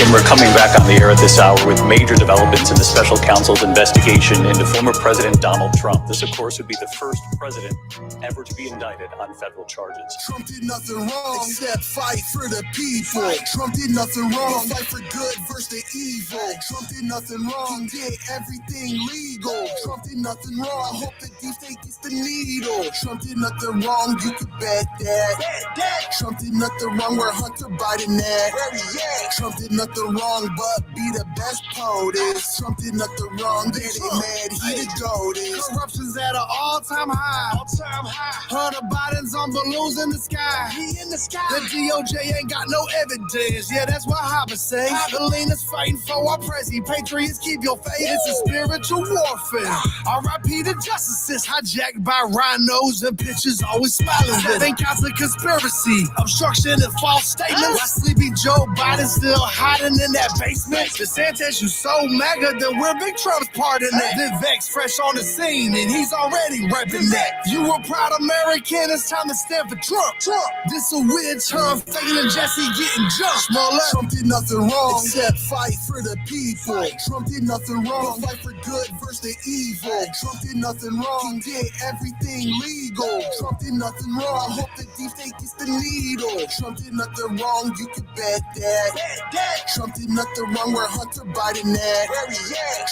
And we're coming back on the air at this hour with major developments in the special counsel's investigation into former President Donald Trump. This, of course, would be the first president ever to be indicted on federal charges. Trump did nothing wrong except fight for the people. Trump did nothing wrong, fight for good versus the evil. Trump did nothing wrong, did everything legal. Trump did nothing wrong, I hope the deep state gets the needle. Trump did nothing wrong, you can bet that. Trump did nothing wrong, we're Hunter Biden at. Trump did nothing wrong but be the best POTUS. Trump did nothing wrong, they mad, he the GOATest. Corruption's at an all-time high. Hunter Biden's on balloons in the sky. The DOJ ain't got no evidence. Yeah, that's what Hobbes say. Selena's fighting for our prezi. Patriots, keep your faith. It's a spiritual warfare. R.I.P. the justices hijacked by rhinos and pitches always smiling. Think counts of conspiracy, obstruction and false statements. Why sleepy Joe Biden still hiding in that basement? DeSantis, you so Maga that we're Big Trump's part in that. Vivek's fresh on the scene and he's already repping that. You a proud American, it's time to stand for Trump. This a witch hunt, Fagin and Jesse getting jumped. Trump did nothing wrong except fight for the people. Trump did nothing wrong, fight for good versus the evil. Trump did nothing wrong, he did everything legal. Trump did nothing wrong, I hope the deep state gets the needle. Trump did nothing wrong, you can bet that. Trump did nothing wrong, we're Hunter Biden at.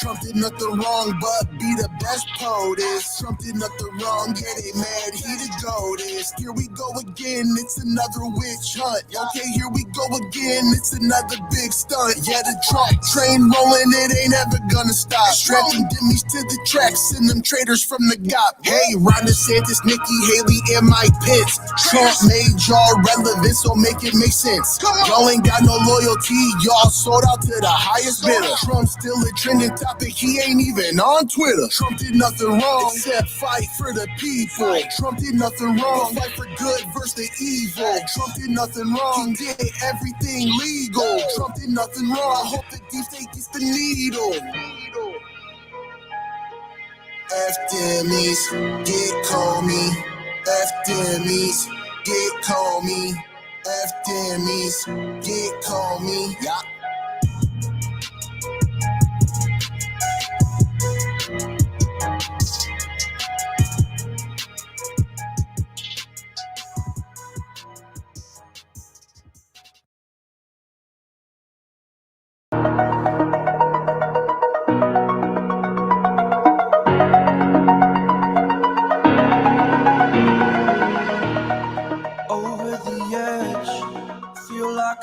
Trump did nothing wrong but be the best POTUS. Trump did nothing wrong, yeah they mad, he the GOATest. Here we go again, it's another witch hunt. Okay, here we go again, it's another big stunt. Yeah, the Trump train rolling, it ain't ever gonna stop. Strapping dimmies to the tracks, send them traitors from the GOP. Hey, Ron DeSantis, Nikki Haley, and Mike Pence. Trump made y'all relevant, so make it make sense. Y'all ain't got no loyalty, y'all sold out to the highest bidder. Trump's still a trending topic, he ain't even on Twitter. Trump did nothing wrong except fight for the people. Trump did nothing wrong, fight for good versus the evil. Trump did nothing wrong, he did everything legal. Trump did nothing wrong, I hope the deep state gets the needle. F Demis, get Comey. F Demis, get Comey. F Demis, get Comey. Yeah.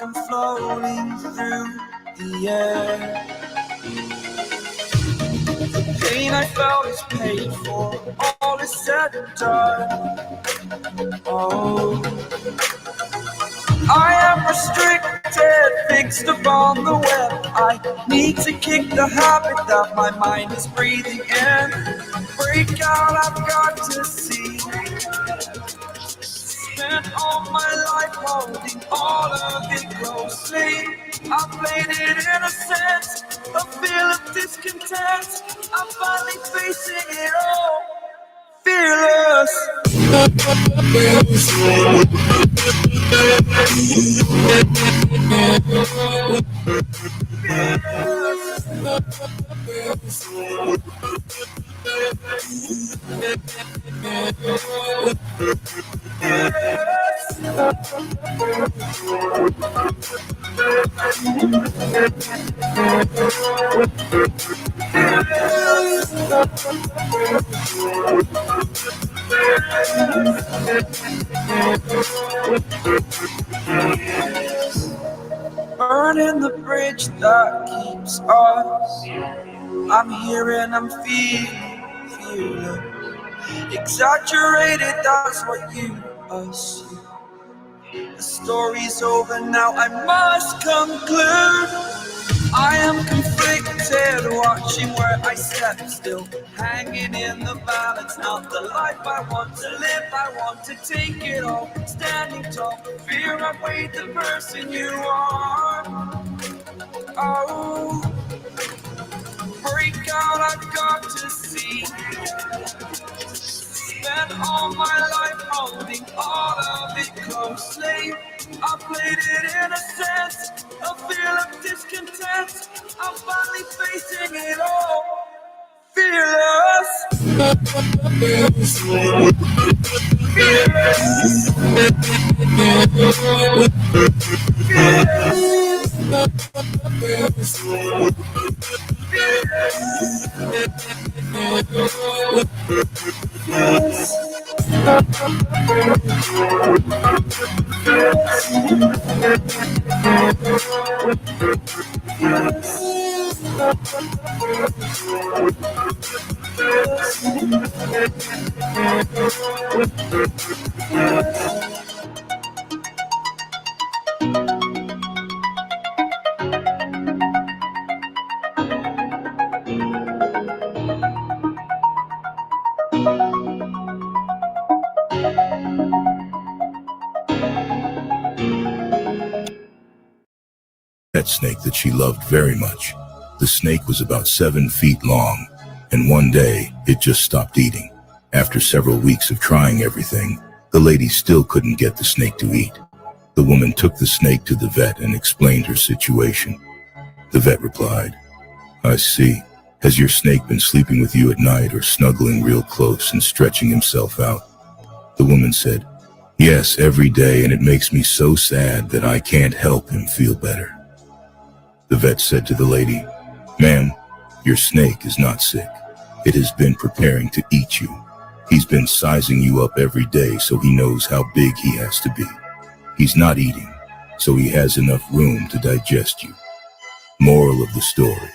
I'm floating through the air. The pain I felt is paid for, all is said and done. Oh, I am restricted, fixed upon the web. I need to kick the habit that my mind is breathing in. Break out, I've got to see. Spent all my life holding all of it closely. I played it innocent, a feel of discontent. I'm finally facing it all, fearless. Burning the bridge that keeps us. I'm here and I'm feeling exaggerated, that's what you assume. The story's over now, I must conclude. I am conflicted, watching where I step still, hanging in the balance, not the life I want to live. I want to take it all, standing tall, fear I weighed the person you are. Oh, break out, I've got to see. Spent all my life holding all of it closely. I played it in a sense, a feel of discontent. I'm finally facing it all, fearless. Pet snake that she loved very much. The snake was about 7 feet long, and one day it just stopped eating. After several weeks of trying everything, the lady still couldn't get the snake to eat. The woman took the snake to the vet and explained her situation. The vet replied, "I see. Has your snake been sleeping with you at night or snuggling real close and stretching himself out?" The woman said, "Yes, every day, and it makes me so sad that I can't help him feel better." The vet said to the lady, "Ma'am, your snake is not sick. It has been preparing to eat you. He's been sizing you up every day so he knows how big he has to be. He's not eating, so he has enough room to digest you." Moral of the story: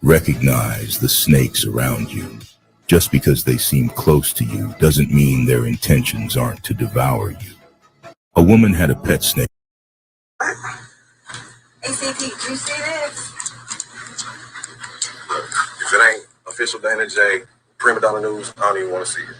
recognize the snakes around you. Just because they seem close to you doesn't mean their intentions aren't to devour you. A woman had a pet snake. ACP, do you see this? If it ain't official Dana J, Prima Donna News, I don't even want to see it.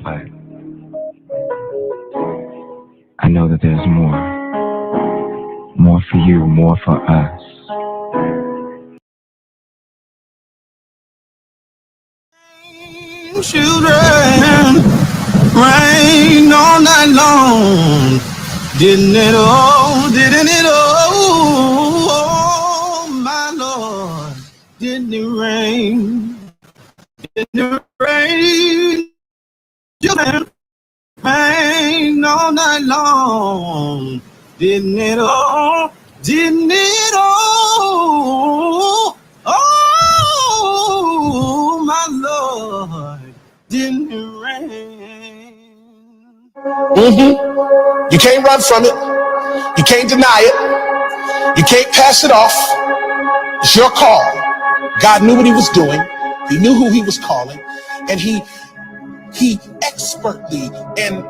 But I know that there's more. More for you, more for us. Children, rain all night long. Didn't it all, didn't it all, oh my Lord, didn't it rain, didn't it rain, children, rain all night long, didn't it all, oh my Lord, didn't it rain. You can't run from it. You can't deny it. You can't pass it off. It's your call. God knew what he was doing. He knew who he was calling, and he expertly and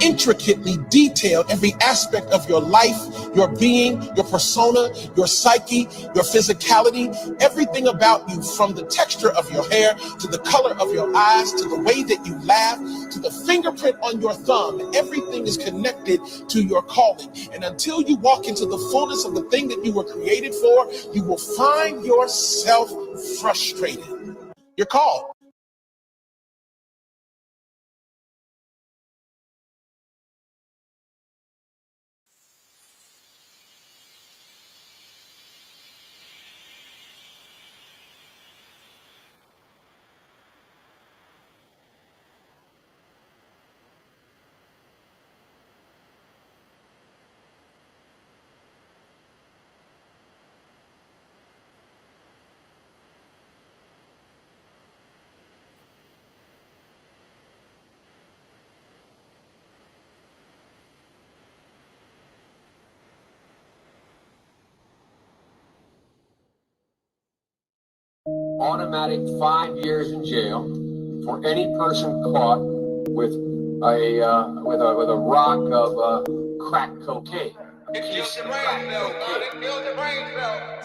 intricately detailed every aspect of your life, your being, your persona, your psyche, your physicality, everything about you, from the texture of your hair to the color of your eyes to the way that you laugh to the fingerprint on your thumb. Everything is connected to your calling. And until you walk into the fullness of the thing that you were created for, you will find yourself frustrated. You're called. Automatic 5 years in jail for any person caught with a rock of crack cocaine.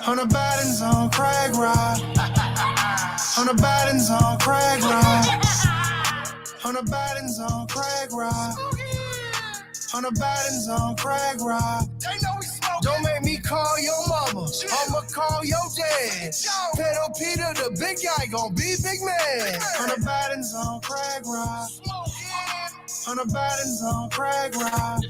Hunter Biden's on crack rock. Hunter Biden's on crack rock. Hunter Biden's on crack rock. Hunter Biden's on crack rock. Don't make me call your mama. I'ma call your dad. Pedophilia, the big guy gon' be big man. Hunter Biden's on crack rock. Hunter Biden's on crack rock.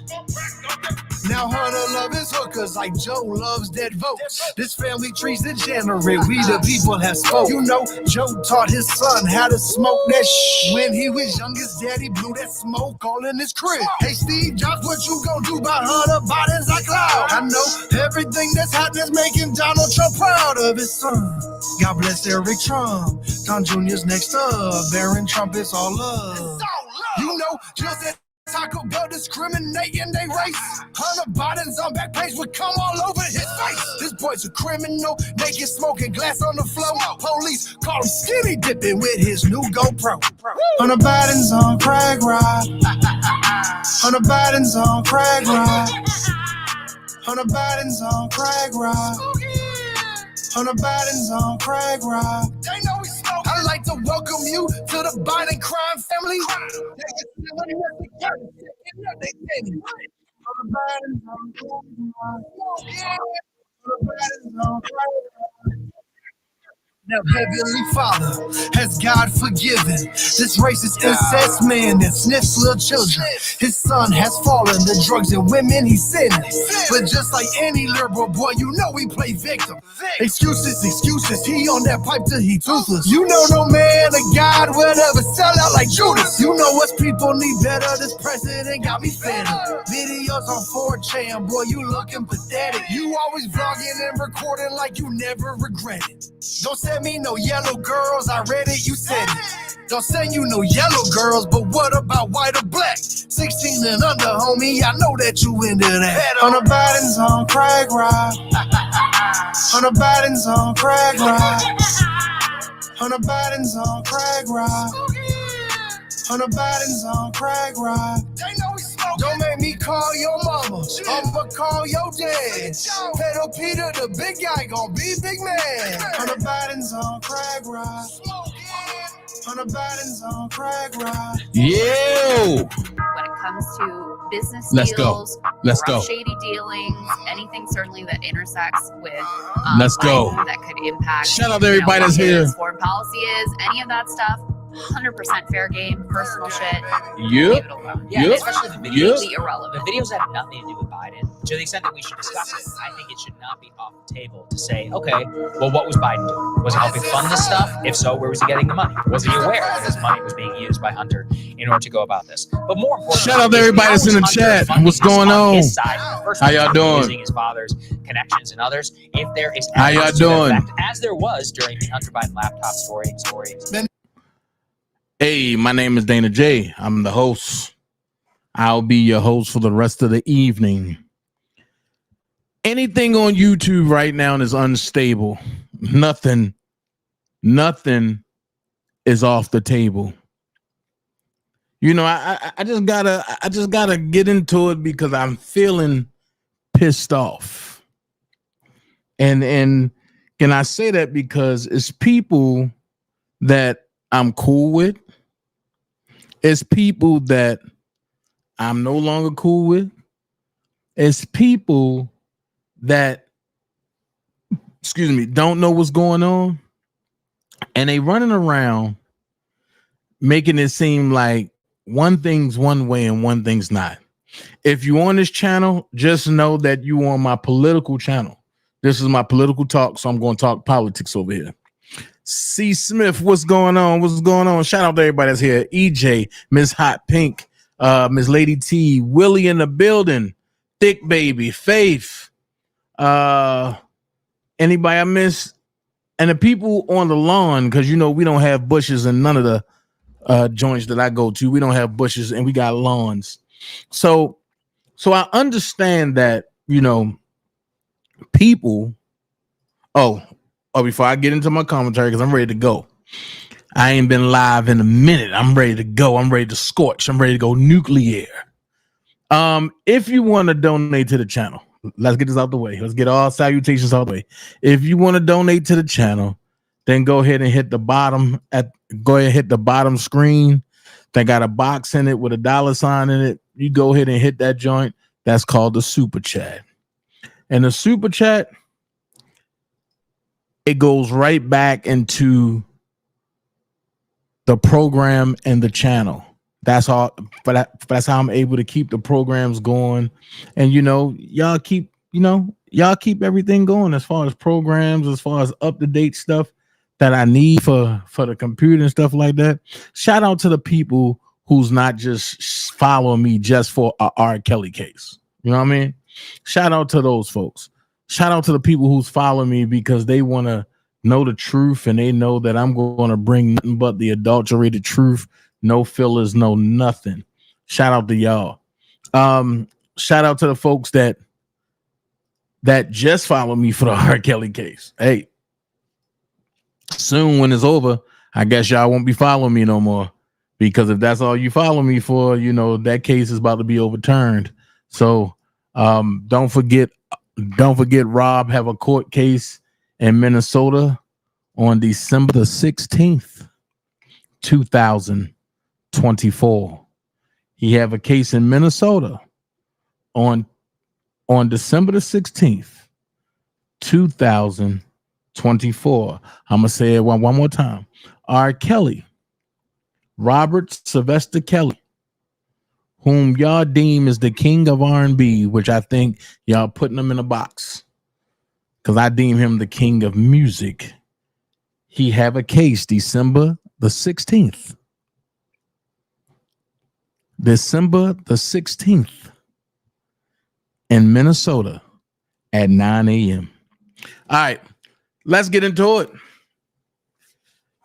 Now Hunter love his hookers like Joe loves dead votes. This family tree's degenerate, we the people have spoke. You know, Joe taught his son how to smoke that shh. When he was young, his daddy blew that smoke all in his crib. Hey Steve Jobs, what you gonna do about Hunter Biden's iCloud? I know everything that's happening is making Donald Trump proud of his son. God bless Eric Trump. Don Jr.'s next up. Barron Trump is all love. You know, just that Taco Bell discriminating they race. Hunter Biden's on back page would come all over his face. This boy's a criminal, naked smoking glass on the floor. Police call him skinny dipping with his new GoPro. Hunter Biden's on crack rock. Hunter Biden's on crack rock. Hunter Biden's on crack rock. Hunter Biden's on crack rock. I'd like to welcome you to the Biden crime family. Hunter Biden's on crack rock. Now, Heavenly Father, has God forgiven this racist incest man that sniffs little children? His son has fallen to drugs and women he's sinning. But just like any liberal boy, you know we play victim. Excuses, he on that pipe till he toothless. You know no man of God will ever sell out like Judas. You know us people need better, this president got me fed up. Videos on 4chan, boy, you looking pathetic. You always vlogging and recording like you never regret it. Don't send me no yellow girls, I read it, you said it. Don't send you no yellow girls, but what about white or black? 16 and under, homie, I know that you into that. Hunter Biden's on crack rock. Hunter Biden's on crack rock. Hunter Biden's on crack rock. Hunter Biden's on crack rock. Don't make me call your mama. I'ma call your dad. Pedophilia, the big guy gon' be big man. Hunter Biden's on crack rock. Hunter Biden's on crack rock. Yo. When it comes to business Let's deals, go. shady dealings, anything certainly that intersects with Let's go. that could impact. Shout out to everybody that's here. Foreign policy is any of that stuff. 100% fair game, personal shit. Yep. Yeah, especially the videos. Completely irrelevant. The videos have nothing to do with Biden. To the extent that we should discuss it, I think it should not be off the table to say, okay, well, what was Biden doing? Was he helping fund this stuff? If so, where was he getting the money? Was he aware that his money was being used by Hunter in order to go about this? But more importantly, shout out to everybody that's in the chat. What's going on? How y'all doing? Using his father's connections and others. If there is how y'all doing? Effect, as there was during the Hunter Biden laptop story. Hey, my name is DanaJay. I'm the host. I'll be your host for the rest of the evening. Anything on YouTube right now is unstable. Nothing is off the table. You know, I just gotta get into it because I'm feeling pissed off. And can I say that because it's people that I'm cool with. It's people that I'm no longer cool with. It's people that, excuse me, don't know what's going on. And they running around making it seem like one thing's one way and one thing's not. If you on this channel, just know that you on my political channel. This is my political talk, so I'm going to talk politics over here. C. Smith, what's going on? What's going on? Shout out to everybody that's here. EJ, Miss Hot Pink, Miss Lady T, Willie in the building, Thick Baby, Faith, anybody I miss, and the people on the lawn, because you know we don't have bushes in none of the joints that I go to. We don't have bushes and we got lawns. So I understand that, you know, people. Oh, before I get into my commentary, because I'm ready to go. I ain't been live in a minute. I'm ready to go. I'm ready to scorch. I'm ready to go nuclear. If you want to donate to the channel, let's get this out the way. Let's get all salutations out the way. If you want to donate to the channel, then go ahead and hit the bottom hit the bottom screen. They got a box in it with a $sign in it. You go ahead and hit that joint. That's called the super chat. And the super chat, it goes right back into the program and the channel. That's all. But that's how I'm able to keep the programs going. And you know, y'all keep everything going as far as programs, as far as up-to-date stuff that I need for the computer and stuff like that. Shout out to the people who's not just following me just for a R. Kelly case. You know what I mean? Shout out to those folks. Shout out to the people who's following me because they want to know the truth and they know that I'm going to bring nothing but the adulterated truth. No fillers, no nothing. Shout out to y'all. Shout out to the folks that just follow me for the R. Kelly case. Hey, soon when it's over, I guess y'all won't be following me no more, because if that's all you follow me for, you know, that case is about to be overturned. So don't forget Rob have a court case in Minnesota on December the 16th, 2024. He have a case in Minnesota on December the 16th, 2024. I'm gonna say it one more time. R. Kelly, Robert Sylvester Kelly, whom y'all deem is the king of R&B, which I think y'all putting him in a box, because I deem him the king of music. He have a case December the 16th. December the 16th in Minnesota at 9 a.m. All right, let's get into it.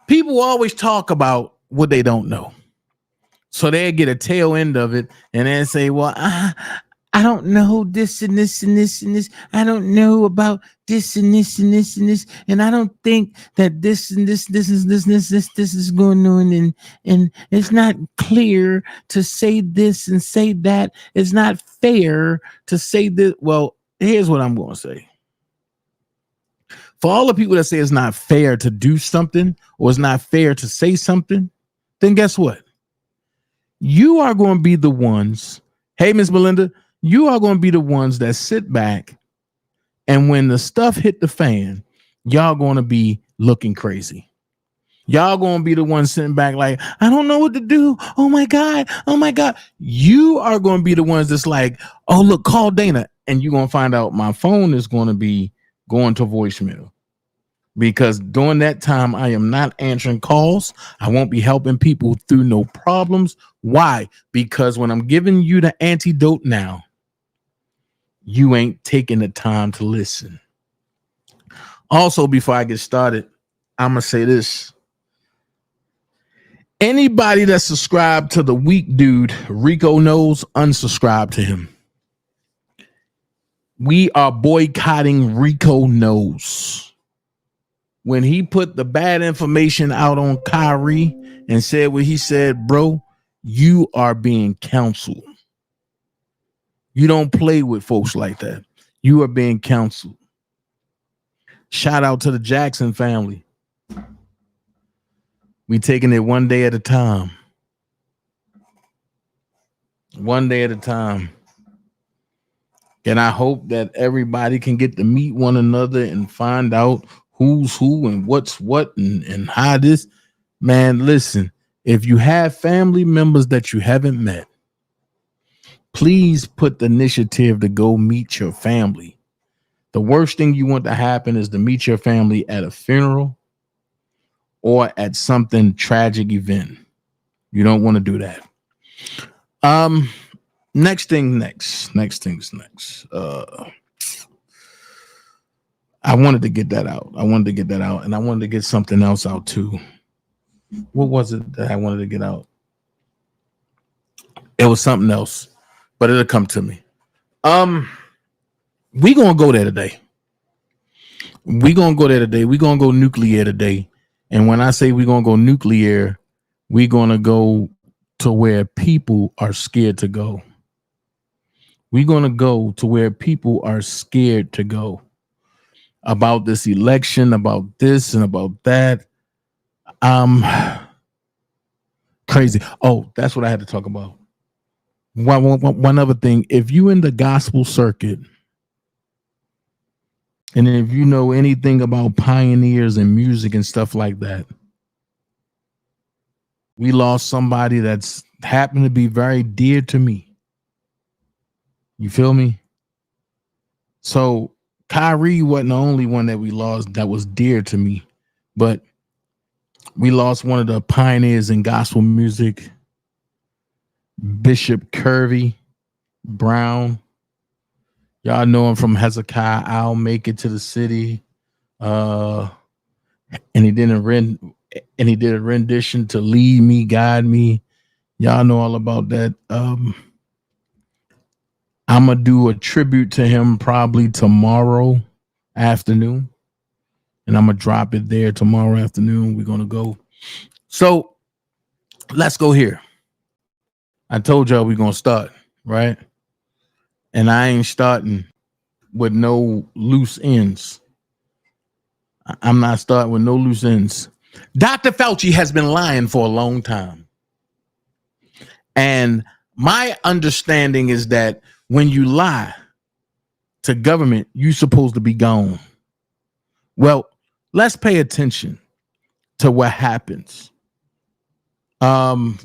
People always talk about what they don't know. So they get a tail end of it and then say, well, I don't know this and this and this and this. I don't know about this and this and this and this. And I don't think that this and this is going on. And it's not clear to say this and say that. It's not fair to say this. Well, here's what I'm going to say. For all the people that say it's not fair to do something or it's not fair to say something, then guess what? You are going to be the ones. Hey, Miss Melinda, you are going to be the ones that sit back, and when the stuff hit the fan, y'all going to be looking crazy. Y'all going to be the ones sitting back like, I don't know what to do. Oh my God. Oh my God. You are going to be the ones that's like, oh, look, call Dana. And you're going to find out my phone is going to be going to voicemail. Because during that time, I am not answering calls. I won't be helping people through no problems. Why? Because when I'm giving you the antidote now, you ain't taking the time to listen. Also, before I get started, I'm going to say this. Anybody that subscribed to the weak dude, Rico knows, unsubscribe to him. We are boycotting Rico knows. When he put the bad information out on Kyrie and said what he said, bro, you are being counseled. You don't play with folks like that. You are being counseled. Shout out to the Jackson family. We taking it one day at a time. One day at a time. And I hope that everybody can get to meet one another and find out who's who and what's what and how this. Man, listen, if you have family members that you haven't met, please put the initiative to go meet your family. The worst thing you want to happen is to meet your family at a funeral or at something tragic event. You don't want to do that. Next things next. I wanted to get that out. And I wanted to get something else out too. What was it that I wanted to get out? It was something else, but it'll come to me. We gonna go there today. We're gonna go nuclear today. And when I say we're gonna go nuclear, we're gonna go to where people are scared to go. We're gonna go to where people are scared to go about this election, about this and about that. Crazy. Oh, that's what I had to talk about. One other thing. If you in the gospel circuit, and if you know anything about pioneers and music and stuff like that, we lost somebody that's happened to be very dear to me. You feel me? So Kyrie wasn't the only one that we lost that was dear to me, but we lost one of the pioneers in gospel music, Bishop Kirby Brown. Y'all know him from Hezekiah, I'll Make It to the City. And he did a rendition to Lead Me, Guide Me. Y'all know all about that. I'm gonna do a tribute to him probably tomorrow afternoon. And I'm gonna drop it there tomorrow afternoon. We're gonna go. So let's go here. I told y'all we're gonna start, right? And I ain't starting with no loose ends. I'm not starting with no loose ends. Dr. Fauci has been lying for a long time. And my understanding is that when you lie to government, you're supposed to be gone. Well, let's pay attention to what happens about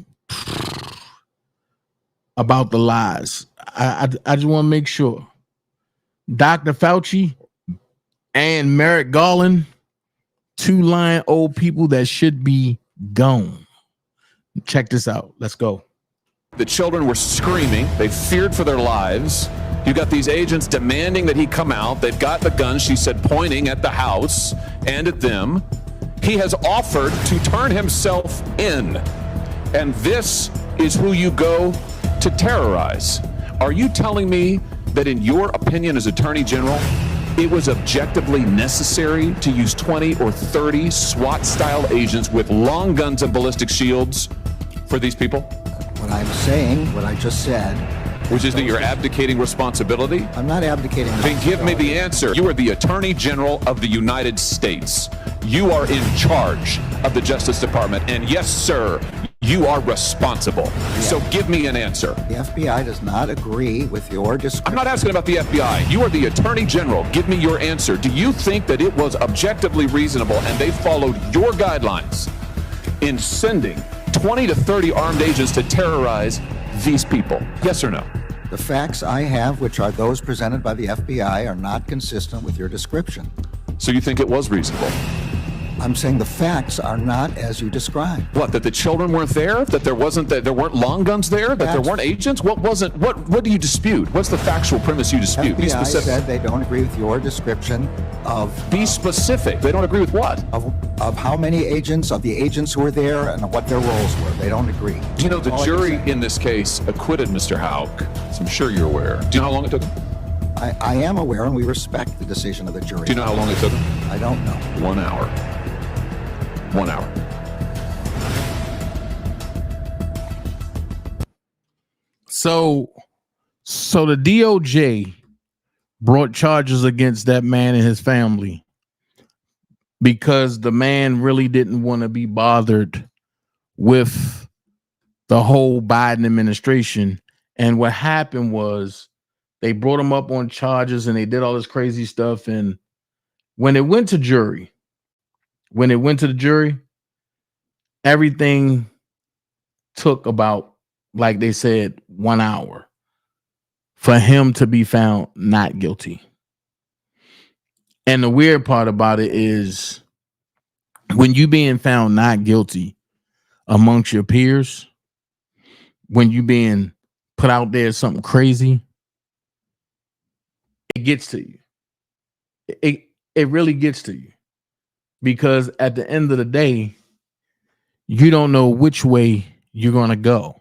the lies. I just want to make sure Dr. Fauci and Merrick Garland, two lying old people that should be gone. Check this out. Let's go. The children were screaming. They feared for their lives. You got these agents demanding that he come out. They've got the gun, she said, pointing at the house and at them. He has offered to turn himself in. And this is who you go to terrorize. Are you telling me that in your opinion as Attorney General, it was objectively necessary to use 20 or 30 SWAT-style agents with long guns and ballistic shields for these people? What I'm saying, what I just said. Which is that you're abdicating responsibility? I'm not abdicating responsibility. Then give me the answer. You are the Attorney General of the United States. You are in charge of the Justice Department. And yes, sir, you are responsible. So give me an answer. The FBI does not agree with your description. I'm not asking about the FBI. You are the Attorney General. Give me your answer. Do you think that it was objectively reasonable and they followed your guidelines in sending 20 to 30 armed agents to terrorize these people? Yes or no? The facts I have, which are those presented by the FBI, are not consistent with your description. So you think it was reasonable? I'm saying the facts are not as you described. What, that the children weren't there? That there weren't long guns there? That there weren't agents? What do you dispute? What's the factual premise you dispute? FBI Be specific. Said they don't agree with your description of... Be specific. They don't agree with what? Of how many agents, of the agents who were there, and what their roles were. They don't agree. You know, the jury in this case acquitted Mr. Houck. So I'm sure you're aware. Do you know how long it took him? I am aware, and we respect the decision of the jury. Do you know how long it took him? I don't know. 1 hour. 1 hour. So the DOJ brought charges against that man and his family because the man really didn't want to be bothered with the whole Biden administration. And what happened was they brought him up on charges and they did all this crazy stuff. And when it went to the jury, everything took about, like they said, 1 hour for him to be found not guilty. And the weird part about it is when you being found not guilty amongst your peers, when you being put out there something crazy, it gets to you. It really gets to you, because at the end of the day, you don't know which way you're going to go.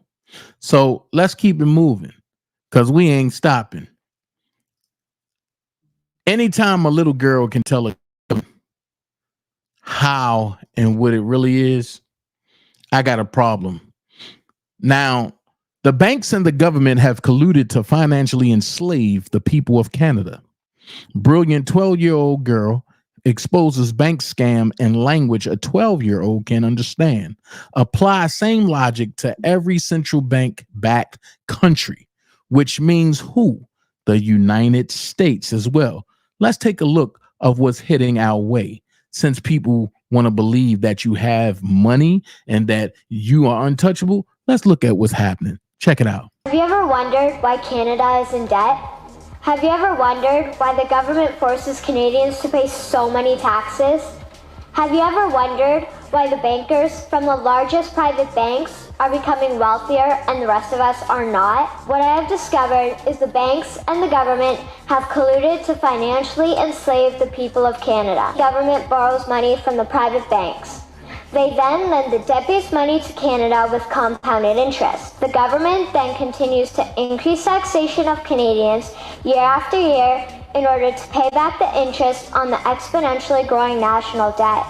So let's keep it moving, because we ain't stopping. Anytime a little girl can tell how and what it really is, I got a problem. Now, the banks and the government have colluded to financially enslave the people of Canada. Brilliant 12-year-old girl exposes bank scam in language a 12-year-old can understand. Apply same logic to every central bank-backed country, which means who? The United States as well. Let's take a look of what's hitting our way. Since people want to believe that you have money and that you are untouchable, let's look at what's happening. Check it out. Have you ever wondered why Canada is in debt? Have you ever wondered why the government forces Canadians to pay so many taxes? Have you ever wondered why the bankers from the largest private banks are becoming wealthier and the rest of us are not? What I have discovered is the banks and the government have colluded to financially enslave the people of Canada. The government borrows money from the private banks. They then lend the debt-based money to Canada with compounded interest. The government then continues to increase taxation of Canadians year after year in order to pay back the interest on the exponentially growing national debt.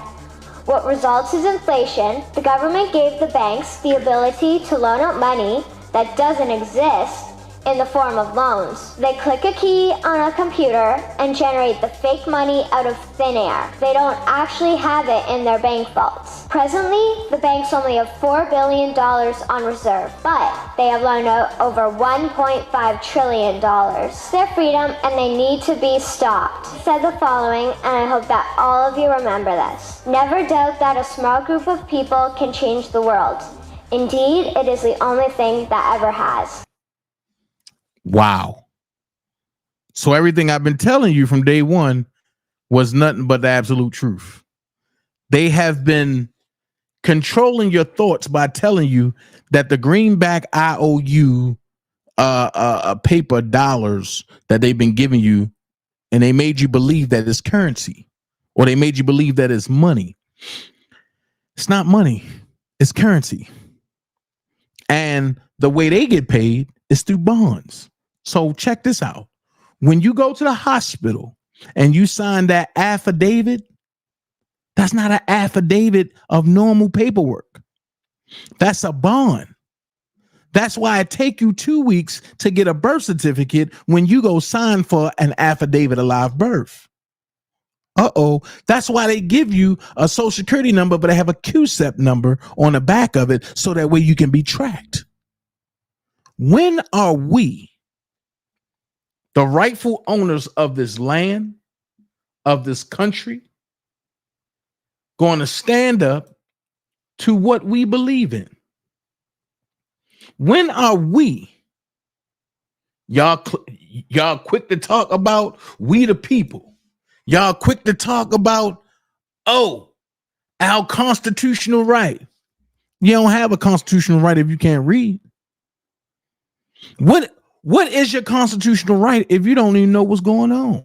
What results is inflation. The government gave the banks the ability to loan out money that doesn't exist in the form of loans. They click a key on a computer and generate the fake money out of thin air. They don't actually have it in their bank vaults. Presently, the banks only have $4 billion on reserve, but they have loaned out over $1.5 trillion. It's their freedom and they need to be stopped. It said the following, and I hope that all of you remember this. Never doubt that a small group of people can change the world. Indeed, it is the only thing that ever has. Wow. So everything I've been telling you from day one was nothing but the absolute truth. They have been controlling your thoughts by telling you that the greenback IOU paper dollars that they've been giving you, and they made you believe that it's currency, or they made you believe that it's money. It's not money. It's currency. And the way they get paid is through bonds. So check this out. When you go to the hospital and you sign that affidavit, that's not an affidavit of normal paperwork. That's a bond. That's why it take you 2 weeks to get a birth certificate when you go sign for an affidavit of live birth. That's why they give you a social security number, but they have a QSEP number on the back of it so that way you can be tracked. When are we, the rightful owners of this land, of this country, going to stand up to what we believe in? When are we, y'all quick to talk about we the people? Y'all quick to talk about, our constitutional right. You don't have a constitutional right if you can't read. What is your constitutional right if you don't even know what's going on?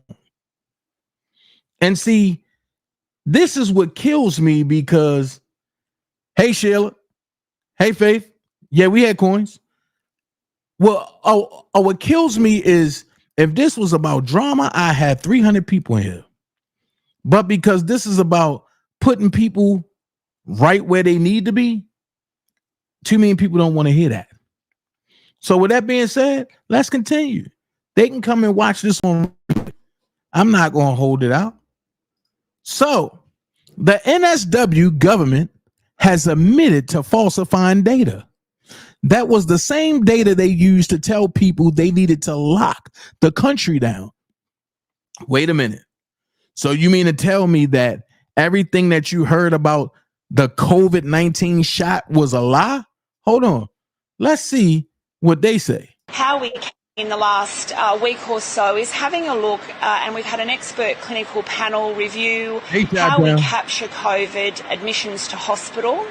And see, this is what kills me, because, hey, Sheila, hey, Faith, yeah, we had coins. Well, what kills me is if this was about drama, I had 300 people in here. But because this is about putting people right where they need to be, too many people don't want to hear that. So with that being said, let's continue. They can come and watch this on. I'm not going to hold it out. So the NSW government has admitted to falsifying data. That was the same data they used to tell people they needed to lock the country down. Wait a minute. So you mean to tell me that everything that you heard about the COVID-19 shot was a lie? Hold on. Let's see what they say. How we in the last week or so is having a look, and we've had an expert clinical panel review how we capture COVID admissions to hospital.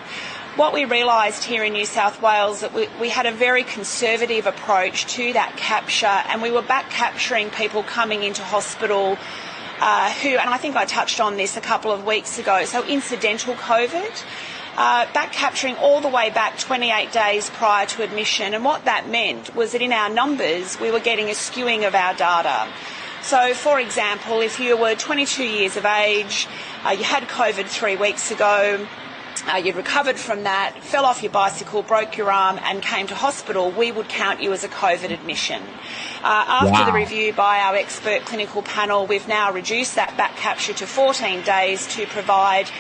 What we realised here in New South Wales that we had a very conservative approach to that capture, and we were back capturing people coming into hospital who, and I think I touched on this a couple of weeks ago, so incidental COVID, back capturing all the way back 28 days prior to admission. And what that meant was that in our numbers, we were getting a skewing of our data. So, for example, if you were 22 years of age, you had COVID 3 weeks ago, you'd recovered from that, fell off your bicycle, broke your arm and came to hospital, we would count you as a COVID admission. After the review by our expert clinical panel, we've now reduced that back capture to 14 days to provide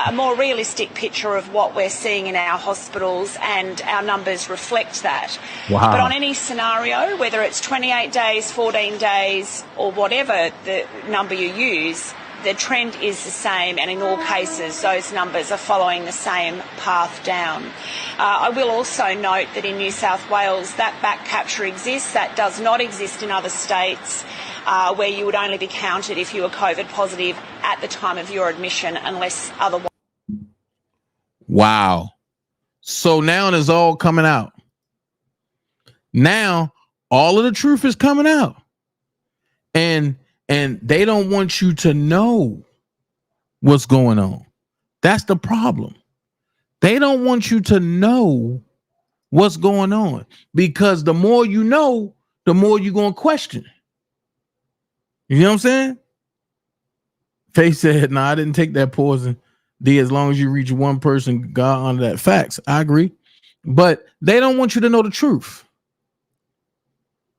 a more realistic picture of what we're seeing in our hospitals, and our numbers reflect that. Wow. But on any scenario, whether it's 28 days, 14 days, or whatever the number you use, the trend is the same, and in all cases those numbers are following the same path down. I will also note that in New South Wales that back capture exists. That does not exist in other states, where you would only be counted if you were COVID positive at the time of your admission, unless otherwise. Wow. So now it's all coming out. Now all of the truth is coming out. And they don't want you to know what's going on. That's the problem. They don't want you to know what's going on, because the more you know, the more you're going to question. You know what I'm saying? Faye said, no, I didn't take that poison. D, as long as you reach one person, God honor that. Facts. I agree. But they don't want you to know the truth.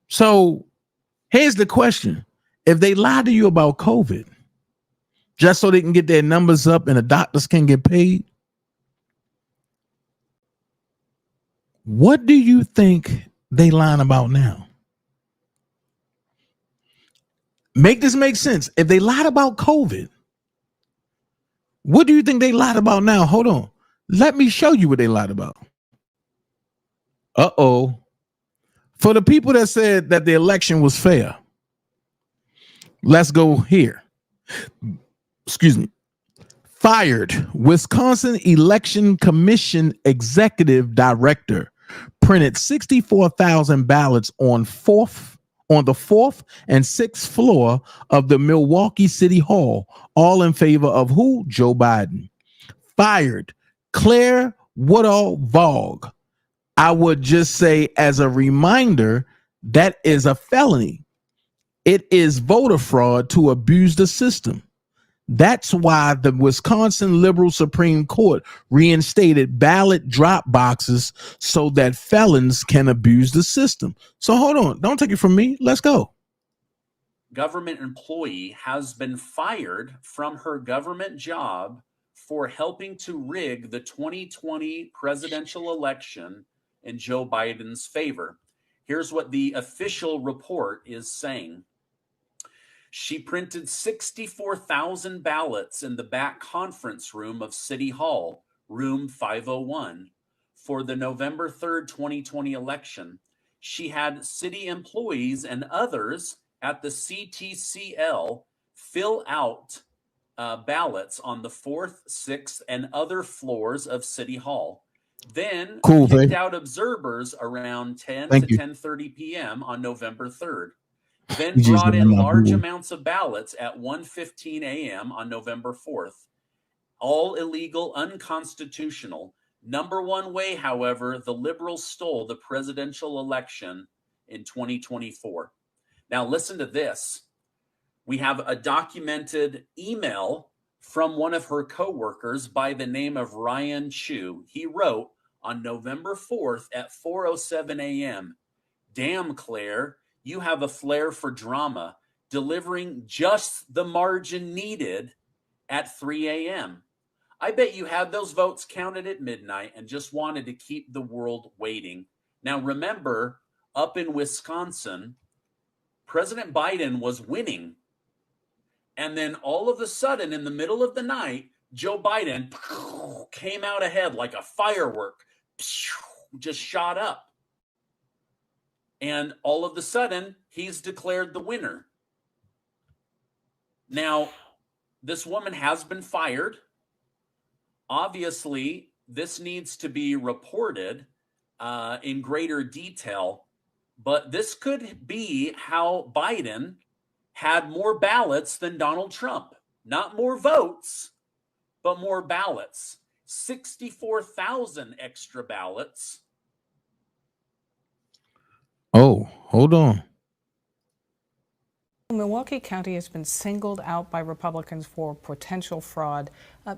So here's the question. If they lie to you about COVID, just so they can get their numbers up and the doctors can get paid, what do you think they lying about now? Make this make sense. If they lied about COVID, what do you think they lied about now? Hold on. Let me show you what they lied about. Uh-oh. For the people that said that the election was fair, let's go here. Excuse me. Fired. Wisconsin Election Commission Executive Director printed 64,000 ballots on the fourth and sixth floor of the Milwaukee City Hall, all in favor of who? Joe Biden. Fired. Claire Woodall Vogue. I would just say, as a reminder, that is a felony. It is voter fraud to abuse the system. That's why the Wisconsin Liberal Supreme Court reinstated ballot drop boxes so that felons can abuse the system. So hold on. Don't take it from me. Let's go. Government employee has been fired from her government job for helping to rig the 2020 presidential election in Joe Biden's favor. Here's what the official report is saying. She printed 64,000 ballots in the back conference room of City Hall, room 501, for the November 3rd, 2020 election. She had city employees and others at the CTCL fill out ballots on the 4th, 6th, and other floors of City Hall. Then picked out observers around 10 to 10:30 p.m. on November 3rd. Then brought in large amounts of ballots at 1:15 a.m. on November 4th. All illegal, unconstitutional. Number one way, however, the liberals stole the presidential election in 2024. Now listen to this. We have a documented email from one of her coworkers by the name of Ryan Chu. He wrote on November 4th at 4:07 a.m., Damn, Claire, you have a flair for drama, delivering just the margin needed at 3 a.m. I bet you had those votes counted at midnight and just wanted to keep the world waiting. Now, remember, up in Wisconsin, President Biden was winning. And then all of a sudden, in the middle of the night, Joe Biden came out ahead like a firework, just shot up. And all of a sudden, he's declared the winner. Now, this woman has been fired. Obviously, this needs to be reported in greater detail, but this could be how Biden had more ballots than Donald Trump. Not more votes, but more ballots. 64,000 extra ballots. Oh, hold on. Milwaukee County has been singled out by Republicans for potential fraud.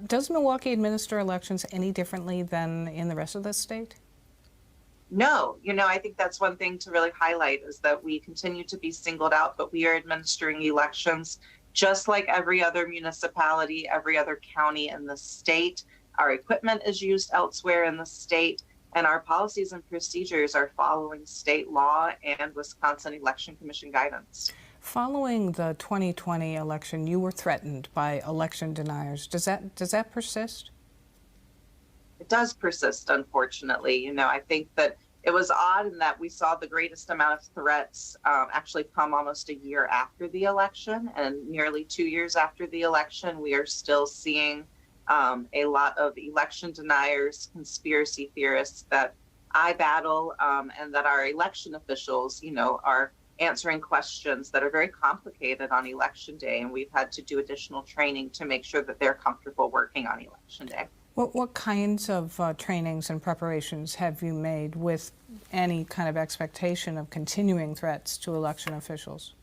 Does Milwaukee administer elections any differently than in the rest of the state? No, I think that's one thing to really highlight is that we continue to be singled out, but we are administering elections just like every other municipality, every other county in the state. Our equipment is used elsewhere in the state, and our policies and procedures are following state law and Wisconsin Election Commission guidance. Following the 2020 election, you were threatened by election deniers. Does that persist? It does persist, unfortunately. I think that it was odd in that we saw the greatest amount of threats actually come almost a year after the election, and nearly 2 years after the election, we are still seeing a lot of election deniers, conspiracy theorists that I battle, and that our election officials, are answering questions that are very complicated on election day, and we've had to do additional training to make sure that they're comfortable working on election day. What kinds of trainings and preparations have you made with any kind of expectation of continuing threats to election officials?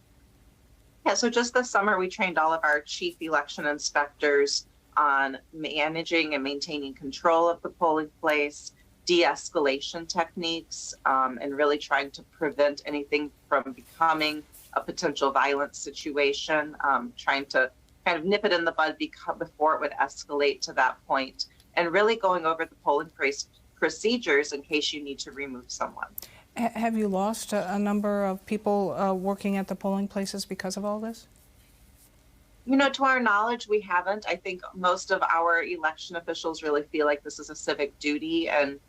Yeah, so just this summer, we trained all of our chief election inspectors on managing and maintaining control of the polling place, de-escalation techniques, and really trying to prevent anything from becoming a potential violent situation, trying to kind of nip it in the bud before it would escalate to that point, and really going over the polling procedures in case you need to remove someone. Have you lost a number of people working at the polling places because of all this? To our knowledge, we haven't. I think most of our election officials really feel like this is a civic duty and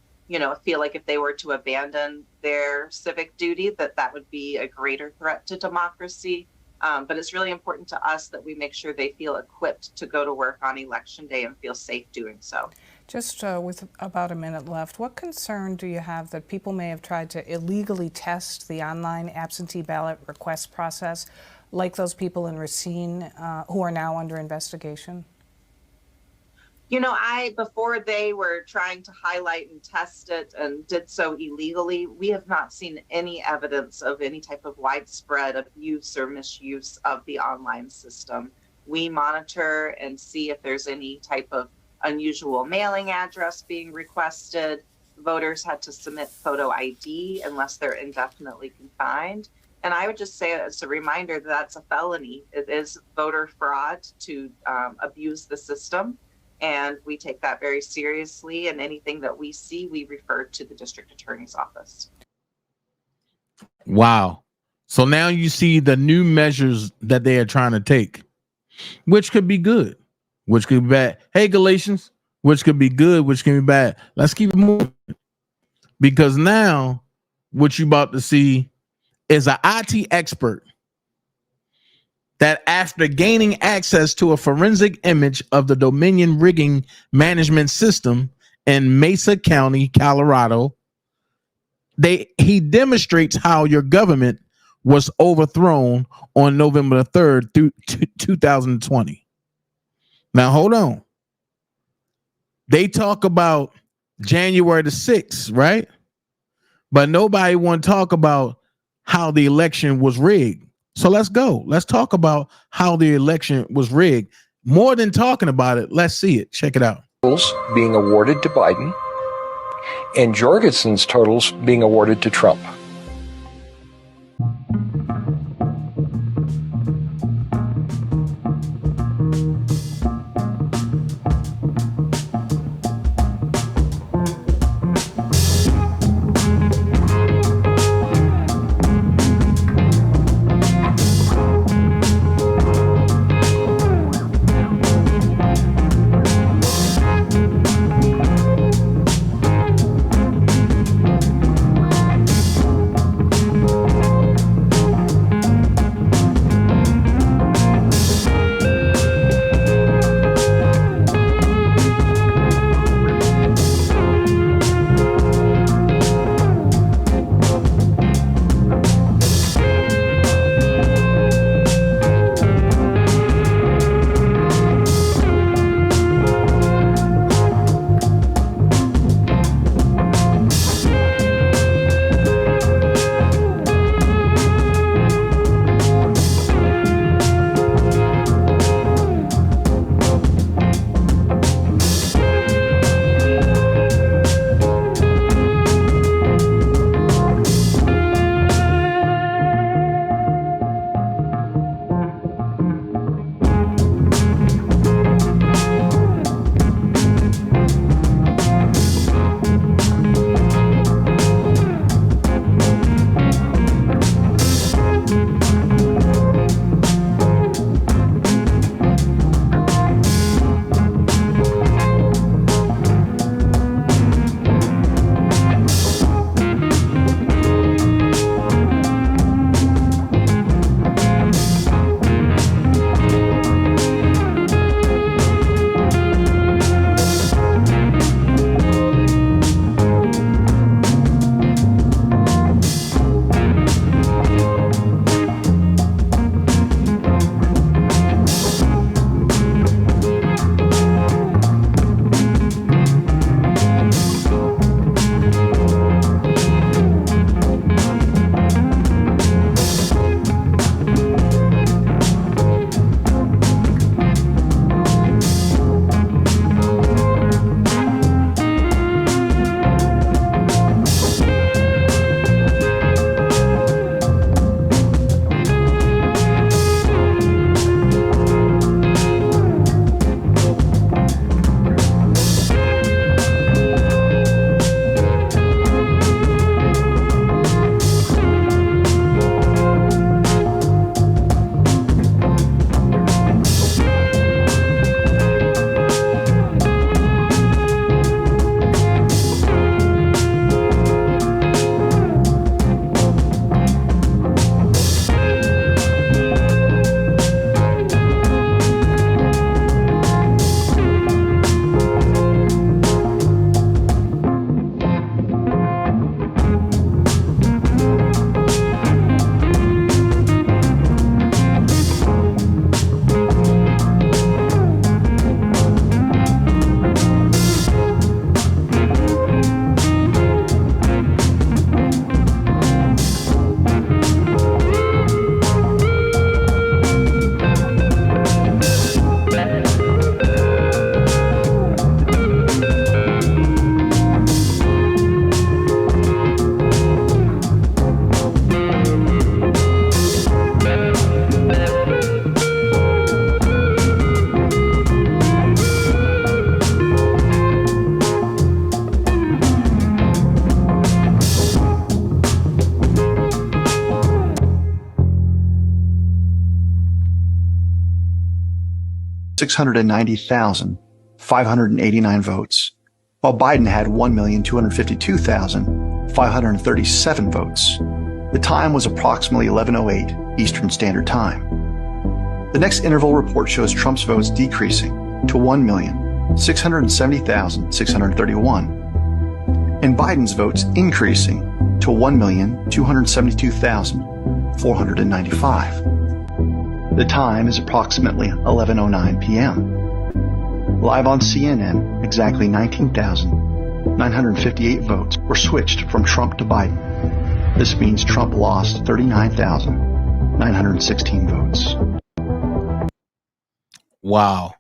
feel like if they were to abandon their civic duty, that would be a greater threat to democracy. But it's really important to us that we make sure they feel equipped to go to work on election day and feel safe doing so. Just with about a minute left, what concern do you have that people may have tried to illegally test the online absentee ballot request process, like those people in Racine who are now under investigation? Before they were trying to highlight and test it and did so illegally, we have not seen any evidence of any type of widespread abuse or misuse of the online system. We monitor and see if there's any type of unusual mailing address being requested. Voters had to submit photo ID unless they're indefinitely confined. And I would just say as a reminder that that's a felony. It is voter fraud to abuse the system. And we take that very seriously, and anything that we see, we refer to the district attorney's office. Wow. So now you see the new measures that they are trying to take, which could be good, which could be bad. Hey, Galatians, which could be good, which can be bad. Let's keep it moving. Because now what you're about to see is an IT expert that after gaining access to a forensic image of the Dominion rigging management system in Mesa County, Colorado, he demonstrates how your government was overthrown on November the 3rd through 2020. Now, hold on. They talk about January the 6th, right? But nobody want to talk about how the election was rigged. So let's go. Let's talk about how the election was rigged. More than talking about it, let's see it. Check it out. Being awarded to Biden and Jorgensen's totals being awarded to Trump. 690,589 votes, while Biden had 1,252,537 votes. The time was approximately 11:08 Eastern Standard Time. The next interval report shows Trump's votes decreasing to 1,670,631, and Biden's votes increasing to 1,272,495. The time is approximately 11:09 p.m. Live on CNN, exactly 19,958 votes were switched from Trump to Biden. This means Trump lost 39,916 votes. Wow.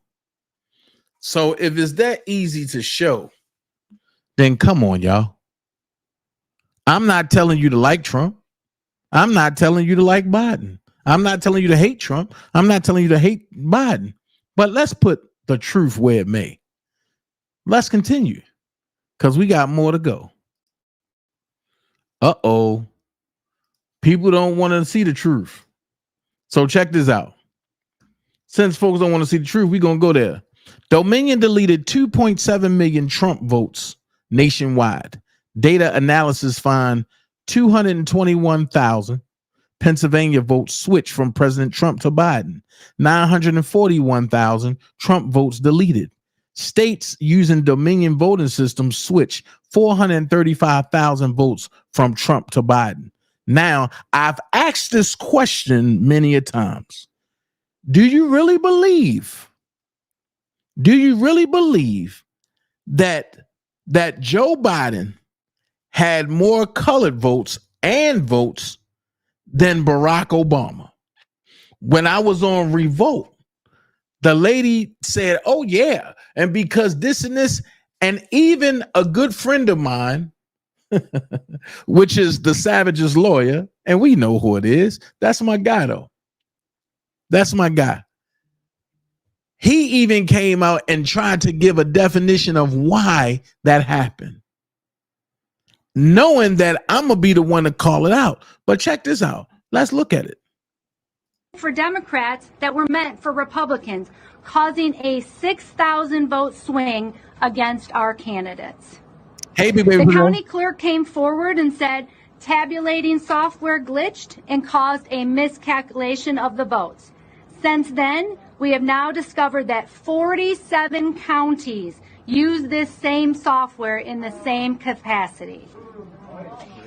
So if it's that easy to show, then come on, y'all. I'm not telling you to like Trump. I'm not telling you to like Biden. I'm not telling you to hate Trump. I'm not telling you to hate Biden. But let's put the truth where it may. Let's continue because we got more to go. Uh-oh. People don't want to see the truth. So check this out. Since folks don't want to see the truth, we're going to go there. Dominion deleted 2.7 million Trump votes nationwide. Data analysis find 221,000 Pennsylvania votes switched from President Trump to Biden. 941,000 Trump votes deleted. States using Dominion voting systems switched 435,000 votes from Trump to Biden. Now, I've asked this question many a times. Do you really believe that Joe Biden had more colored votes and votes than Barack Obama? When I was on Revolt, the lady said, oh yeah, and because this and this, and even a good friend of mine, which is the Savage's lawyer, and we know who it is. That's my guy, though. That's my guy. He even came out and tried to give a definition of why that happened, knowing that I'm going to be the one to call it out. But check this out. Let's look at it. For Democrats that were meant for Republicans, causing a 6,000 vote swing against our candidates. Hey, the county clerk came forward and said tabulating software glitched and caused a miscalculation of the votes. Since then, we have now discovered that 47 counties use this same software in the same capacity.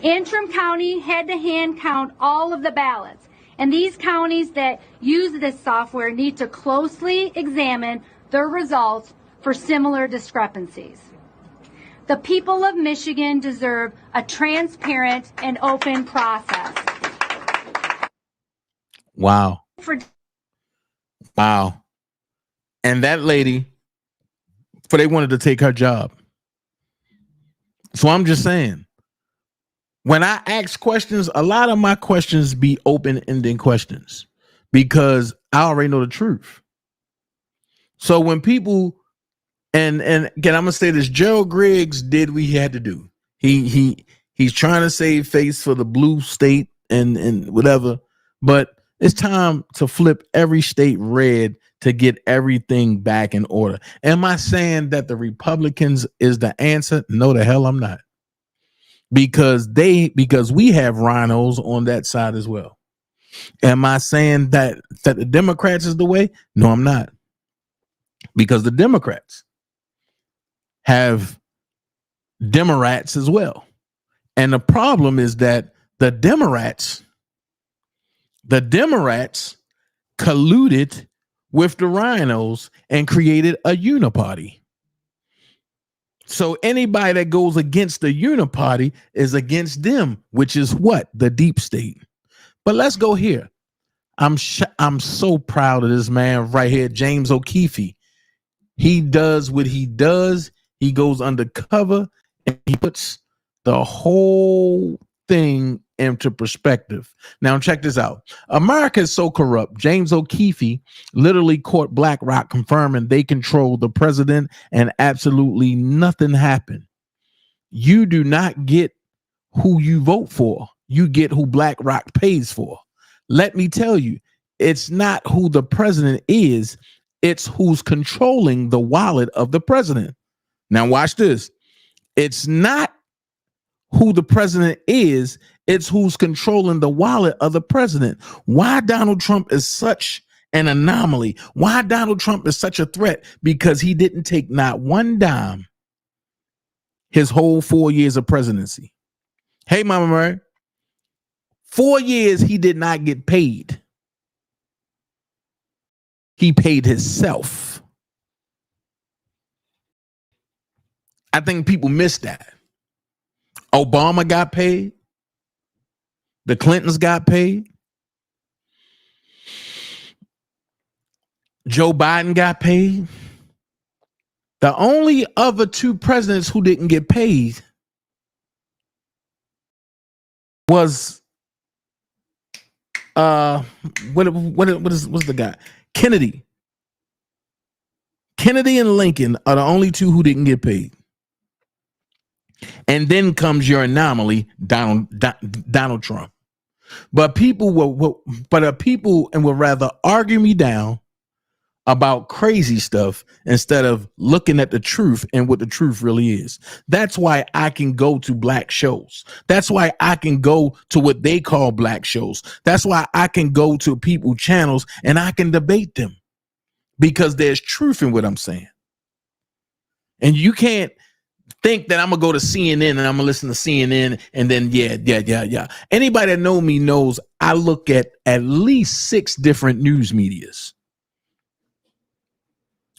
Antrim County had to hand count all of the ballots, and these counties that use this software need to closely examine their results for similar discrepancies. The people of Michigan deserve a transparent and open process. Wow. Wow. And that lady, for they wanted to take her job. So I'm just saying, when I ask questions, a lot of my questions be open-ended questions because I already know the truth. So when people, and again, I'm gonna say this, Gerald Griggs did what he had to do. He's trying to save face for the blue state and whatever, but it's time to flip every state red to get everything back in order. Am I saying that the Republicans is the answer? No, the hell I'm not. Because we have rhinos on that side as well. Am I saying that the Democrats is the way? No, I'm not. Because the Democrats have Democrats as well. And the problem is that the Democrats colluded with the rhinos and created a uniparty. So anybody that goes against the uniparty is against them, which is what? The deep state. But let's go here. I'm so proud of this man right here, James O'Keefe. He does what he does. He goes undercover and he puts the whole thing into perspective. Now check this out. America is so corrupt. James O'Keefe literally caught BlackRock confirming they control the president and absolutely nothing happened. You do not get who you vote for. You get who BlackRock pays for. Let me tell you, it's not who the president is. It's who's controlling the wallet of the president. Now watch this. It's not who the president is. It's who's controlling the wallet of the president. Why Donald Trump is such an anomaly. Why Donald Trump is such a threat? Because he didn't take not one dime his whole 4 years of presidency. Hey, Mama Murray. 4 years he did not get paid. He paid himself. I think people miss that. Obama got paid. The Clintons got paid. Joe Biden got paid. The only other two presidents who didn't get paid was what's the guy? Kennedy and Lincoln are the only two who didn't get paid. And then comes your anomaly, Donald Trump. But people will rather argue me down about crazy stuff instead of looking at the truth and what the truth really is. That's why I can go to black shows. That's why I can go to what they call black shows. That's why I can go to people's channels and I can debate them, because there's truth in what I'm saying. And you can't think that I'm gonna go to CNN and I'm gonna listen to CNN and then yeah. Anybody that know me knows I look at least 6 different news medias.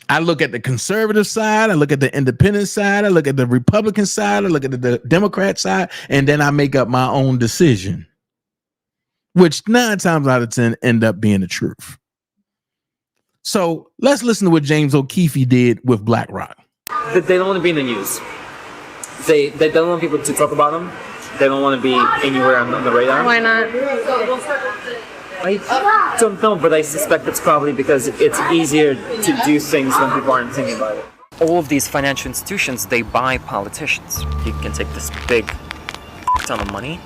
I look at the conservative side, I look at the independent side, I look at the Republican side, I look at the Democrat side, and then I make up my own decision, which 9 times out of 10 end up being the truth. So let's listen to what James O'Keefe did with BlackRock. They don't want to be in the news. They don't want people to talk about them. They don't want to be anywhere on the radar. Why not? I don't know, but I suspect it's probably because it's easier to do things when people aren't thinking about it. All of these financial institutions, they buy politicians. You can take this big ton of money,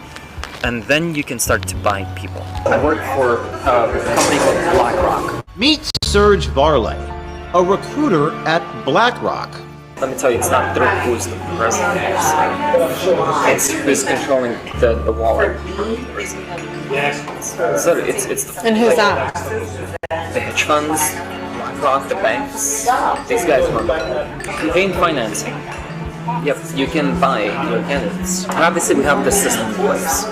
and then you can start to buy people. I work for a company called BlackRock. Meet Serge Varley, a recruiter at BlackRock. Let me tell you, it's not through who's the president. It's who's controlling the wallet. So it's the, and who's that? The hedge funds, BlackRock, the banks. These guys run campaign financing. Yep, you can buy your candidates. Obviously, we have the system in place.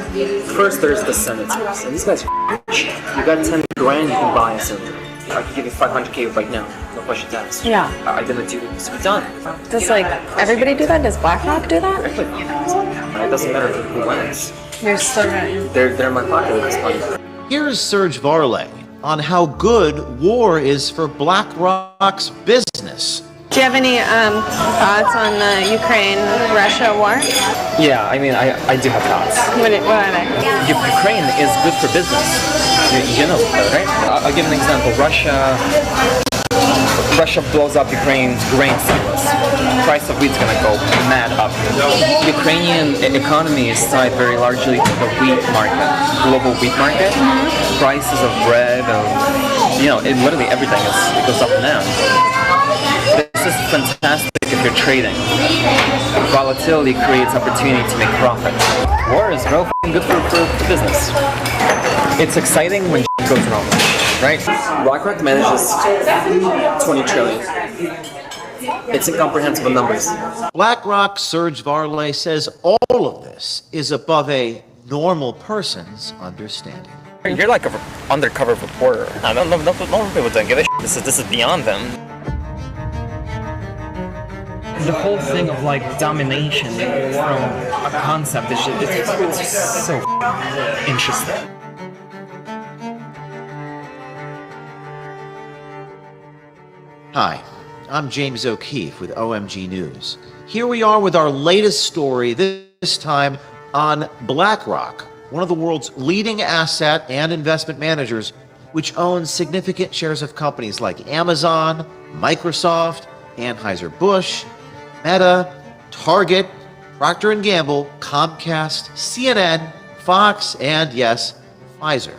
First, there's the senators, and these guys are rich. You got 10 grand, you can buy a senator. I can give you 500K right now. No questions asked. Yeah. I didn't do this. We're done. Does like everybody do that? Does BlackRock do that? It doesn't matter who wins. You're still right. They're my pocket at this point. Here's Serge Varley on how good war is for BlackRock's business. Do you have any thoughts on the Ukraine-Russia war? Yeah, I mean, I do have thoughts. What are they? Ukraine is good for business. You know that, right? I'll give an example. Russia blows up Ukraine's grain silos. Price of wheat's gonna go mad up. Ukrainian economy is tied very largely to the wheat market, global wheat market. Prices of bread, literally everything it goes up and down. This is fantastic if you're trading. Volatility creates opportunity to make profit. War is real good for business. It's exciting when goes wrong, right? BlackRock manages 20 trillion. It's incomprehensible numbers. BlackRock Serge Varley says all of this is above a normal person's understanding. You're like an undercover reporter. I don't know. Normal people don't give a shit. This is beyond them. The whole thing of like domination from a concept is it's so interesting. Hi, I'm James O'Keefe with OMG News. Here we are with our latest story, this time on BlackRock, one of the world's leading asset and investment managers, which owns significant shares of companies like Amazon, Microsoft, Anheuser-Busch, Meta, Target, Procter & Gamble, Comcast, CNN, Fox, and yes, Pfizer,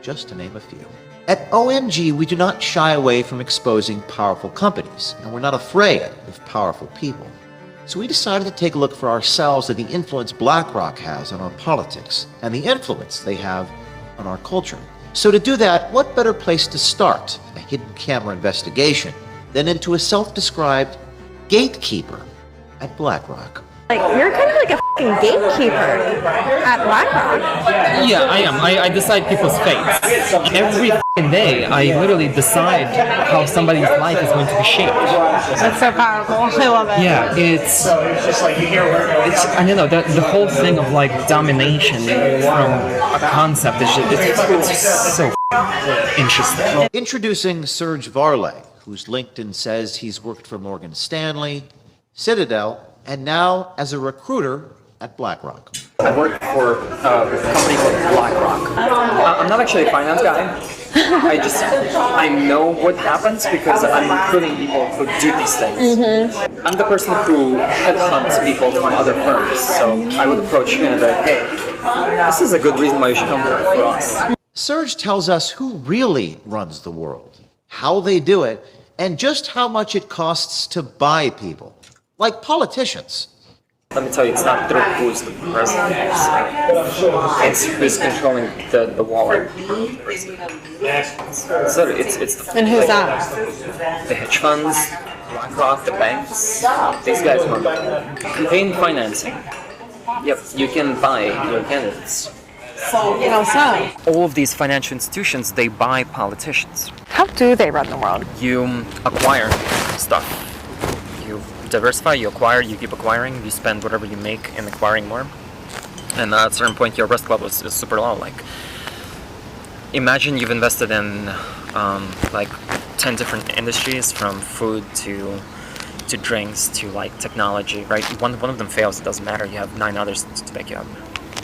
just to name a few. At OMG, we do not shy away from exposing powerful companies, and we're not afraid of powerful people. So we decided to take a look for ourselves at the influence BlackRock has on our politics and the influence they have on our culture. So to do that, what better place to start a hidden camera investigation than into a self-described gatekeeper at BlackRock? Like, you're kind of like a fucking gatekeeper at BlackRock. Yeah, I am. I decide people's fates. Every fucking day, I literally decide how somebody's life is going to be shaped. That's so powerful. I love it. Yeah, it's I don't know, the whole thing of like domination from a concept is it's so interesting. Introducing Serge Varley, whose LinkedIn says he's worked for Morgan Stanley, Citadel, and now as a recruiter at BlackRock. I work for a company called BlackRock. I'm not actually a finance guy. I know what happens because I'm recruiting people who do these things. I'm the person who headhunts people from other firms. So I would approach you and be like, hey, this is a good reason why you should come work for us. Serge tells us who really runs the world, how they do it, and just how much it costs to buy people, like politicians. Let me tell you, it's not through who's the president. It's who's controlling the wallet. So it's And who's that? The hedge funds, BlackRock, the banks. These guys run the campaign financing. Yep, you can buy your candidates. How so? All of these financial institutions, they buy politicians. How do they run the world? You acquire stuff. You diversify, you acquire, you keep acquiring, you spend whatever you make in acquiring more. And at a certain point, your risk level is super low. Like, imagine you've invested in like 10 different industries, from food to drinks to like technology, right? One of them fails, it doesn't matter. You have 9 others to back you up.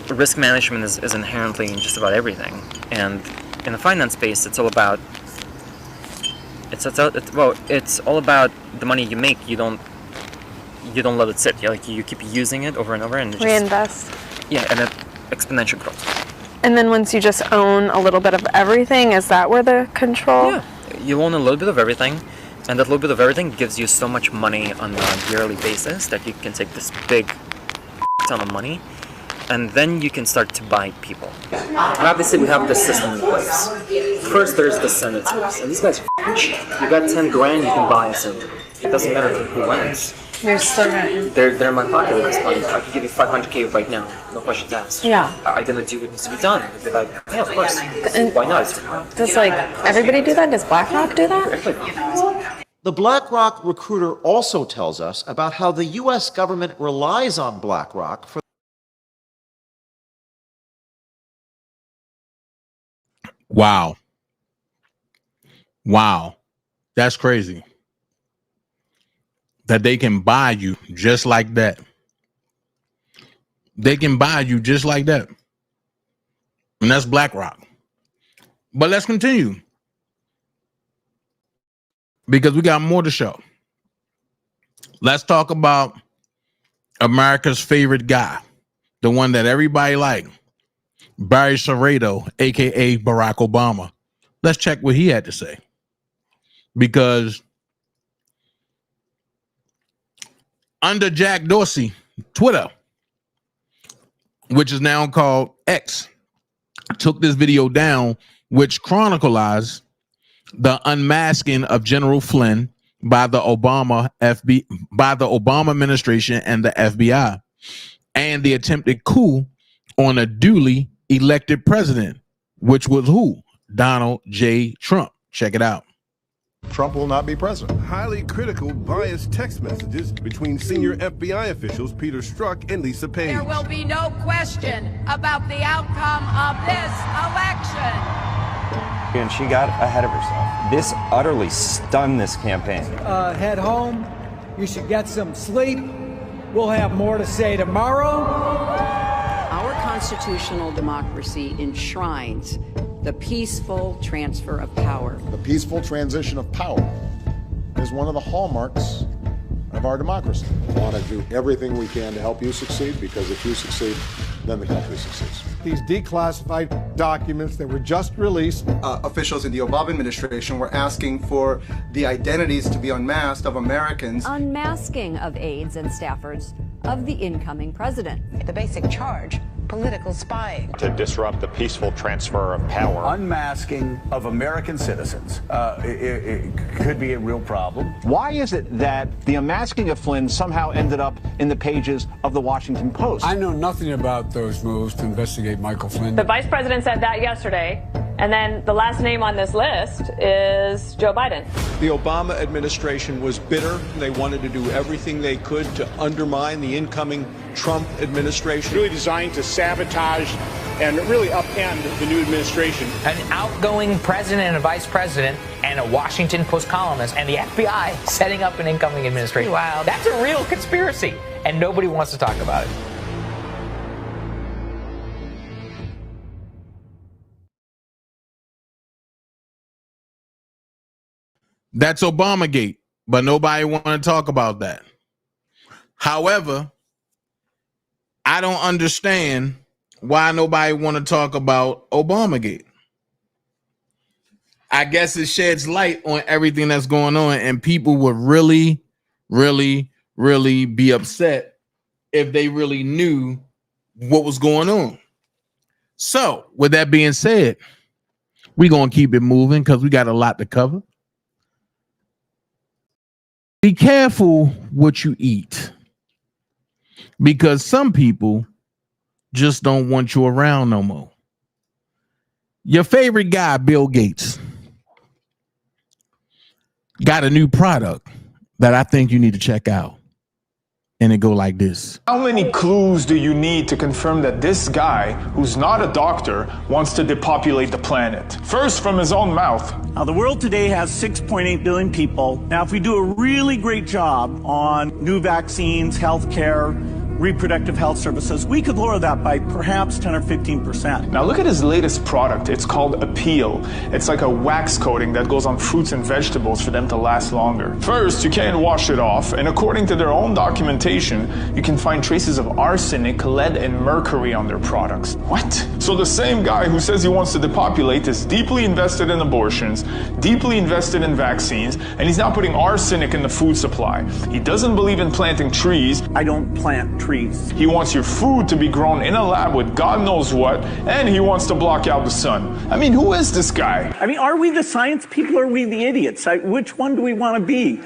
Risk management is inherently in just about everything, and in the finance space, it's all about it's all about the money you make. You don't let it sit. You keep using it over and over, and Reinvest. Yeah, and it exponential growth. And then once you just own a little bit of everything, is that where the control? Yeah, you own a little bit of everything, and that little bit of everything gives you so much money on a yearly basis that you can take this big ton of money, and then you can start to buy people. Obviously, we have the system in place. First, there's the senators, and these guys are cheap. You got 10 grand, you can buy a senator. It doesn't matter who wins. They're still right. They're in my pocket at this point. I can give you $500K right now, no questions asked. Yeah. I'm gonna do what needs to be done. They're like, yeah, of course. And why not? Does everybody do that? Does BlackRock do that? The BlackRock recruiter also tells us about how the U.S. government relies on BlackRock for Wow. That's crazy. That they can buy you just like that. They can buy you just like that. And that's BlackRock. But let's continue, because we got more to show. Let's talk about America's favorite guy, the one that everybody liked, Barry Soetoro, aka Barack Obama. Let's check what he had to say, because under Jack Dorsey, Twitter, which is now called X, took this video down, which chronicles the unmasking of General Flynn by the Obama administration and the FBI, and the attempted coup on a duly elected president, which was who? Donald J. Trump. Check it out. Trump will not be president. Highly critical, biased text messages between senior FBI officials Peter Strzok and Lisa Page. There will be no question about the outcome of this election. And she got ahead of herself. This utterly stunned this campaign. Head home. You should get some sleep. We'll have more to say tomorrow. Our constitutional democracy enshrines the peaceful transfer of power. The peaceful transition of power is one of the hallmarks of our democracy. We want to do everything we can to help you succeed, because if you succeed, then the country succeeds. These declassified documents that were just released. Officials in the Obama administration were asking for the identities to be unmasked of Americans. Unmasking of aides and staffers of the incoming president. The basic charge, political spying. To disrupt the peaceful transfer of power. Unmasking of American citizens. It could be a real problem. Why is it that the unmasking of Flynn somehow ended up in the pages of the Washington Post? I know nothing about those moves to investigate Michael Flynn. The vice president said that yesterday, and then the last name on this list is Joe Biden. The Obama administration was bitter. They wanted to do everything they could to undermine the incoming Trump administration. Really designed to sabotage and really upend the new administration. An outgoing president and a vice president and a Washington Post columnist and the FBI setting up an incoming administration. Wow, that's a real conspiracy, and nobody wants to talk about it. That's Obamagate, but nobody want to talk about that. However, I don't understand why nobody want to talk about Obamagate. I guess it sheds light on everything that's going on, and people would really, really, really be upset if they really knew what was going on. So, with that being said, we're going to keep it moving because we got a lot to cover. Be careful what you eat, because some people just don't want you around no more. Your favorite guy, Bill Gates, got a new product that I think you need to check out. And it go like this. How many clues do you need to confirm that this guy, who's not a doctor, wants to depopulate the planet? First, from his own mouth. Now, the world today has 6.8 billion people. Now, if we do a really great job on new vaccines, healthcare, reproductive health services, we could lower that by perhaps 10 or 15%. Now look at his latest product. It's called Appeal. It's like a wax coating that goes on fruits and vegetables for them to last longer. First, you can't wash it off, and according to their own documentation, you can find traces of arsenic, lead, and mercury on their products. What? So the same guy who says he wants to depopulate is deeply invested in abortions, deeply invested in vaccines, and he's now putting arsenic in the food supply. He doesn't believe in planting trees. I don't plant trees. He wants your food to be grown in a lab with God knows what, and he wants to block out the sun. I mean, who is this guy? I mean, are we the science people or are we the idiots? Which one do we want to be?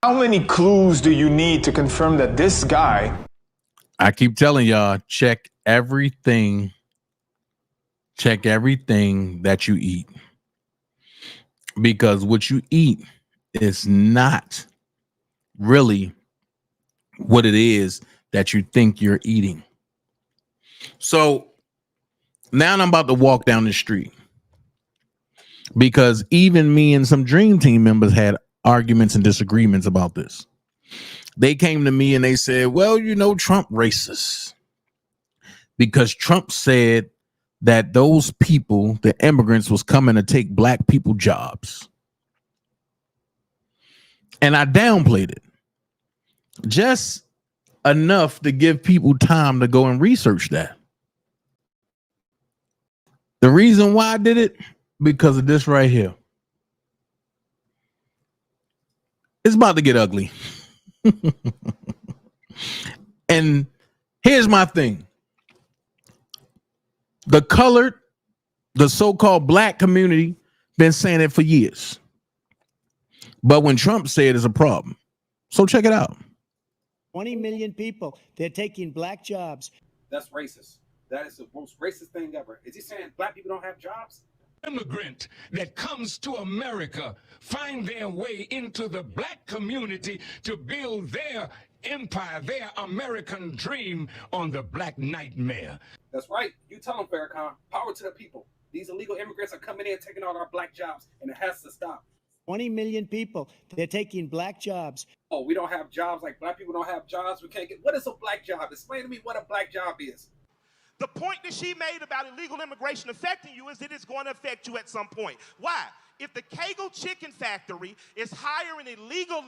How many clues do you need to confirm that this guy... I keep telling y'all, check everything that you eat. Because what you eat is not really what it is that you think you're eating. So now I'm about to walk down the street, because even me and some Dream Team members had arguments and disagreements about this. They came to me and they said, well, you know, Trump racist, because Trump said that those people, the immigrants, was coming to take black people jobs. And I downplayed it just enough to give people time to go and research that. The reason why I did it, because of this right here. It's about to get ugly. And here's my thing. The colored, the so-called black community, been saying it for years. But when Trump said it's a problem. So check it out. 20 million people, they're taking black jobs. That's racist. That is the most racist thing ever. Is he saying black people don't have jobs? Immigrant that comes to America find their way into the black community to build their empire, their American dream on the black nightmare. That's right. You tell them, Farrakhan. Power to the people. These illegal immigrants are coming in, taking all our black jobs, and it has to stop. 20 million people, they're taking black jobs. Oh, we don't have jobs like black people don't have jobs. We can't get. What is a black job? Explain to me what a black job is. The point that she made about illegal immigration affecting you is that it's going to affect you at some point. Why? If the Kegel Chicken Factory is hiring illegal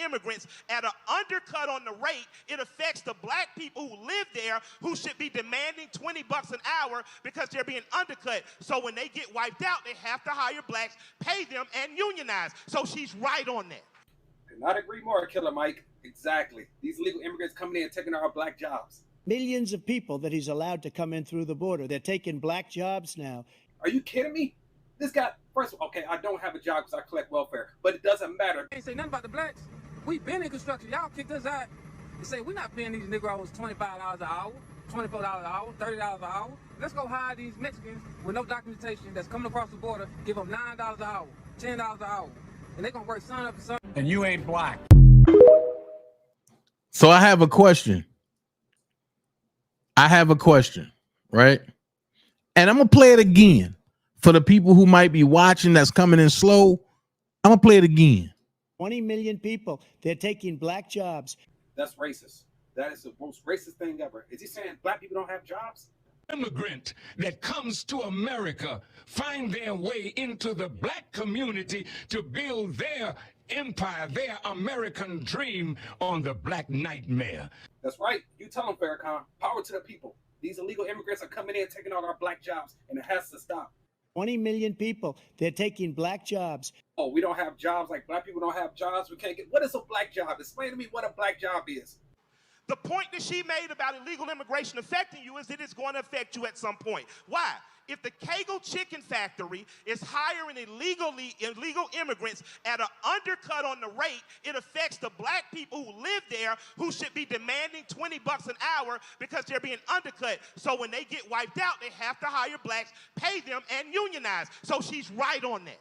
immigrants at an undercut on the rate, it affects the black people who live there, who should be demanding $20 an hour because they're being undercut. So when they get wiped out, they have to hire blacks, pay them, and unionize. So she's right on that. Could not agree more, Killer Mike. Exactly. These illegal immigrants coming in and taking our black jobs. Millions of people that he's allowed to come in through the border. They're taking black jobs now. Are you kidding me? This guy, first of all, okay, I don't have a job because I collect welfare, but it doesn't matter. Ain't say nothing about the blacks. We been in construction. Y'all kicked us out. They say we're not paying these Negroes $25 an hour, $24 an hour, $30 an hour. Let's go hire these Mexicans with no documentation that's coming across the border, give them $9 an hour, $10 an hour, and they're going to work sun up to sun. And you ain't black. So I have a question. Right? And I'm going to play it again for the people who might be watching that's coming in slow. I'm going to play it again. 20 million people, they're taking black jobs. That's racist. That is the most racist thing ever. Is he saying black people don't have jobs? immigrant that comes to America find their way into the black community to build their empire, their American dream on the black nightmare. That's right. You tell them, Farrakhan. Power to the people. These illegal immigrants are coming in, taking all our black jobs, and it has to stop. 20 million people, they're taking black jobs. Oh, we don't have jobs, like black people don't have jobs. We can't get, what is a black job? Explain to me what a black job is. The point that she made about illegal immigration affecting you is that it's going to affect you at some point. Why? If the Kegel Chicken Factory is hiring illegal immigrants at an undercut on the rate, it affects the black people who live there who should be demanding $20 an hour because they're being undercut. So when they get wiped out, they have to hire blacks, pay them, and unionize. So she's right on that.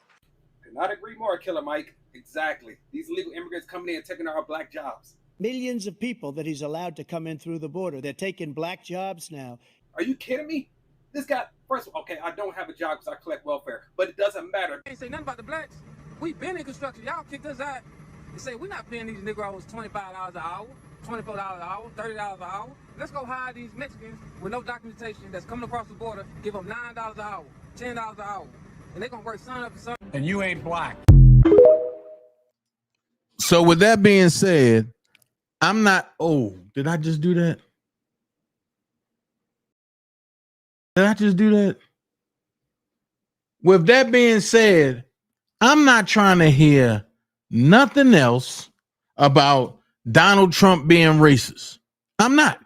Could not agree more, Killer Mike. Exactly. These illegal immigrants coming in and taking our black jobs. Millions of people that he's allowed to come in through the border. They're taking black jobs now. Are you kidding me? This guy, first of all, okay, I don't have a job because I collect welfare, but it doesn't matter. Ain't say nothing about the blacks. We been in construction. Y'all kicked us out. They say we're not paying these Negroes $25 an hour, $24 an hour, $30 an hour. Let's go hire these Mexicans with no documentation that's coming across the border, give them $9 an hour, $10 an hour, and they're going to work sun up to sun. And you ain't black. So with that being said, I'm not, oh, did I just do that? Did I just do that? With that being said, I'm not trying to hear nothing else about Donald Trump being racist. I'm not.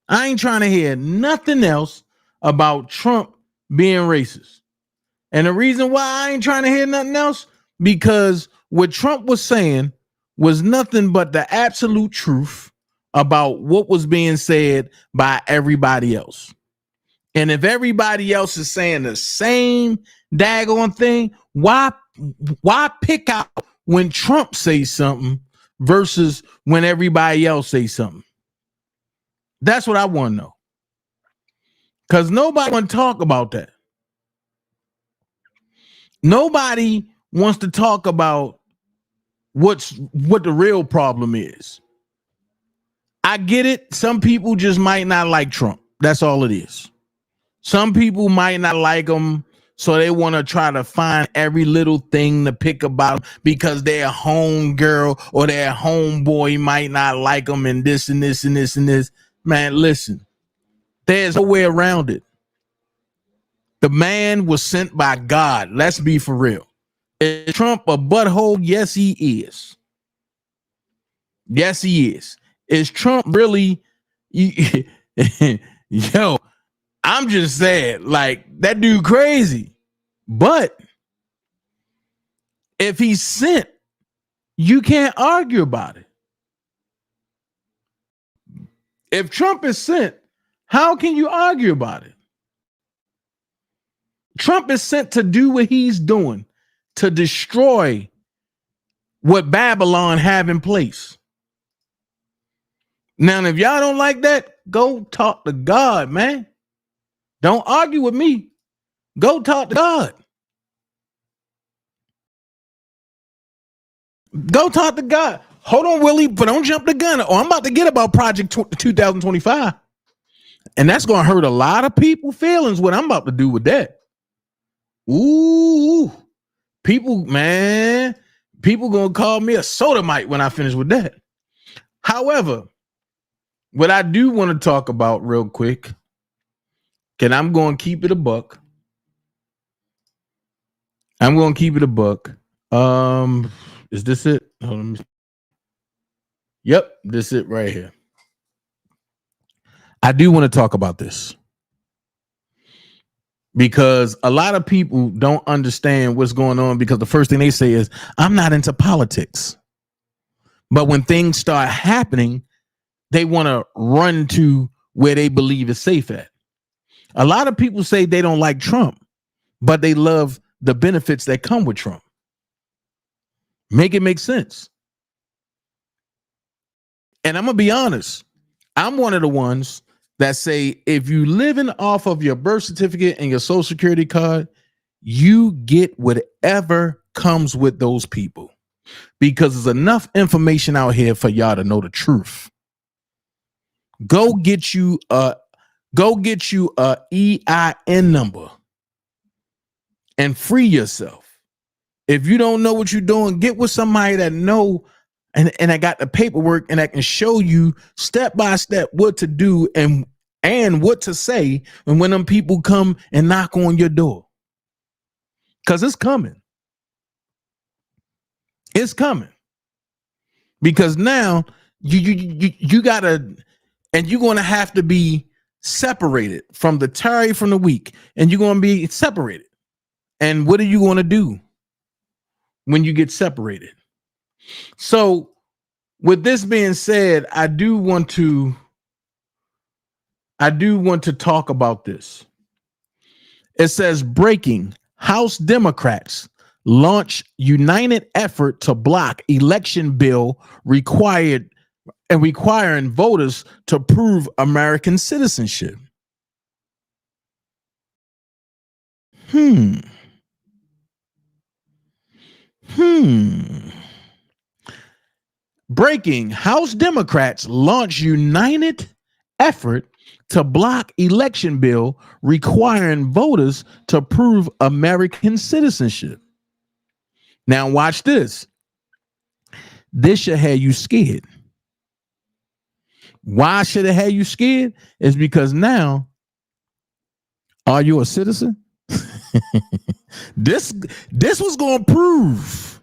I ain't trying to hear nothing else about Trump being racist. And the reason why I ain't trying to hear nothing else, because what Trump was saying was nothing but the absolute truth about what was being said by everybody else. And if everybody else is saying the same daggone thing, why pick out when Trump says something versus when everybody else says something? That's what I want to know. Because nobody want to talk about that. Nobody wants to talk about what the real problem is. I get it. Some people just might not like Trump. That's all it is. Some people might not like him, so they want to try to find every little thing to pick about him because their home girl or their homeboy might not like him and this and this and this and this. Man, listen, there's no way around it. The man was sent by God. Let's be for real. Is Trump a butthole? Yes, he is. Yes, he is. Is Trump really? Yo, I'm just saying, like, that dude crazy. But if he's sent, you can't argue about it. If Trump is sent, how can you argue about it? Trump is sent to do what he's doing, to destroy what Babylon have in place. Now, if y'all don't like that, go talk to God, man. Don't argue with me. Go talk to God. Go talk to God. Hold on, Willie, but don't jump the gun. Oh, I'm about to get about Project 2025. And that's going to hurt a lot of people's feelings, what I'm about to do with that. Ooh, people, man, people going to call me a sodomite when I finish with that. However, what I do want to talk about real quick, and I'm going to keep it a buck. I'm going to keep it a buck. Is this it? Hold on. Yep, this is it right here. I do want to talk about this because a lot of people don't understand what's going on because the first thing they say is, I'm not into politics. But when things start happening, they want to run to where they believe is safe at. A lot of people say they don't like Trump, but they love the benefits that come with Trump. Make it make sense. And I'm going to be honest. I'm one of the ones that say if you living off of your birth certificate and your social security card, you get whatever comes with those people because there's enough information out here for y'all to know the truth. Go get you a Go get you a EIN number and free yourself. If you don't know what you're doing, get with somebody that know and I got the paperwork and I can show you step by step what to do and what to say when them people come and knock on your door. Because it's coming. It's coming. Because now you gotta, and you're gonna have to be separated from the tarry from the weak, and you're gonna be separated. And what are you gonna do when you get separated? So with this being said, I do want to talk about this. It says breaking: House Democrats launch united effort to block election bill requiring voters to prove American citizenship. Breaking: House Democrats launch united effort to block election bill requiring voters to prove American citizenship. Now watch this. This should have you scared. Why should it have you scared? It's because now, are you a citizen? This was going to prove.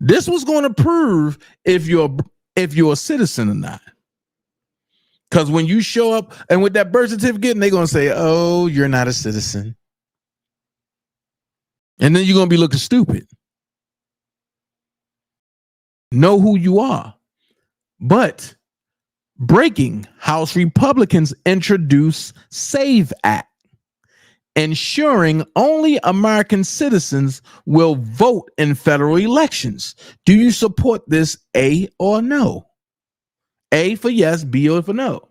This was going to prove if you're a citizen or not. Because when you show up and with that birth certificate, they're going to say, oh, you're not a citizen. And then you're going to be looking stupid. Know who you are. But breaking: House Republicans introduce SAVE Act, ensuring only American citizens will vote in federal elections. Do you support this, A or no? A for yes, B or for no.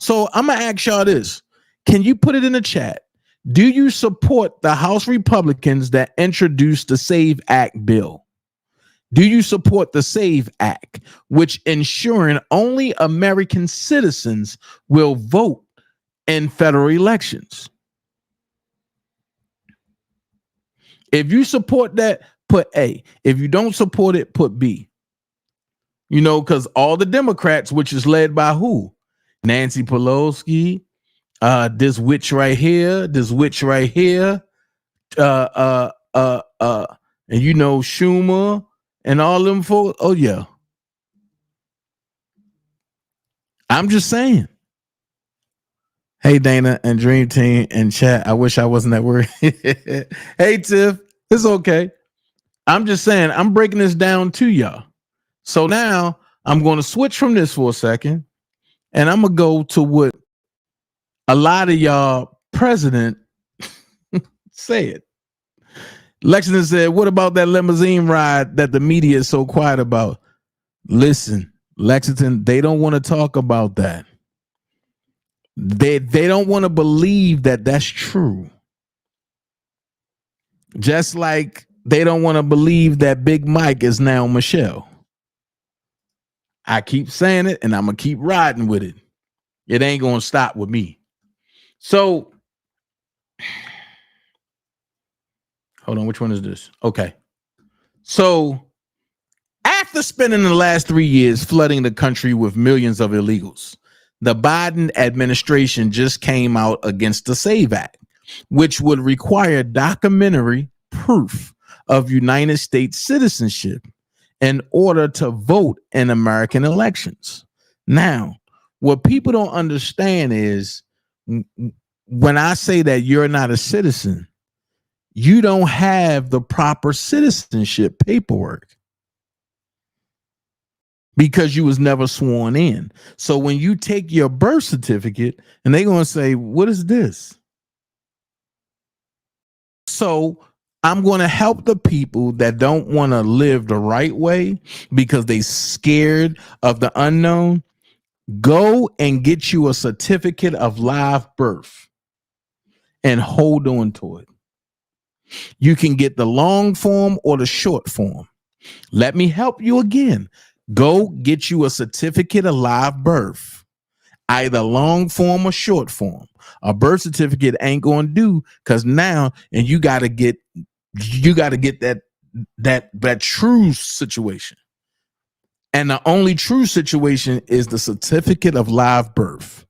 So I'm going to ask y'all this. Can you put it in the chat? Do you support the House Republicans that introduced the SAVE Act bill? Do you support the SAVE Act, which ensuring only American citizens will vote in federal elections? If you support that, put A. If you don't support it, put B. You know, because all the Democrats, which is led by who? Nancy Pelosi, this witch right here, this witch right here, and you know, Schumer and all them folks. Oh yeah. I'm just saying. Hey, Dana and Dream Team and chat. I wish I wasn't that worried. Hey, Tiff. It's okay. I'm just saying, I'm breaking this down to y'all. So now I'm going to switch from this for a second, and I'm going to go to what a lot of y'all president said. Lexington said, what about that limousine ride that the media is so quiet about? Listen, Lexington, they don't want to talk about that. They don't want to believe that that's true. Just like they don't want to believe that Big Mike is now Michelle. I keep saying it and I'm going to keep riding with it. It ain't going to stop with me. So, hold on. Which one is this? Okay. So, after spending the last 3 years flooding the country with millions of illegals, the Biden administration just came out against the SAVE Act, which would require documentary proof of United States citizenship in order to vote in American elections. Now, what people don't understand is when I say that you're not a citizen, you don't have the proper citizenship paperwork because you was never sworn in. So when you take your birth certificate and they're going to say, what is this? So I'm going to help the people that don't want to live the right way because they scared of the unknown. Go and get you a certificate of live birth and hold on to it. You can get the long form or the short form. Let me help you again. Go get you a certificate of live birth either long form or short form. A birth certificate ain't going to do, because now, and you got to get that true situation. And the only true situation is the certificate of live birth.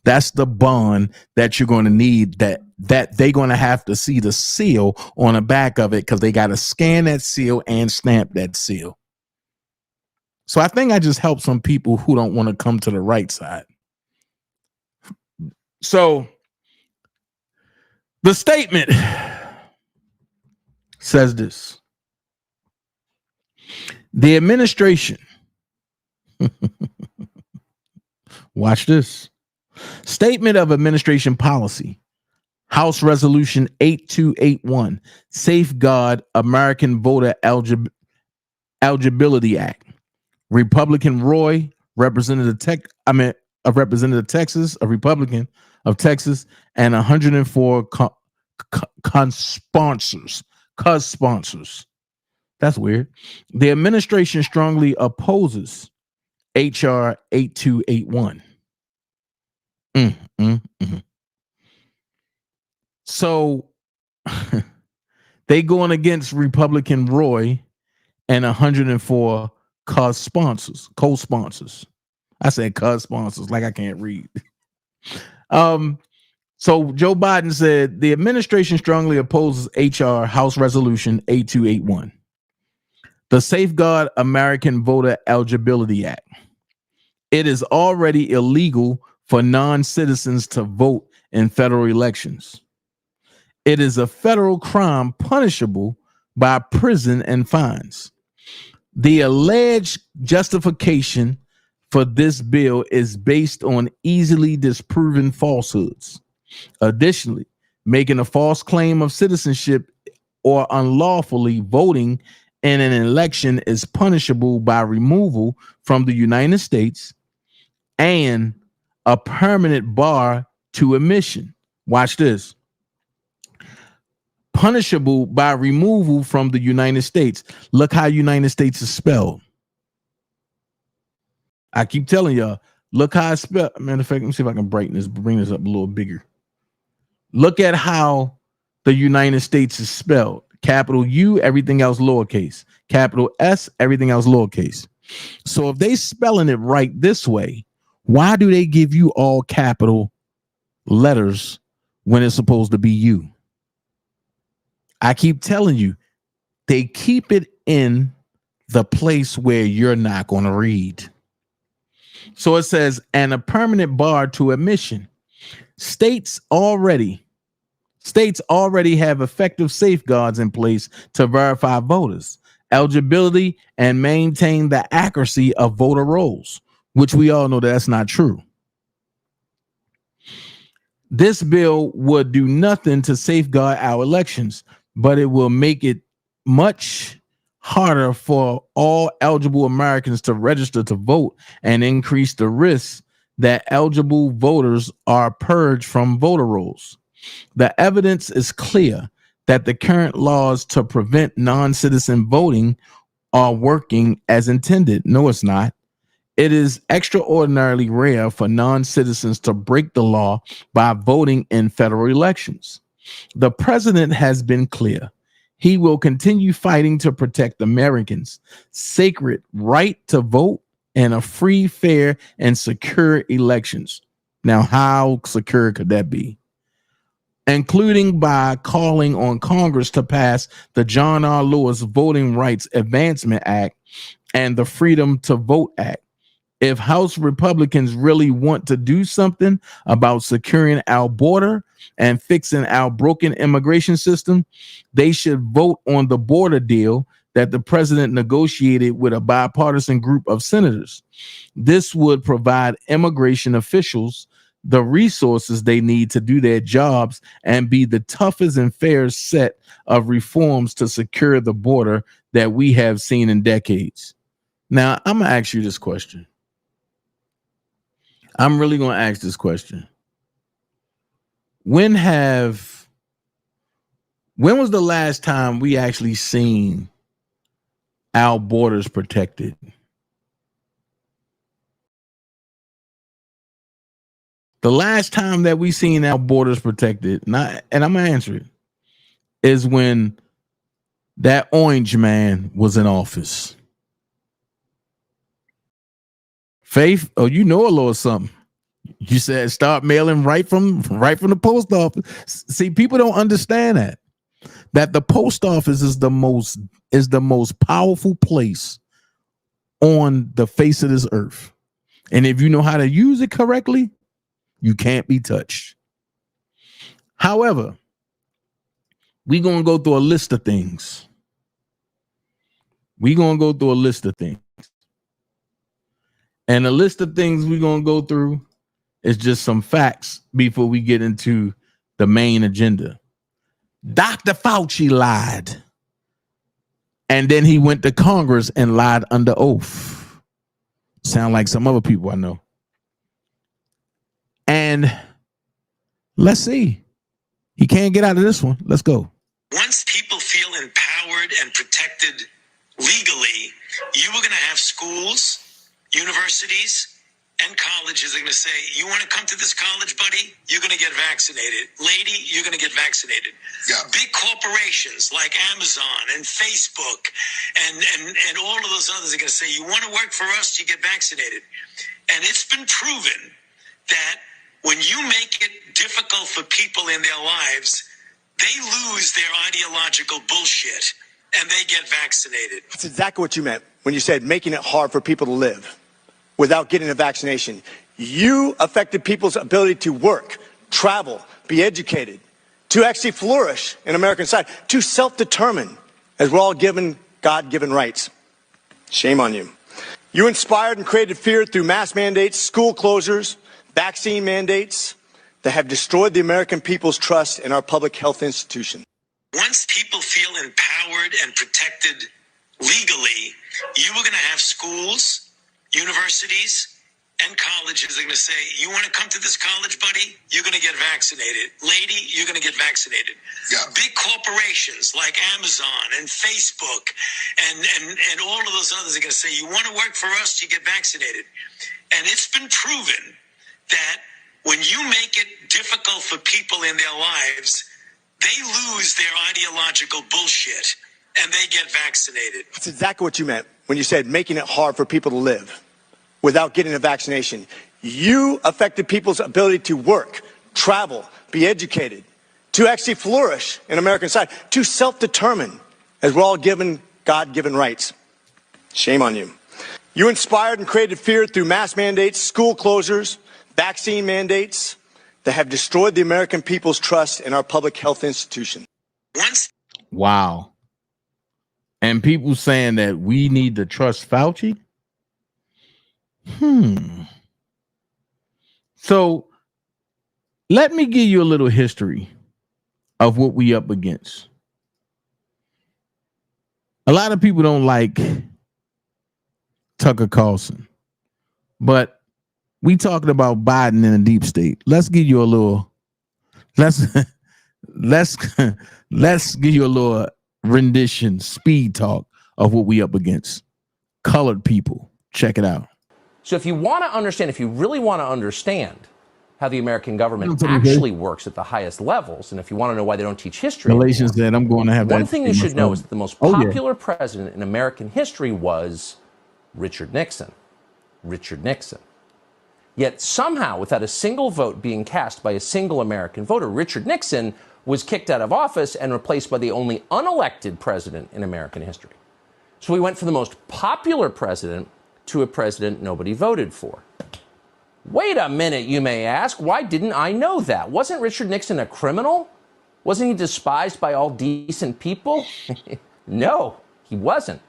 That's the bond that you're going to need, that they're going to have to see the seal on the back of it, because they got to scan that seal and stamp that seal. So I think I just helped some people who don't want to come to the right side. So the statement says this: the administration, watch this, statement of administration policy, House Resolution 8281, Safeguard American Voter Eligibility Act. Republican Roy, Representative Texas, a Republican of Texas, and 104 co-sponsors. That's weird. The administration strongly opposes HR 8281. So they going against Republican Roy and 104 co-sponsors. I said co-sponsors like I can't read. So Joe Biden said the administration strongly opposes HR House Resolution 8281, the Safeguard American Voter Eligibility Act. It is already illegal for non-citizens to vote in federal elections. It is a federal crime punishable by prison and fines. The alleged justification for this bill is based on easily disproven falsehoods. Additionally, making a false claim of citizenship or unlawfully voting in an election is punishable by removal from the United States and a permanent bar to admission. Watch this. Punishable by removal from the United States. Look how United States is spelled. I keep telling y'all, look how it's spelled. Matter of fact, let me see if I can bring this up a little bigger. Look at how the United States is spelled. Capital U, everything else lowercase. Capital S, everything else lowercase. So if they spelling it right this way, why do they give you all capital letters when it's supposed to be you? I keep telling you, they keep it in the place where you're not going to read. So it says, and a permanent bar to admission. States already have effective safeguards in place to verify voters' eligibility and maintain the accuracy of voter rolls, which we all know that's not true. This bill would do nothing to safeguard our elections, but it will make it much harder for all eligible Americans to register to vote and increase the risk that eligible voters are purged from voter rolls. The evidence is clear that the current laws to prevent non-citizen voting are working as intended. No, it's not. It is extraordinarily rare for non-citizens to break the law by voting in federal elections. The president has been clear. He will continue fighting to protect Americans' sacred right to vote and a free, fair, and secure elections. Now, how secure could that be? Including by calling on Congress to pass the John R. Lewis Voting Rights Advancement Act and the Freedom to Vote Act. If House Republicans really want to do something about securing our border and fixing our broken immigration system, they should vote on the border deal that the president negotiated with a bipartisan group of senators. This would provide immigration officials the resources they need to do their jobs and be the toughest and fairest set of reforms to secure the border that we have seen in decades. Now, I'm going to ask you this question. I'm really going to ask this question. When was the last time we actually seen our borders protected? The last time that we seen our borders protected, and I'm gonna answer it, is when that orange man was in office. Faith, oh, you know a little something. You said start mailing right from the post office. See, people don't understand that the post office is the most powerful place on the face of this earth. And if you know how to use it correctly, you can't be touched. However, we're going to go through a list of things. And the list of things we're going to go through is just some facts before we get into the main agenda. Dr. Fauci lied. And then he went to Congress and lied under oath. Sound like some other people I know. And let's see. He can't get out of this one. Let's go. Once people feel empowered and protected legally, you are going to have schools, universities, and colleges are going to say, you want to come to this college, buddy? You're going to get vaccinated. Lady, you're going to get vaccinated. Yeah. Big corporations like Amazon and Facebook and all of those others are going to say, you want to work for us? You get vaccinated. And it's been proven that when you make it difficult for people in their lives, they lose their ideological bullshit and they get vaccinated. That's exactly what you meant when you said making it hard for people to live without getting a vaccination. You affected people's ability to work, travel, be educated, to actually flourish in American society, to self-determine, as we're all given God-given rights. Shame on you. You inspired and created fear through mass mandates, school closures, vaccine mandates that have destroyed the American people's trust in our public health institutions. Once people feel empowered and protected legally, you are going to have schools, universities, and colleges are going to say, you want to come to this college, buddy? You're going to get vaccinated. Lady, you're going to get vaccinated. Yeah. Big corporations like Amazon and Facebook and all of those others are going to say, you want to work for us? You get vaccinated. And it's been proven that when you make it difficult for people in their lives, they lose their ideological bullshit and they get vaccinated. That's exactly what you meant when you said making it hard for people to live without getting a vaccination. You affected people's ability to work, travel, be educated, to actually flourish in American society, to self-determine, as we're all given God-given rights. Shame on you. You inspired and created fear through mass mandates, school closures, vaccine mandates that have destroyed the American people's trust in our public health institutions. Wow. And people saying that we need to trust Fauci? So let me give you a little history of what we up against. A lot of people don't like Tucker Carlson, but we talking about Biden in a deep state. Let's give you a little, let's give you a little rendition, speed talk of what we up against. Colored people. Check it out. So if you want to understand, if you really want to understand how the American government actually works at the highest levels, and if you want to know why they don't teach history anymore, Galatians said, I'm going to have one thing you should know is that the most popular president in American history was Richard Nixon. Richard Nixon. Yet somehow, without a single vote being cast by a single American voter, Richard Nixon was kicked out of office and replaced by the only unelected president in American history. So we went from the most popular president to a president nobody voted for. Wait a minute, you may ask. Why didn't I know that? Wasn't Richard Nixon a criminal? Wasn't he despised by all decent people? No, he wasn't.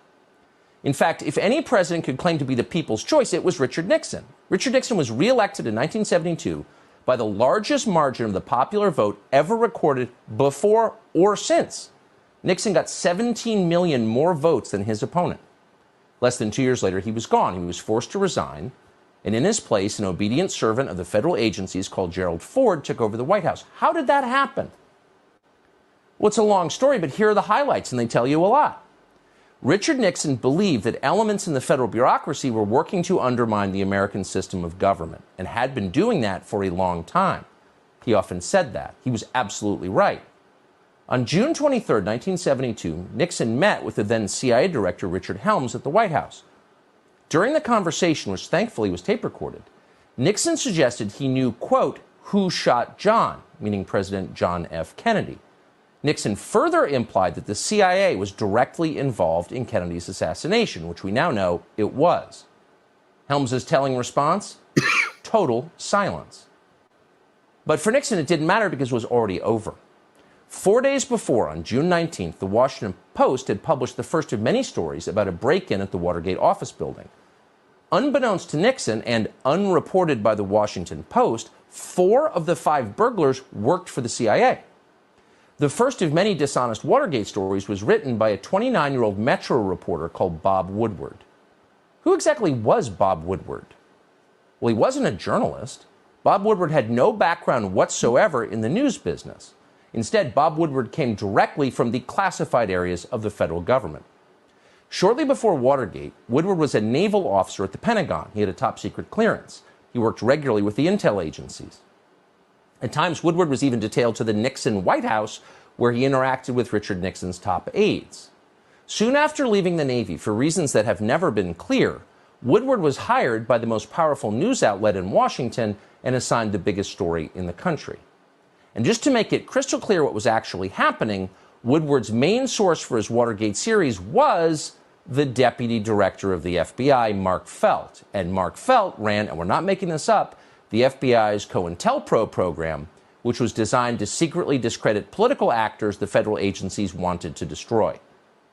In fact, if any president could claim to be the people's choice, it was Richard Nixon. Richard Nixon was reelected in 1972 by the largest margin of the popular vote ever recorded before or since. Nixon got 17 million more votes than his opponent. Less than 2 years later, he was gone. He was forced to resign. And in his place, an obedient servant of the federal agencies called Gerald Ford took over the White House. How did that happen? Well, it's a long story, but here are the highlights, and they tell you a lot. Richard Nixon believed that elements in the federal bureaucracy were working to undermine the American system of government and had been doing that for a long time. He often said that. He was absolutely right. On June 23, 1972, Nixon met with the then CIA director Richard Helms at the White House. During the conversation, which thankfully was tape recorded, Nixon suggested he knew, quote, who shot John, meaning President John F. Kennedy. Nixon further implied that the CIA was directly involved in Kennedy's assassination, which we now know it was. Helms's telling response? Total silence. But for Nixon, it didn't matter because it was already over. 4 days before, on June 19th, the Washington Post had published the first of many stories about a break-in at the Watergate office building. Unbeknownst to Nixon and unreported by the Washington Post, 4 of the 5 burglars worked for the CIA. The first of many dishonest Watergate stories was written by a 29-year-old Metro reporter called Bob Woodward. Who exactly was Bob Woodward? Well, he wasn't a journalist. Bob Woodward had no background whatsoever in the news business. Instead, Bob Woodward came directly from the classified areas of the federal government. Shortly before Watergate, Woodward was a naval officer at the Pentagon. He had a top-secret clearance. He worked regularly with the intel agencies. At times, Woodward was even detailed to the Nixon White House, where he interacted with Richard Nixon's top aides. Soon after leaving the Navy, for reasons that have never been clear, Woodward was hired by the most powerful news outlet in Washington and assigned the biggest story in the country. And just to make it crystal clear what was actually happening, Woodward's main source for his Watergate series was the deputy director of the FBI, Mark Felt. And Mark Felt ran, and we're not making this up, the FBI's COINTELPRO program, which was designed to secretly discredit political actors the federal agencies wanted to destroy,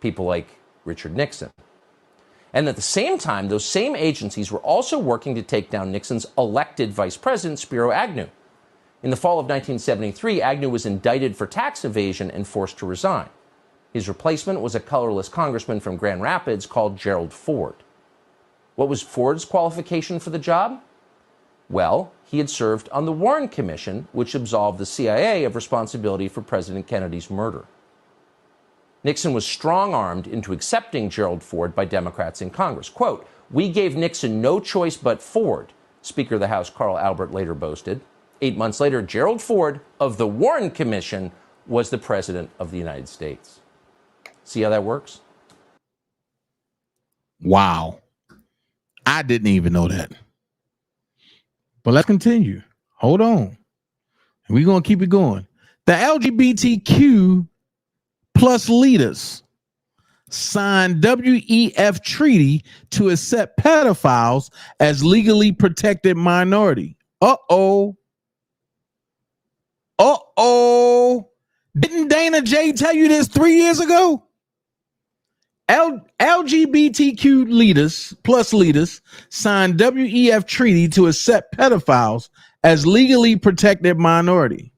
people like Richard Nixon. And at the same time, those same agencies were also working to take down Nixon's elected vice president, Spiro Agnew. In the fall of 1973, Agnew was indicted for tax evasion and forced to resign. His replacement was a colorless congressman from Grand Rapids called Gerald Ford. What was Ford's qualification for the job? Well, he had served on the Warren Commission, which absolved the CIA of responsibility for President Kennedy's murder. Nixon was strong-armed into accepting Gerald Ford by Democrats in Congress. Quote, "We gave Nixon no choice but Ford," Speaker of the House Carl Albert later boasted. 8 months later, Gerald Ford of the Warren Commission was the President of the United States. See how that works? Wow. I didn't even know that. But let's continue. Hold on. We're going to keep it going. The LGBTQ plus leaders signed WEF treaty to accept pedophiles as legally protected minority. Uh-oh. Uh-oh. Didn't DanaJay tell you this 3 years ago? LGBTQ leaders plus leaders signed WEF treaty to accept pedophiles as legally protected minority.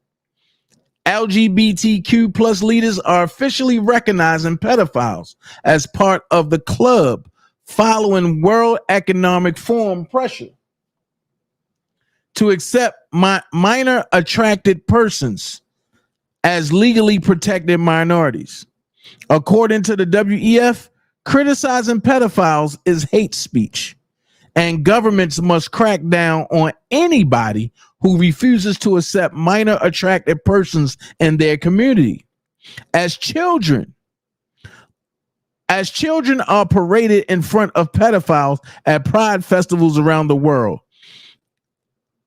LGBTQ plus leaders are officially recognizing pedophiles as part of the club following World Economic Forum pressure to accept minor attracted persons as legally protected minorities. According to the WEF, criticizing pedophiles is hate speech, and governments must crack down on anybody who refuses to accept minor attracted persons in their community. As children are paraded in front of pedophiles at pride festivals around the world,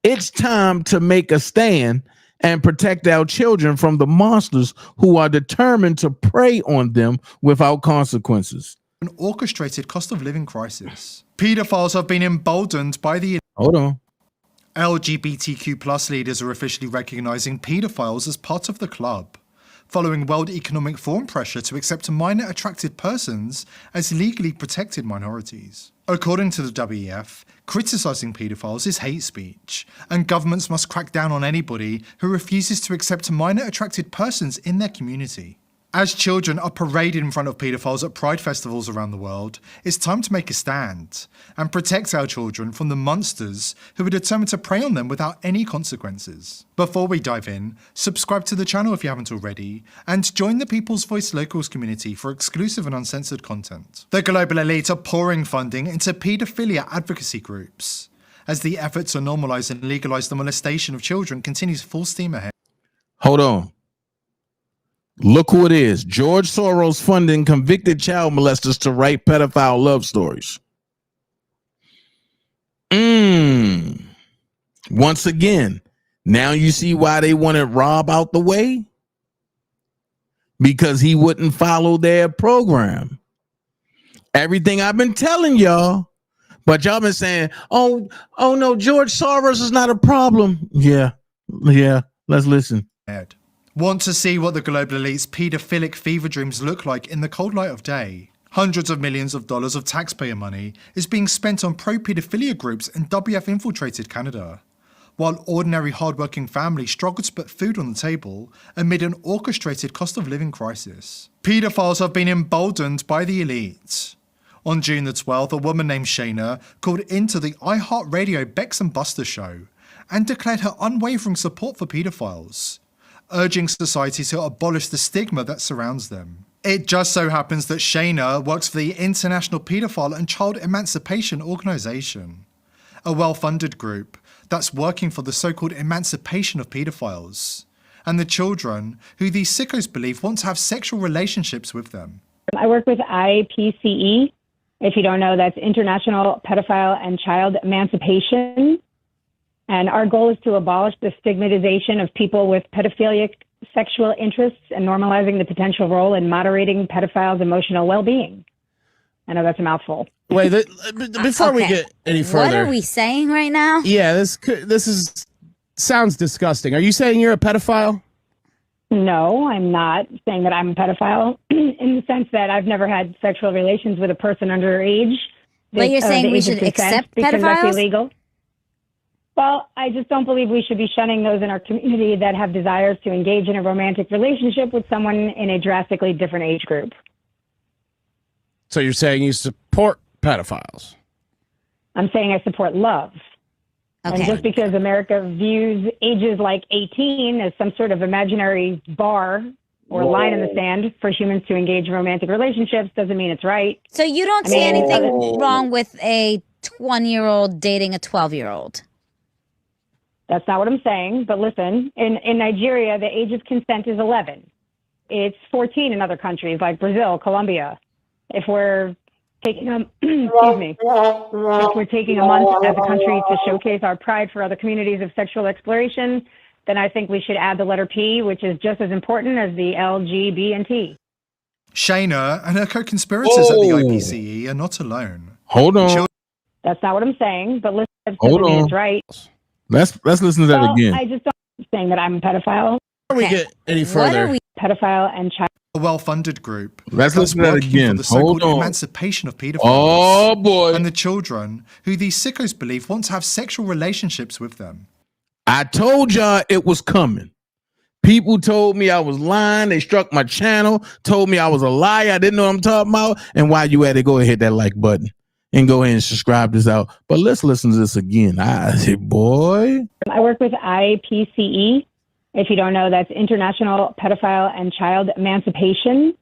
it's time to make a stand and protect our children from the monsters who are determined to prey on them without consequences. An orchestrated cost of living crisis. Pedophiles have been emboldened by the... Hold on. LGBTQ plus leaders are officially recognizing pedophiles as part of the club, following World Economic Forum pressure to accept minor attracted persons as legally protected minorities. According to the WEF, criticizing pedophiles is hate speech, and governments must crack down on anybody who refuses to accept minor attracted persons in their community. As children are paraded in front of paedophiles at pride festivals around the world, it's time to make a stand and protect our children from the monsters who are determined to prey on them without any consequences. Before we dive in, subscribe to the channel if you haven't already, and join the People's Voice Locals community for exclusive and uncensored content. The global elite are pouring funding into paedophilia advocacy groups, as the effort to normalise and legalise the molestation of children continues full steam ahead. Hold on. Look who it is. George Soros funding convicted child molesters to write pedophile love stories. Once again, now you see why they wanted Rob out the way? Because he wouldn't follow their program. Everything I've been telling y'all, but y'all been saying, oh no, George Soros is not a problem. Yeah, let's listen. Want to see what the global elite's paedophilic fever dreams look like in the cold light of day? Hundreds of millions of dollars of taxpayer money is being spent on pro-paedophilia groups in WF-infiltrated Canada, while ordinary hard-working families struggle to put food on the table amid an orchestrated cost of living crisis. Paedophiles have been emboldened by the elite. On June the 12th, a woman named Shayna called into the iHeartRadio Bex and Buster show and declared her unwavering support for paedophiles, urging society to abolish the stigma that surrounds them. It just so happens that Shayna works for the International Pedophile and Child Emancipation Organization, a well-funded group that's working for the so-called emancipation of pedophiles and the children who these sickos believe want to have sexual relationships with them. I work with IPCE. If you don't know, that's International Pedophile and Child Emancipation. And our goal is to abolish the stigmatization of people with pedophilic sexual interests and normalizing the potential role in moderating pedophiles' emotional well-being. I know that's a mouthful. Wait, before we get any further, what are we saying right now? Yeah, this sounds disgusting. Are you saying you're a pedophile? No, I'm not saying that I'm a pedophile in the sense that I've never had sexual relations with a person underage. But you're saying we should accept because pedophiles? That's illegal. Well, I just don't believe we should be shunning those in our community that have desires to engage in a romantic relationship with someone in a drastically different age group. So you're saying you support pedophiles? I'm saying I support love. Okay. And just because America views ages like 18 as some sort of imaginary bar or line in the sand for humans to engage in romantic relationships doesn't mean it's right. So you don't see anything wrong with a 20-year-old dating a 12-year-old? That's not what I'm saying. But listen, in Nigeria, the age of consent is 11. It's 14 in other countries like Brazil, Colombia. If we're taking if we're taking a month as a country to showcase our pride for other communities of sexual exploration, then I think we should add the letter P, which is just as important as the L, G, B, and T. Shayna and her co-conspirators at the IPCE are not alone. Hold on. That's not what I'm saying, but listen, it doesn't mean it's right. Let's listen to that again. I just don't saying that I'm a pedophile. Before we get any further, pedophile and child. A well-funded group. Let's listen to that again. For the so-called Hold on. emancipation of pedophiles. Oh boy! And the children who these sickos believe want to have sexual relationships with them. I told y'all it was coming. People told me I was lying. They struck my channel, told me I was a liar. I didn't know what I'm talking about. And while you at it, go ahead, hit that like button and go ahead and subscribe this out. But let's listen to this again. I said, boy. I work with IPCE. If you don't know, that's International Pedophile and Child Emancipation.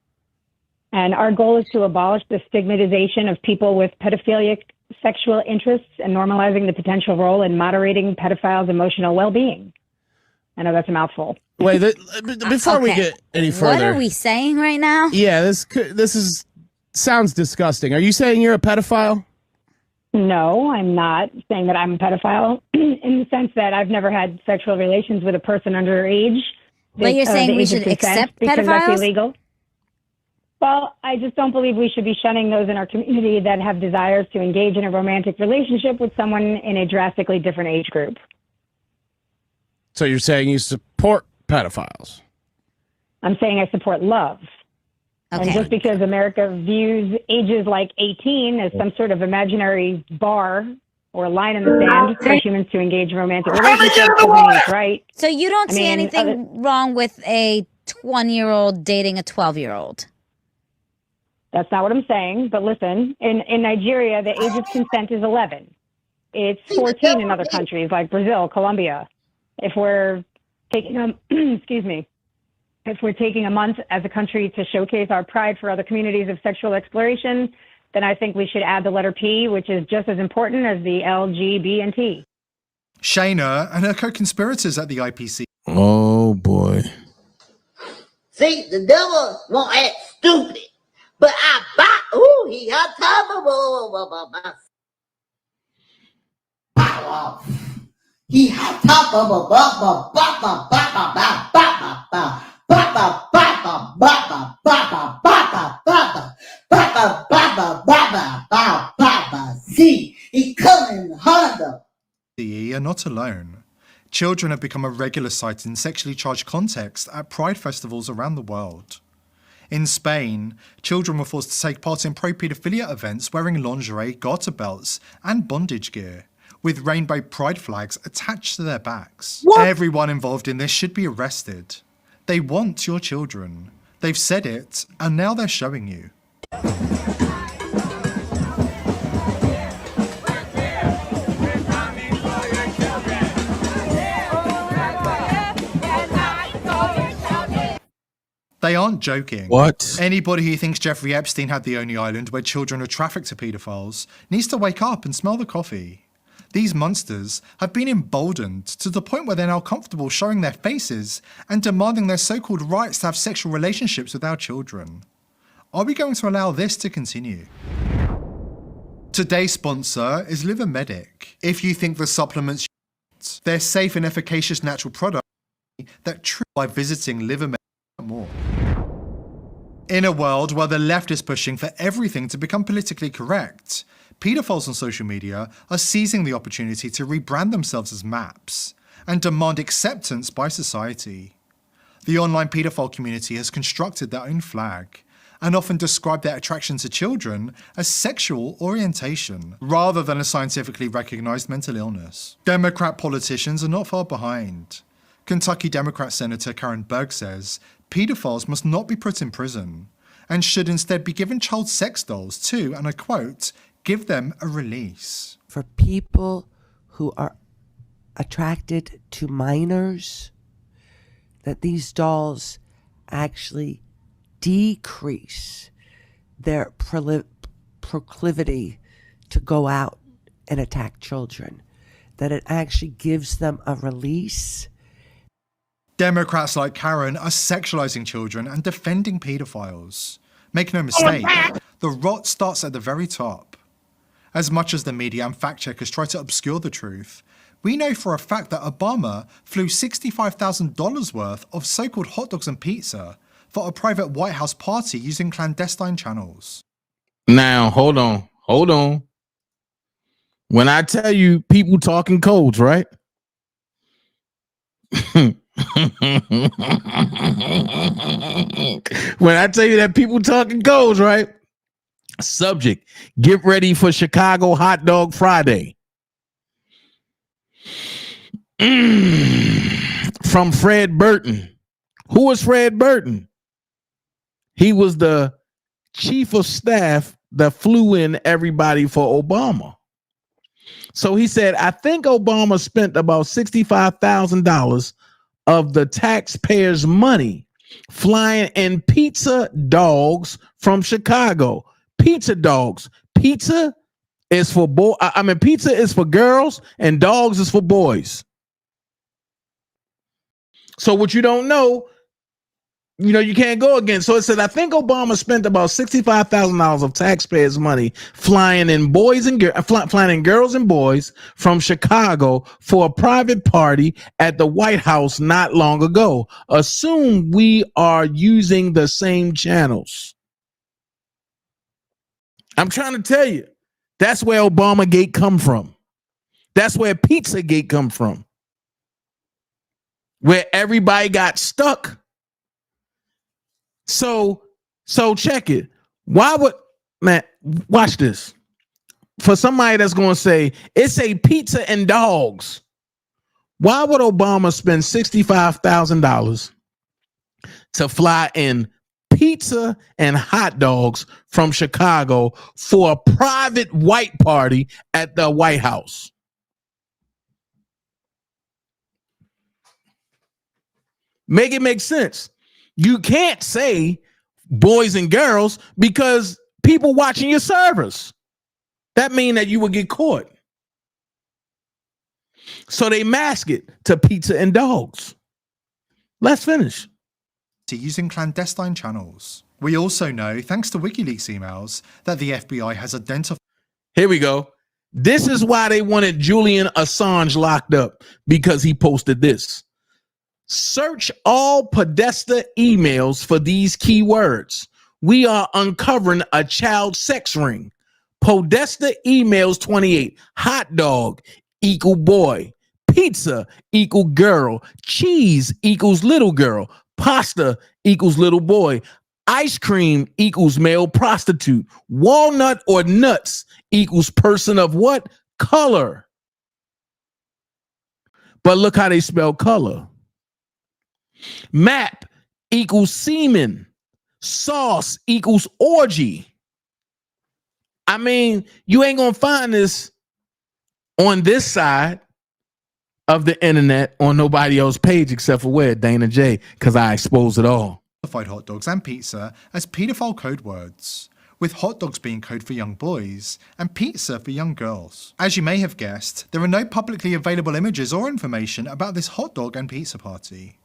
And our goal is to abolish the stigmatization of people with pedophilic sexual interests and normalizing the potential role in moderating pedophiles' emotional well-being. I know that's a mouthful. Wait, before we get any further, what are we saying right now? Yeah, this sounds disgusting. Are you saying you're a pedophile? No, I'm not saying that I'm a pedophile in the sense that I've never had sexual relations with a person underage. But you're saying we should accept because pedophiles? That's illegal. Well, I just don't believe we should be shunning those in our community that have desires to engage in a romantic relationship with someone in a drastically different age group. So you're saying you support pedophiles? I'm saying I support love. Okay. And just because America views ages like 18 as some sort of imaginary bar or line in the sand for humans to engage in romantic relationships doesn't mean it's right. So you don't see anything wrong with a 20-year-old dating a 12-year-old. That's not what I'm saying. But listen, in Nigeria, the age of consent is 11. It's 14 in other countries like Brazil, Colombia. If we're taking if we're taking a month as a country to showcase our pride for other communities of sexual exploration, then I think we should add the letter P, which is just as important as the L, G, B, and T. Shayna and her co-conspirators at the IPC. Oh boy. See, the devil won't act stupid, but I buy. Ooh, he got top of he had top of see, he coming Honda. Are not alone. Children have become a regular sight in sexually charged context at pride festivals around the world. In Spain, children were forced to take part in pro-pedophilia events wearing lingerie, garter belts, and bondage gear, with rainbow pride flags attached to their backs. What? Everyone involved in this should be arrested. They want your children. They've said it, and now they're showing you. They aren't joking. What? Anybody who thinks Jeffrey Epstein had the only island where children are trafficked to paedophiles needs to wake up and smell the coffee. These monsters have been emboldened to the point where they're now comfortable showing their faces and demanding their so-called rights to have sexual relationships with our children. Are we going to allow this to continue? Today's sponsor is Liver Medic. If you think the supplements they're safe and efficacious natural products that true by visiting Liver Medic more. In a world where the left is pushing for everything to become politically correct, paedophiles on social media are seizing the opportunity to rebrand themselves as MAPs and demand acceptance by society. The online paedophile community has constructed their own flag and often describe their attraction to children as sexual orientation rather than a scientifically recognized mental illness. Democrat politicians are not far behind. Kentucky Democrat Senator Karen Berg says pedophiles must not be put in prison and should instead be given child sex dolls to, and I quote, give them a release. For people who are attracted to minors, that these dolls actually decrease their proclivity to go out and attack children, that it actually gives them a release. Democrats like Karen are sexualizing children and defending pedophiles. Make no mistake, the rot starts at the very top. As much as the media and fact checkers try to obscure the truth, we know for a fact that Obama flew $65,000 worth of so-called hot dogs and pizza for a private White House party using clandestine channels. Now, hold on. When I tell you people talking codes, right? When I tell you that people talking codes, right? Subject, get ready for Chicago Hot Dog Friday. From Fred Burton. Who was Fred Burton? He was the chief of staff that flew in everybody for Obama. So he said, I think Obama spent about $65,000 of the taxpayers' money flying in pizza dogs from Chicago. Pizza dogs. Pizza is for pizza is for girls and dogs is for boys. So what you don't know, you can't go against. So it said, I think Obama spent about $65,000 of taxpayers' money flying in flying in girls and boys from Chicago for a private party at the White House not long ago. Assume we are using the same channels. I'm trying to tell you, that's where Obamagate come from. That's where Pizzagate come from. Where everybody got stuck. So check it. Why would, man, watch this. For somebody that's going to say, it's a pizza and dogs. Why would Obama spend $65,000 to fly in pizza and hot dogs from Chicago for a private white party at the White House. Make it make sense. You can't say boys and girls because people watching your servers. That means that you will get caught. So they mask it to pizza and dogs. Let's finish. Using clandestine channels. We also know, thanks to WikiLeaks emails, that the FBI has identified. Here we go. This is why they wanted Julian Assange locked up, because he posted this. Search all Podesta emails for these keywords. We are uncovering a child sex ring. Podesta emails 28. Hot dog equal boy. Pizza equal girl. Cheese equals little girl. Pasta equals little boy. Ice cream equals male prostitute. Walnut or nuts equals person of what? Color. But look how they spell color. Map equals semen. Sauce equals orgy. I mean, you ain't gonna find this on this side of the internet on nobody else's page except for where? Dana J, because I expose it all. Hot dogs and pizza as pedophile code words, with hot dogs being code for young boys and pizza for young girls. As you may have guessed, there are no publicly available images or information about this hot dog and pizza party.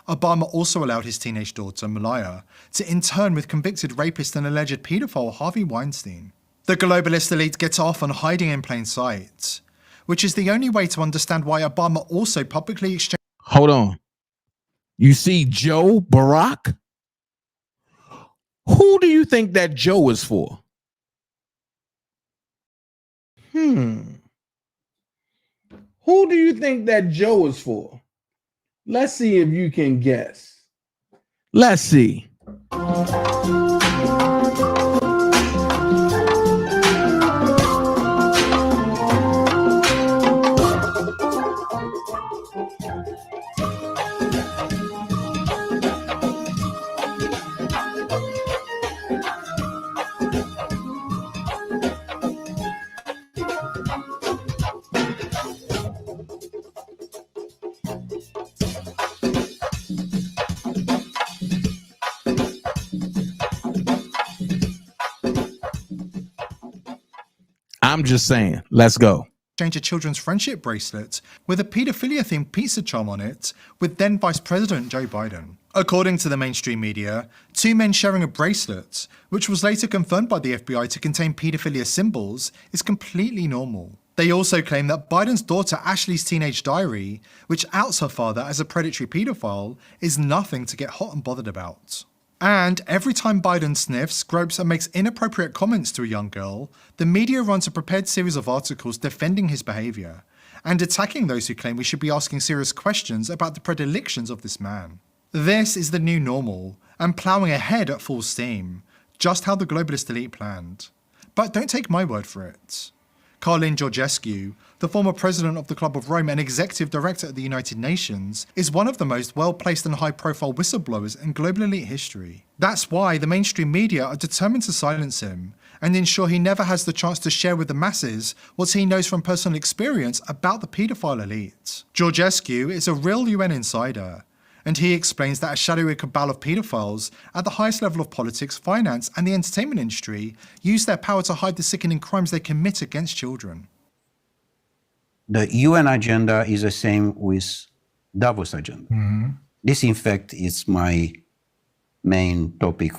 Obama also allowed his teenage daughter, Malaya, to intern with convicted rapist and alleged pedophile Harvey Weinstein. The globalist elite gets off on hiding in plain sight, which is the only way to understand why Obama also publicly exchanged. Hold on. You see Joe Barack? Who do you think that Joe is for? Who do you think that Joe is for? Let's see if you can guess. Let's see. I'm just saying, let's go. Exchange a children's friendship bracelet with a pedophilia-themed pizza charm on it with then Vice President Joe Biden. According to the mainstream media, two men sharing a bracelet, which was later confirmed by the FBI to contain pedophilia symbols, is completely normal. They also claim that Biden's daughter Ashley's teenage diary, which outs her father as a predatory pedophile, is nothing to get hot and bothered about. And every time Biden sniffs, gropes, and makes inappropriate comments to a young girl, the media runs a prepared series of articles defending his behavior and attacking those who claim we should be asking serious questions about the predilections of this man. This is the new normal, and ploughing ahead at full steam, just how the globalist elite planned. But don't take my word for it. Carlin Georgescu, the former president of the Club of Rome and executive director at the United Nations, is one of the most well-placed and high-profile whistleblowers in global elite history. That's why the mainstream media are determined to silence him and ensure he never has the chance to share with the masses what he knows from personal experience about the paedophile elite. Georgescu is a real UN insider, and he explains that a shadowy cabal of paedophiles at the highest level of politics, finance, and the entertainment industry use their power to hide the sickening crimes they commit against children. The UN agenda is the same with Davos agenda. This, in fact, is my main topic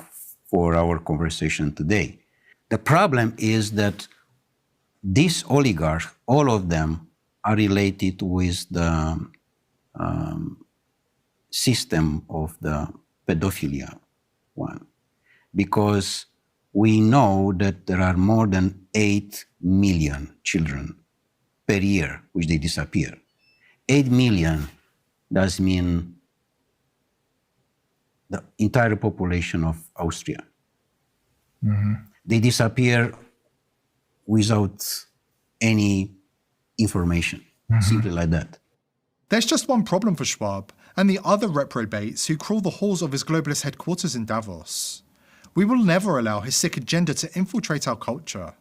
for our conversation today. The problem is that these oligarchs, all of them, are related with the system of the pedophilia one, because we know that there are more than 8 million children per year which they disappear. 8 million does mean the entire population of Austria. They disappear without any information, simply like that. There's just one problem for Schwab, and the other reprobates who crawl the halls of his globalist headquarters in Davos. We will never allow his sick agenda to infiltrate our culture.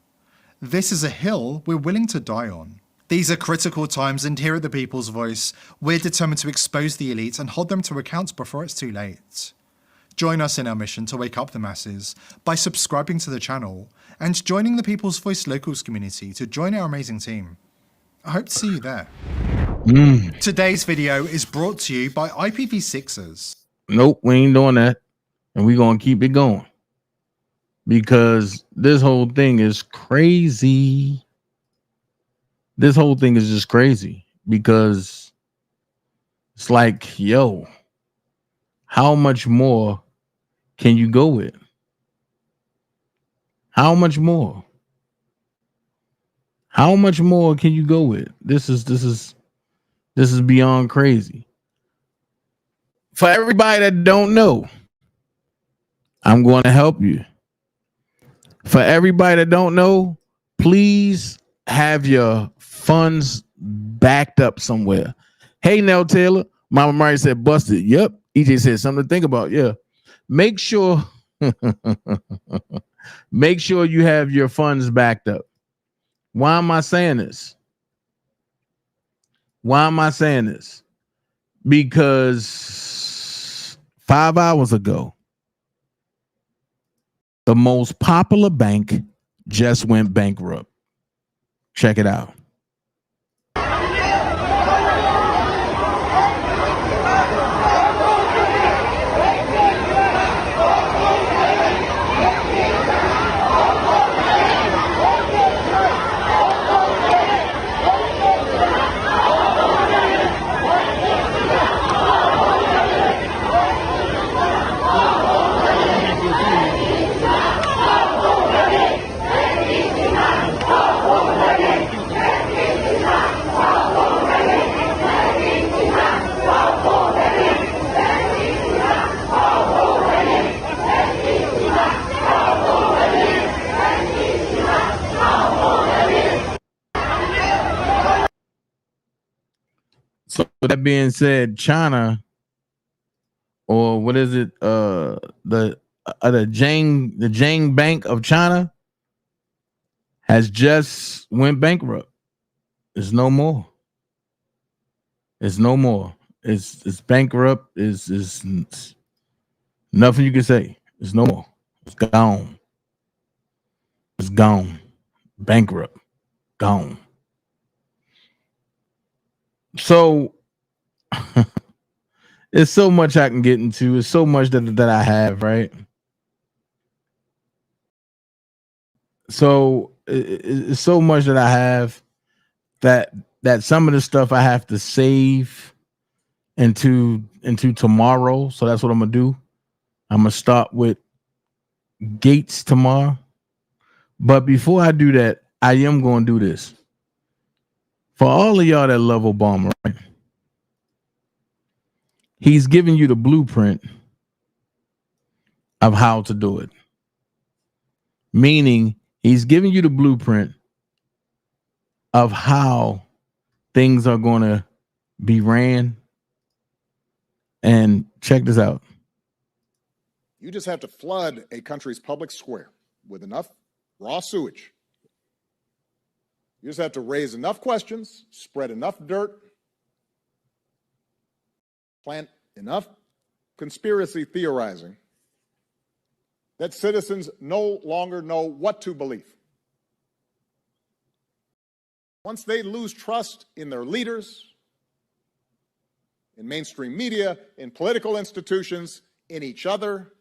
This is a hill we're willing to die on. These are critical times, and here at the People's Voice, we're determined to expose the elite and hold them to account before it's too late. Join us in our mission to wake up the masses by subscribing to the channel and joining the People's Voice Locals community to join our amazing team. I hope to see you there. Today's video is brought to you by IPv6ers. Nope, we ain't doing that. And we're going to keep it going. Because this whole thing is crazy. This whole thing is just crazy. Because it's like, yo, how much more can you go with? How much more? How much more can you go with? This is beyond crazy. For everybody that don't know, I'm going to help you. For everybody that don't know, please have your funds backed up somewhere. Hey, Nell Taylor, Mama Mary said busted. Yep. EJ said something to think about. Yeah. Make sure make sure you have your funds backed up. Why am I saying this? Why am I saying this? Because 5 hours ago, the most popular bank just went bankrupt. Check it out. So that being said, China, or what is it? The Jiang Bank of China has just went bankrupt. It's no more. It's no more. It's bankrupt. It's nothing you can say. It's no more. It's gone. It's gone. Bankrupt. Gone. So it's so much I can get into. It's so much that I have, right? So it's so much that I have that some of the stuff I have to save into tomorrow. So that's what I'm gonna do. I'm gonna start with Gates tomorrow. But before I do that, I am gonna do this. For all of y'all that love Obama, right? He's giving you the blueprint of how to do it. Meaning, he's giving you the blueprint of how things are going to be ran. And check this out. You just have to flood a country's public square with enough raw sewage. You just have to raise enough questions, spread enough dirt, plant enough conspiracy theorizing that citizens no longer know what to believe. Once they lose trust in their leaders, in mainstream media, in political institutions, in each other,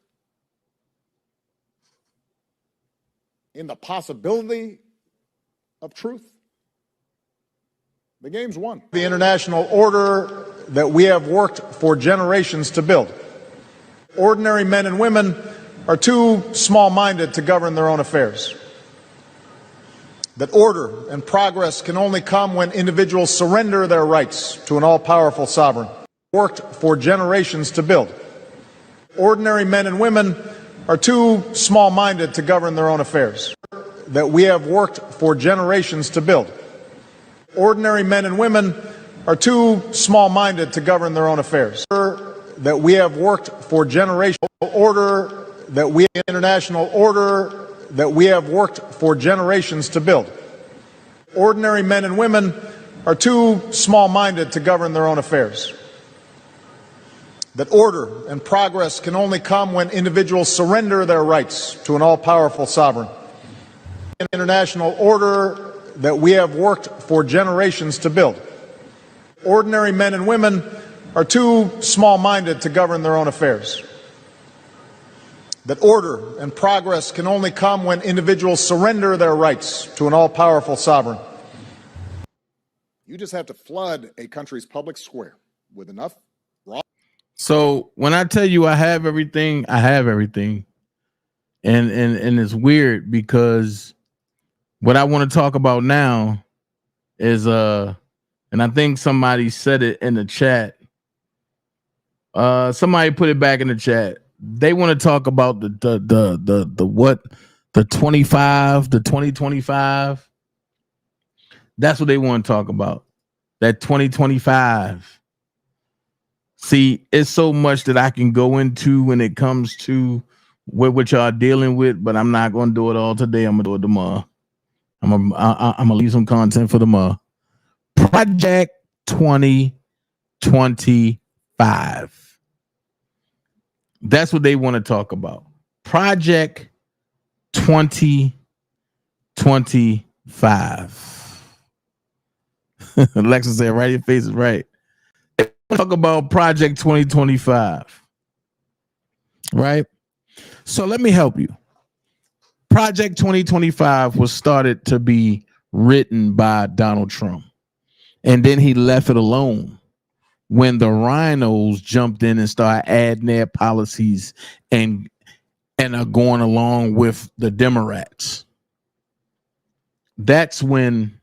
in the possibility of truth, the game's won. The international order that we have worked for generations to build. Ordinary men and women are too small-minded to govern their own affairs. That order and progress can only come when individuals surrender their rights to an all-powerful sovereign. Worked for generations to build. Ordinary men and women are too small-minded to govern their own affairs. That we have worked for generations to build. Ordinary men and women are too small-minded to govern their own affairs. that we have worked for generational order that we international order that we have worked for generations to build. Ordinary men and women are too small-minded to govern their own affairs. That order and progress can only come when individuals surrender their rights to an all-powerful sovereign. International order that we have worked for generations to build. Ordinary men and women are too small-minded to govern their own affairs. That order and progress can only come when individuals surrender their rights to an all-powerful sovereign. You just have to flood a country's public square with enough raw. So when I tell you I have everything, I have everything. And it's weird because what I want to talk about now is and I think somebody said it in the chat. Somebody put it back in the chat. They want to talk about the 2025. That's what they want to talk about. That 2025. See, it's so much that I can go into when it comes to what y'all dealing with, but I'm not going to do it all today. I'm going to do it tomorrow. I'm gonna leave some content for tomorrow. Project 2025. That's what they want to talk about. Project 2025. Alexa said, right, your face is right. Talk about Project 2025. Right? So let me help you. Project 2025 was started to be written by Donald Trump. And then he left it alone when the rhinos jumped in and started adding their policies and are going along with the Democrats. That's when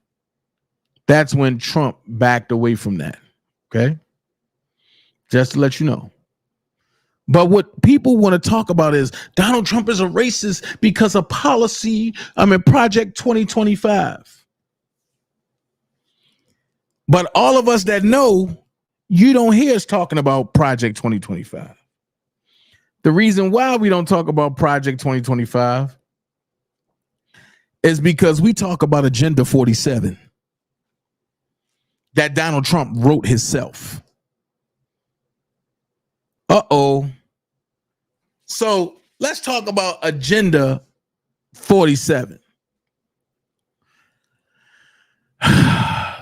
Trump backed away from that. Okay? Just to let you know. But what people want to talk about is Donald Trump is a racist because of policy. Project 2025. But all of us that know, you don't hear us talking about Project 2025. The reason why we don't talk about Project 2025 is because we talk about Agenda 47 that Donald Trump wrote himself. Uh-oh. So let's talk about Agenda 47.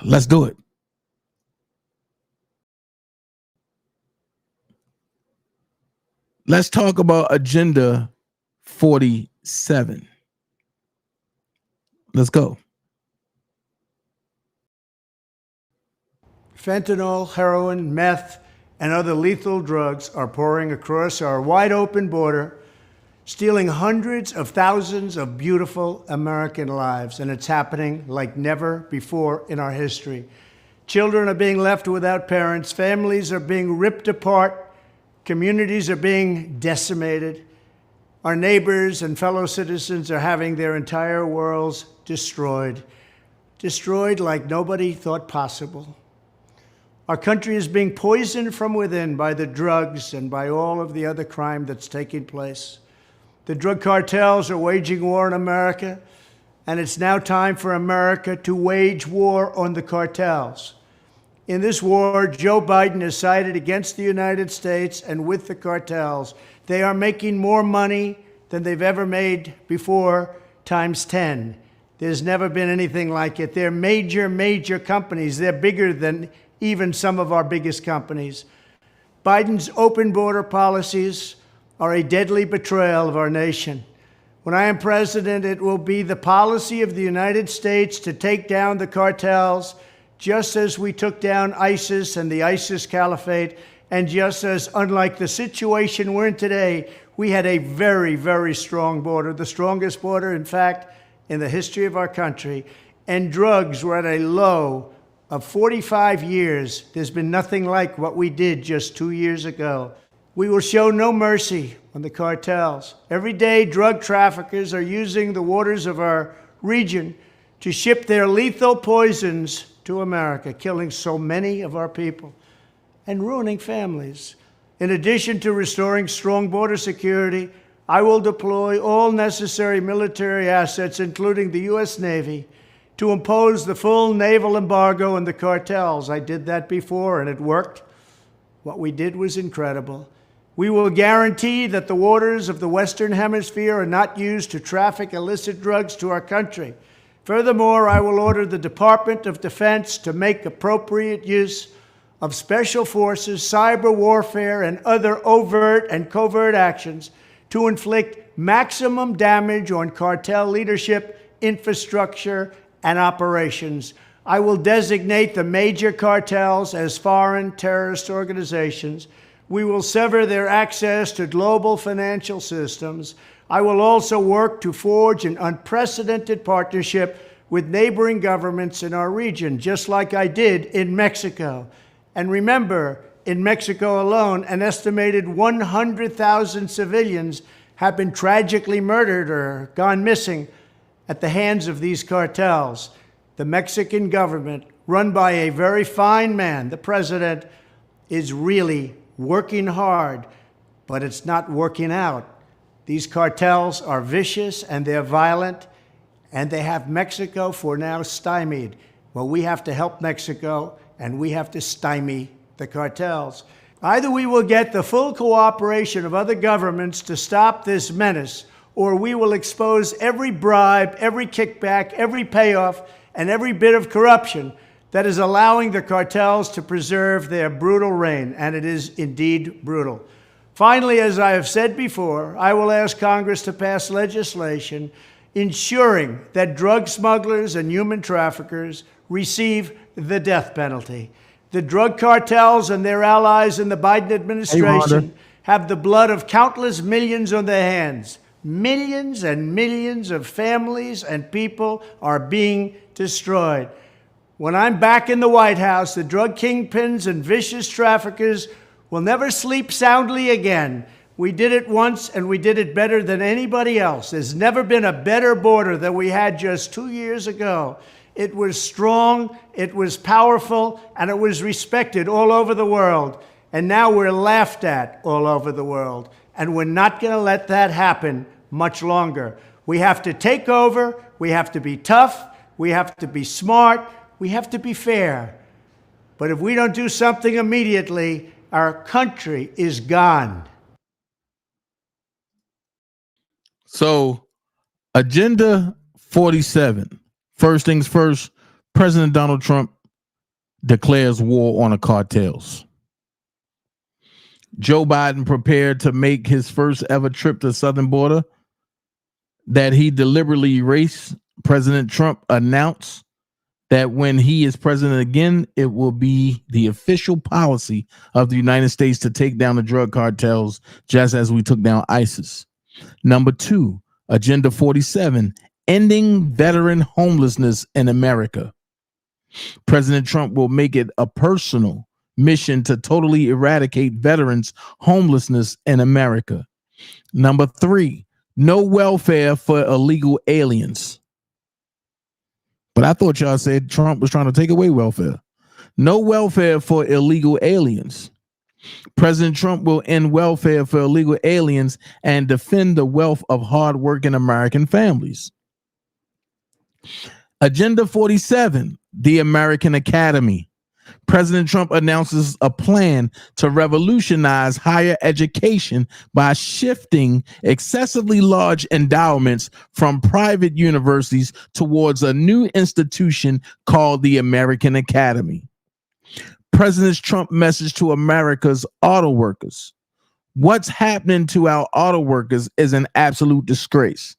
Let's do it. Let's talk about Agenda 47. Let's go. Fentanyl, heroin, meth, and other lethal drugs are pouring across our wide open border, stealing hundreds of thousands of beautiful American lives. And it's happening like never before in our history. Children are being left without parents. Families are being ripped apart. Communities are being decimated. Our neighbors and fellow citizens are having their entire worlds destroyed. Destroyed like nobody thought possible. Our country is being poisoned from within by the drugs and by all of the other crime that's taking place. The drug cartels are waging war in America, and it's now time for America to wage war on the cartels. In this war, Joe Biden has sided against the United States and with the cartels. They are making more money than they've ever made before, times 10. There's never been anything like it. They're major, major companies. They're bigger than even some of our biggest companies. Biden's open border policies are a deadly betrayal of our nation. When I am president, it will be the policy of the United States to take down the cartels, just as we took down ISIS and the ISIS caliphate, and just as, unlike the situation we're in today, we had a very, very strong border, the strongest border, in fact, in the history of our country, and drugs were at a low of 45 years. There's been nothing like what we did just 2 years ago. We will show no mercy on the cartels. Every day, drug traffickers are using the waters of our region to ship their lethal poisons to America, killing so many of our people and ruining families. In addition to restoring strong border security, I will deploy all necessary military assets, including the U.S. Navy, to impose the full naval embargo on the cartels. I did that before, and it worked. What we did was incredible. We will guarantee that the waters of the Western Hemisphere are not used to traffic illicit drugs to our country. Furthermore, I will order the Department of Defense to make appropriate use of special forces, cyber warfare, and other overt and covert actions to inflict maximum damage on cartel leadership, infrastructure, and operations. I will designate the major cartels as foreign terrorist organizations. We will sever their access to global financial systems. I will also work to forge an unprecedented partnership with neighboring governments in our region, just like I did in Mexico. And remember, in Mexico alone, an estimated 100,000 civilians have been tragically murdered or gone missing at the hands of these cartels. The Mexican government, run by a very fine man, the president, is really working hard, but it's not working out. These cartels are vicious and they're violent, and they have Mexico for now stymied. Well, we have to help Mexico, and we have to stymie the cartels. Either we will get the full cooperation of other governments to stop this menace, or we will expose every bribe, every kickback, every payoff, and every bit of corruption that is allowing the cartels to preserve their brutal reign, and it is indeed brutal. Finally, as I have said before, I will ask Congress to pass legislation ensuring that drug smugglers and human traffickers receive the death penalty. The drug cartels and their allies in the Biden administration have the blood of countless millions on their hands. Millions and millions of families and people are being destroyed. When I'm back in the White House, the drug kingpins and vicious traffickers will never sleep soundly again. We did it once, and we did it better than anybody else. There's never been a better border than we had just 2 years ago. It was strong, it was powerful, and it was respected all over the world. And now we're laughed at all over the world. And we're not going to let that happen much longer. We have to take over, we have to be tough, we have to be smart, we have to be fair. But if we don't do something immediately, our country is gone. So, Agenda 47. First things first, President Donald Trump declares war on the cartels. Joe Biden prepared to make his first ever trip to the southern border that he deliberately erased. President Trump announced that when he is president again, it will be the official policy of the United States to take down the drug cartels, just as we took down ISIS. Number 2, Agenda 47, ending veteran homelessness in America. President Trump will make it a personal mission to totally eradicate veterans' homelessness in America. Number 3, no welfare for illegal aliens. But I thought y'all said Trump was trying to take away welfare. No welfare for illegal aliens. President Trump will end welfare for illegal aliens and defend the wealth of hardworking American families. Agenda 47, the American Academy. President Trump announces a plan to revolutionize higher education by shifting excessively large endowments from private universities towards a new institution called the American Academy. President Trump's message to America's auto workers. What's happening to our auto workers is an absolute disgrace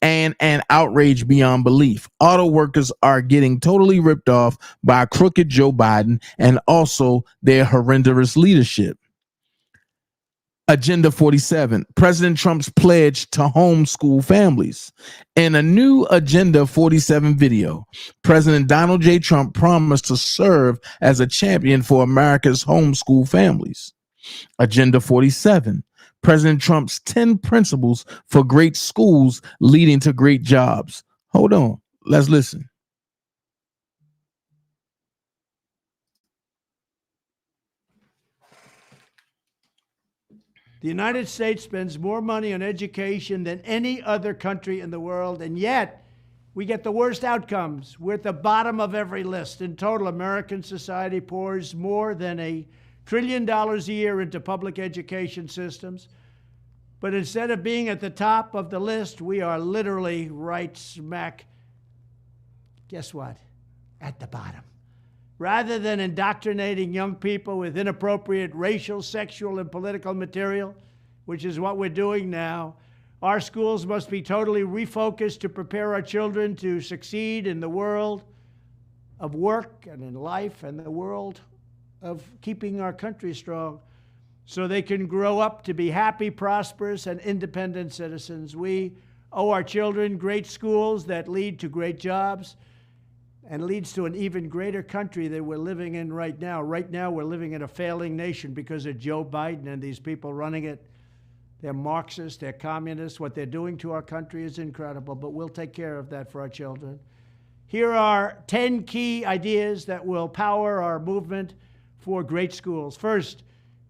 and an outrage beyond belief. Auto workers are getting totally ripped off by crooked Joe Biden and also their horrendous leadership. Agenda 47, President Trump's pledge to homeschool families. In a new Agenda 47 video, President Donald J. Trump promised to serve as a champion for America's homeschool families. Agenda 47, President Trump's 10 principles for great schools leading to great jobs. Hold on, let's listen. The United States spends more money on education than any other country in the world, and yet we get the worst outcomes. We're at the bottom of every list. In total, American society pours more than $1 trillion a year into public education systems. But instead of being at the top of the list, we are literally right smack, guess what, at the bottom. Rather than indoctrinating young people with inappropriate racial, sexual, and political material, which is what we're doing now, our schools must be totally refocused to prepare our children to succeed in the world of work and in life and the world of keeping our country strong so they can grow up to be happy, prosperous, and independent citizens. We owe our children great schools that lead to great jobs and leads to an even greater country that we're living in right now. Right now, we're living in a failing nation because of Joe Biden and these people running it. They're Marxists, they're communists. What they're doing to our country is incredible, but we'll take care of that for our children. Here are 10 key ideas that will power our movement for great schools. First,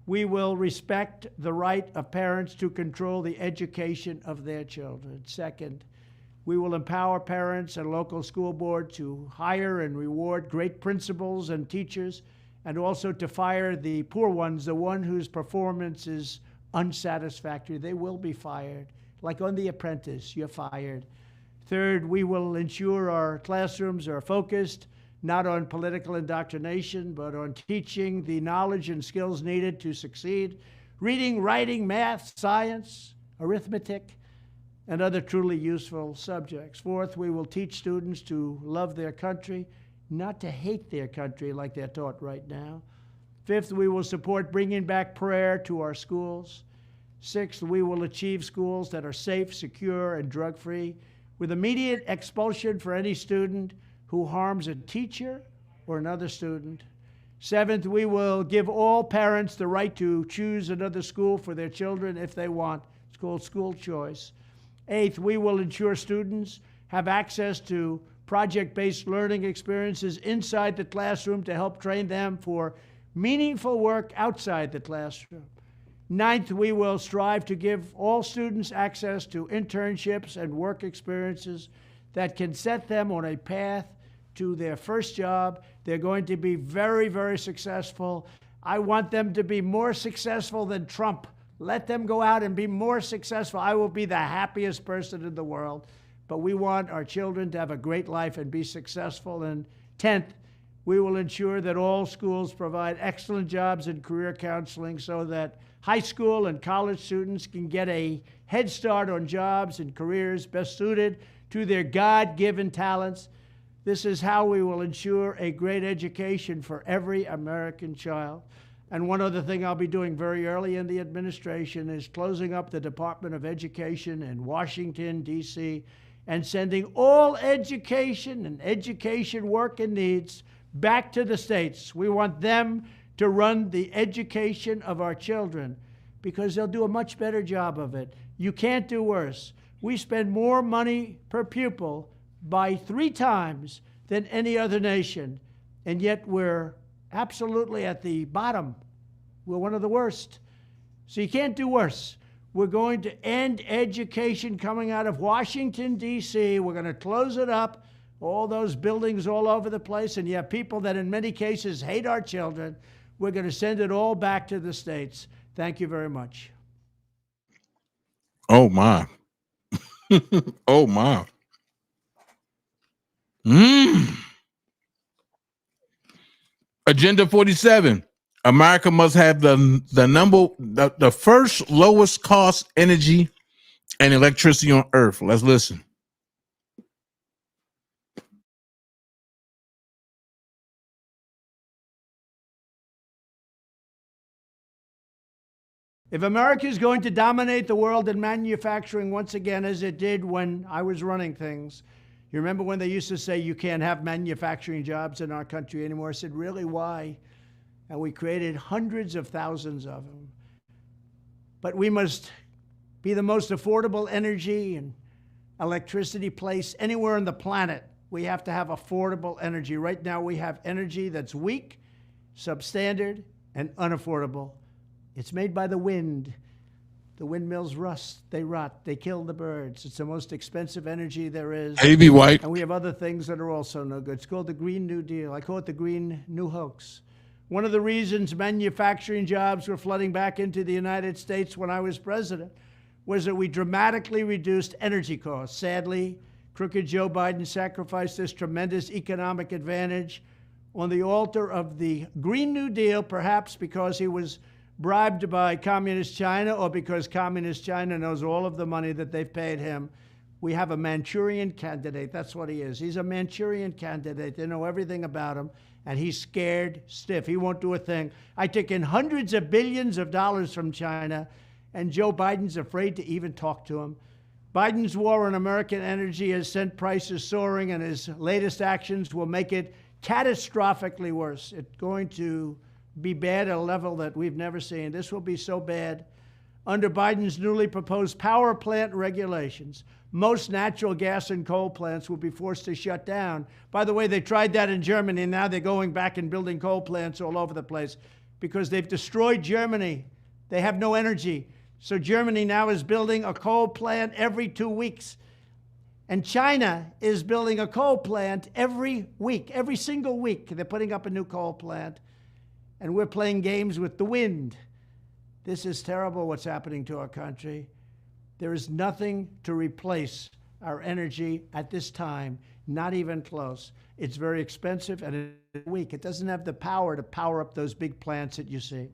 we will respect the right of parents to control the education of their children. Second, we will empower parents and local school board to hire and reward great principals and teachers, and also to fire the poor ones, the one whose performance is unsatisfactory. They will be fired. Like on The Apprentice, you're fired. Third, we will ensure our classrooms are focused not on political indoctrination, but on teaching the knowledge and skills needed to succeed. Reading, writing, math, science, arithmetic, and other truly useful subjects. Fourth, we will teach students to love their country, not to hate their country like they're taught right now. Fifth, we will support bringing back prayer to our schools. Sixth, we will achieve schools that are safe, secure, and drug-free, with immediate expulsion for any student who harms a teacher or another student. Seventh, we will give all parents the right to choose another school for their children if they want. It's called school choice. Eighth, we will ensure students have access to project-based learning experiences inside the classroom to help train them for meaningful work outside the classroom. Ninth, we will strive to give all students access to internships and work experiences that can set them on a path to their first job. They're going to be very, very successful. I want them to be more successful than Trump. Let them go out and be more successful. I will be the happiest person in the world. But we want our children to have a great life and be successful. And 10th, we will ensure that all schools provide excellent jobs and career counseling so that high school and college students can get a head start on jobs and careers best suited to their God-given talents. This is how we will ensure a great education for every American child. And one other thing I'll be doing very early in the administration is closing up the Department of Education in Washington, D.C., and sending all education and education work and needs back to the states. We want them to run the education of our children because they'll do a much better job of it. You can't do worse. We spend more money per pupil by 3 times than any other nation, and yet we're absolutely at the bottom. We're one of the worst. So you can't do worse. We're going to end education coming out of Washington, D.C. We're going to close it up, all those buildings all over the place, and you have people that in many cases hate our children. We're going to send it all back to the states. Thank you very much. Oh, my. Oh, my. Agenda 47. America must have the first lowest cost energy and electricity on earth. Let's listen. If America is going to dominate the world in manufacturing once again, as it did when I was running things, you remember when they used to say you can't have manufacturing jobs in our country anymore? I said, really, why? And we created hundreds of thousands of them. But we must be the most affordable energy and electricity place anywhere on the planet. We have to have affordable energy. Right now we have energy that's weak, substandard, and unaffordable. It's made by the wind. The windmills rust, they rot, they kill the birds. It's the most expensive energy there is. Baby white. And we have other things that are also no good. It's called the Green New Deal. I call it the Green New Hoax. One of the reasons manufacturing jobs were flooding back into the United States when I was president was that we dramatically reduced energy costs. Sadly, crooked Joe Biden sacrificed this tremendous economic advantage on the altar of the Green New Deal, perhaps because he was bribed by Communist China or because Communist China knows all of the money that they've paid him. We have a Manchurian candidate. That's what he is. He's a Manchurian candidate. They know everything about him, and he's scared stiff. He won't do a thing. I took in hundreds of billions of dollars from China, and Joe Biden's afraid to even talk to him. Biden's war on American energy has sent prices soaring, and his latest actions will make it catastrophically worse. It's going to be bad at a level that we've never seen. This will be so bad. Under Biden's newly proposed power plant regulations, most natural gas and coal plants will be forced to shut down. By the way, they tried that in Germany, and now they're going back and building coal plants all over the place because they've destroyed Germany. They have no energy. So Germany now is building a coal plant every 2 weeks. And China is building a coal plant every week, every single week. They're putting up a new coal plant. And we're playing games with the wind. This is terrible what's happening to our country. There is nothing to replace our energy at this time, not even close. It's very expensive and it's weak. It doesn't have the power to power up those big plants that you see.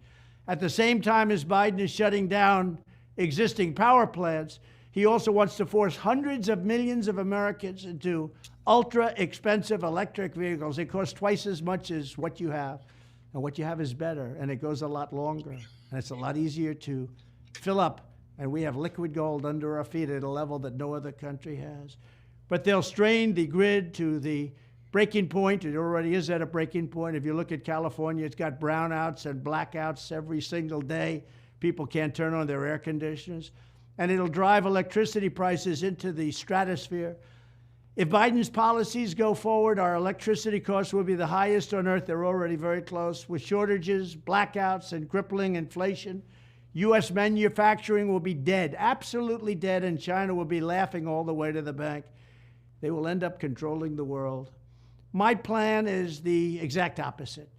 At the same time as Biden is shutting down existing power plants, he also wants to force hundreds of millions of Americans into ultra expensive electric vehicles. They cost twice as much as what you have. And what you have is better, and it goes a lot longer, and it's a lot easier to fill up. And we have liquid gold under our feet at a level that no other country has. But they'll strain the grid to the breaking point. It already is at a breaking point. If you look at California, it's got brownouts and blackouts every single day. People can't turn on their air conditioners. And it'll drive electricity prices into the stratosphere. If Biden's policies go forward, our electricity costs will be the highest on earth. They're already very close. With shortages, blackouts, and crippling inflation, U.S. manufacturing will be dead, absolutely dead, and China will be laughing all the way to the bank. They will end up controlling the world. My plan is the exact opposite.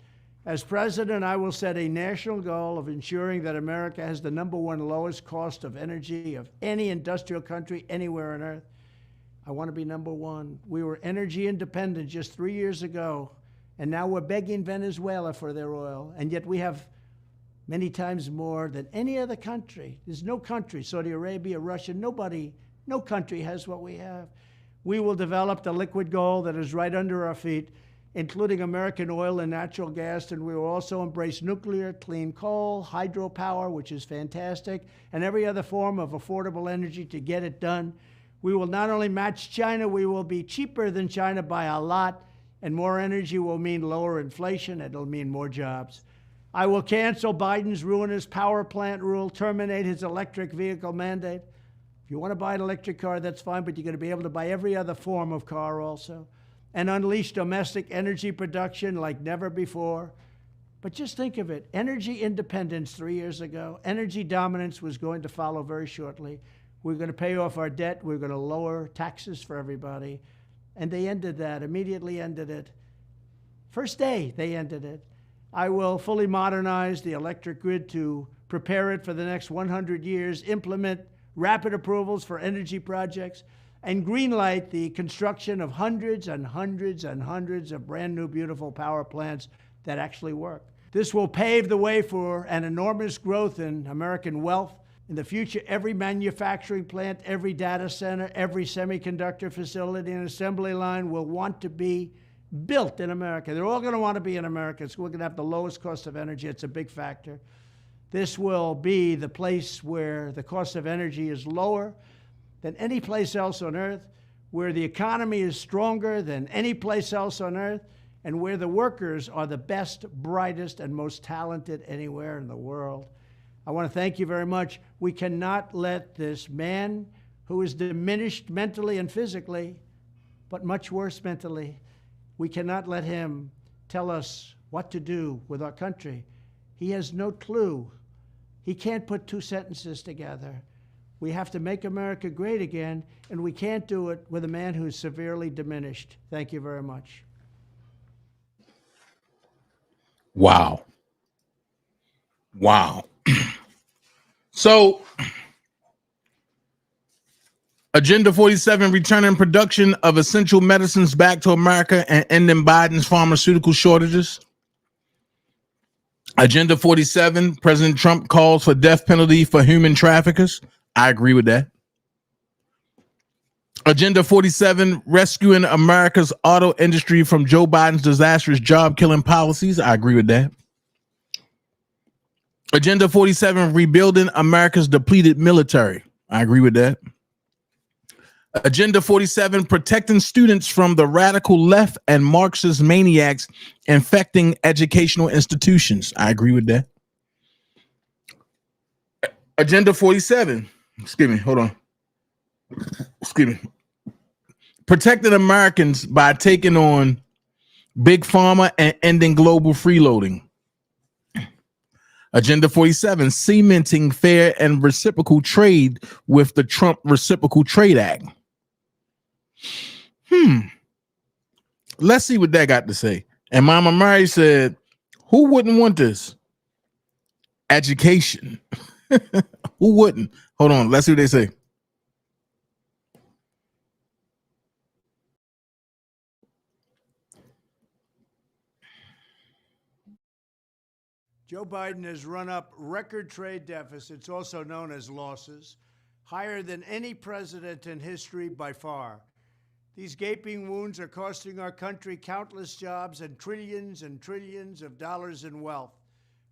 As president, I will set a national goal of ensuring that America has the #1 lowest cost of energy of any industrial country anywhere on earth. I want to be #1. We were energy independent just 3 years ago, and now we're begging Venezuela for their oil, and yet we have many times more than any other country. There's no country, Saudi Arabia, Russia, nobody, no country has what we have. We will develop the liquid gold that is right under our feet, including American oil and natural gas, and we will also embrace nuclear, clean coal, hydropower, which is fantastic, and every other form of affordable energy to get it done. We will not only match China, we will be cheaper than China by a lot, and more energy will mean lower inflation, and it'll mean more jobs. I will cancel Biden's ruinous power plant rule, terminate his electric vehicle mandate. If you want to buy an electric car, that's fine, but you're going to be able to buy every other form of car also, and unleash domestic energy production like never before. But just think of it, energy independence 3 years ago, energy dominance was going to follow very shortly. We're going to pay off our debt. We're going to lower taxes for everybody. And they ended that, immediately ended it. First day, they ended it. I will fully modernize the electric grid to prepare it for the next 100 years, implement rapid approvals for energy projects, and greenlight the construction of hundreds and hundreds and hundreds of brand new, beautiful power plants that actually work. This will pave the way for an enormous growth in American wealth. In the future, every manufacturing plant, every data center, every semiconductor facility and assembly line will want to be built in America. They're all going to want to be in America. So we're going to have the lowest cost of energy. It's a big factor. This will be the place where the cost of energy is lower than any place else on earth, where the economy is stronger than any place else on earth, and where the workers are the best, brightest, and most talented anywhere in the world. I want to thank you very much. We cannot let this man who is diminished mentally and physically, but much worse mentally, we cannot let him tell us what to do with our country. He has no clue He can't put two sentences together. We have to make America great again, and we can't do it with a man who's severely diminished. Thank you very much. Wow. Wow. So, Agenda 47, returning production of essential medicines back to America and ending Biden's pharmaceutical shortages. Agenda 47, President Trump calls for death penalty for human traffickers. I agree with that. Agenda 47, rescuing America's auto industry from Joe Biden's disastrous job-killing policies. I agree with that. Agenda 47, rebuilding America's depleted military. I agree with that. Agenda 47, protecting students from the radical left and Marxist maniacs infecting educational institutions. I agree with that. Agenda 47, excuse me, hold on. Excuse me. Protecting Americans by taking on Big Pharma and ending global freeloading. Agenda 47, cementing fair and reciprocal trade with the Trump Reciprocal Trade Act. Let's see what that got to say. And Mama Mary said, who wouldn't want this? Education. Who wouldn't? Hold on, let's see what they say. Joe Biden has run up record trade deficits, also known as losses, higher than any president in history by far. These gaping wounds are costing our country countless jobs and trillions of dollars in wealth.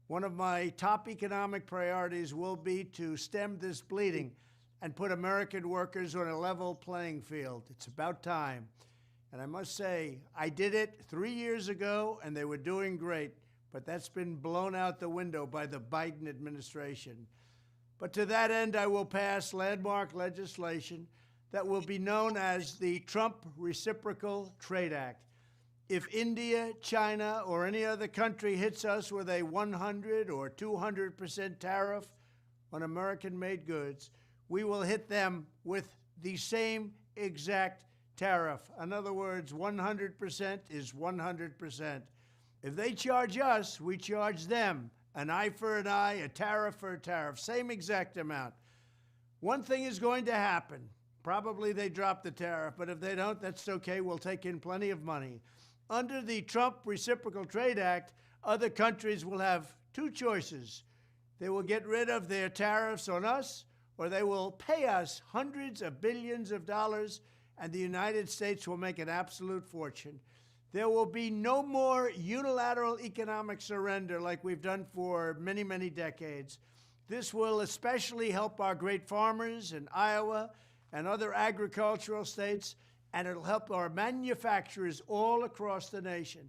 One of my top economic priorities will be to stem this bleeding and put American workers on a level playing field. It's about time. And I must say, I did it 3 years ago, and they were doing great. But that's been blown out the window by the Biden administration. But to that end, I will pass landmark legislation that will be known as the Trump Reciprocal Trade Act. If India, China, or any other country hits us with a 100 or 200% tariff on American-made goods, we will hit them with the same exact tariff. In other words, 100% is 100%. If they charge us, we charge them. An eye for an eye, a tariff for a tariff, same exact amount. One thing is going to happen. Probably they drop the tariff, but if they don't, that's okay. We'll take in plenty of money. Under the Trump Reciprocal Trade Act, other countries will have two choices. They will get rid of their tariffs on us, or they will pay us hundreds of billions of dollars, and the United States will make an absolute fortune. There will be no more unilateral economic surrender like we've done for many, many decades. This will especially help our great farmers in Iowa and other agricultural states, and it'll help our manufacturers all across the nation.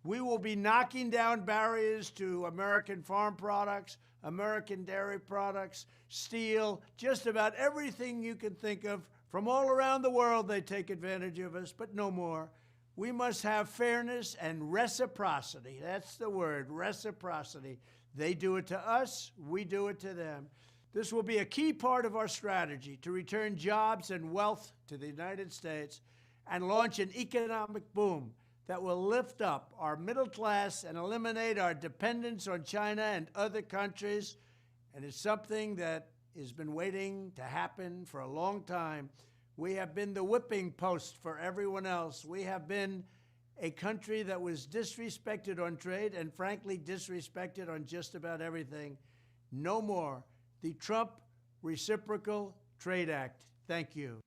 We will be knocking down barriers to American farm products, American dairy products, steel, just about everything you can think of. From all around the world, they take advantage of us, but no more. We must have fairness and reciprocity. That's the word, reciprocity. They do it to us, we do it to them. This will be a key part of our strategy to return jobs and wealth to the United States and launch an economic boom that will lift up our middle class and eliminate our dependence on China and other countries. And it's something that has been waiting to happen for a long time. We have been the whipping post for everyone else. We have been a country that was disrespected on trade and, frankly, disrespected on just about everything. No more. The Trump Reciprocal Trade Act. Thank you.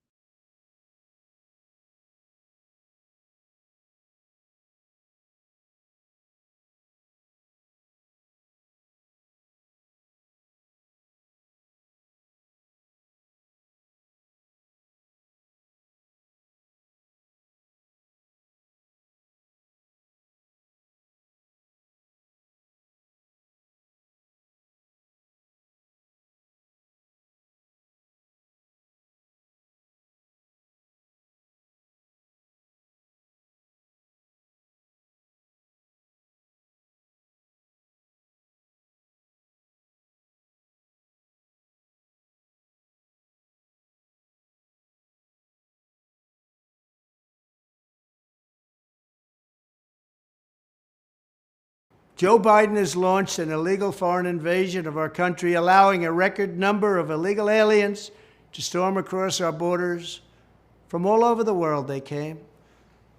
Joe Biden has launched an illegal foreign invasion of our country, allowing a record number of illegal aliens to storm across our borders. From all over the world they came.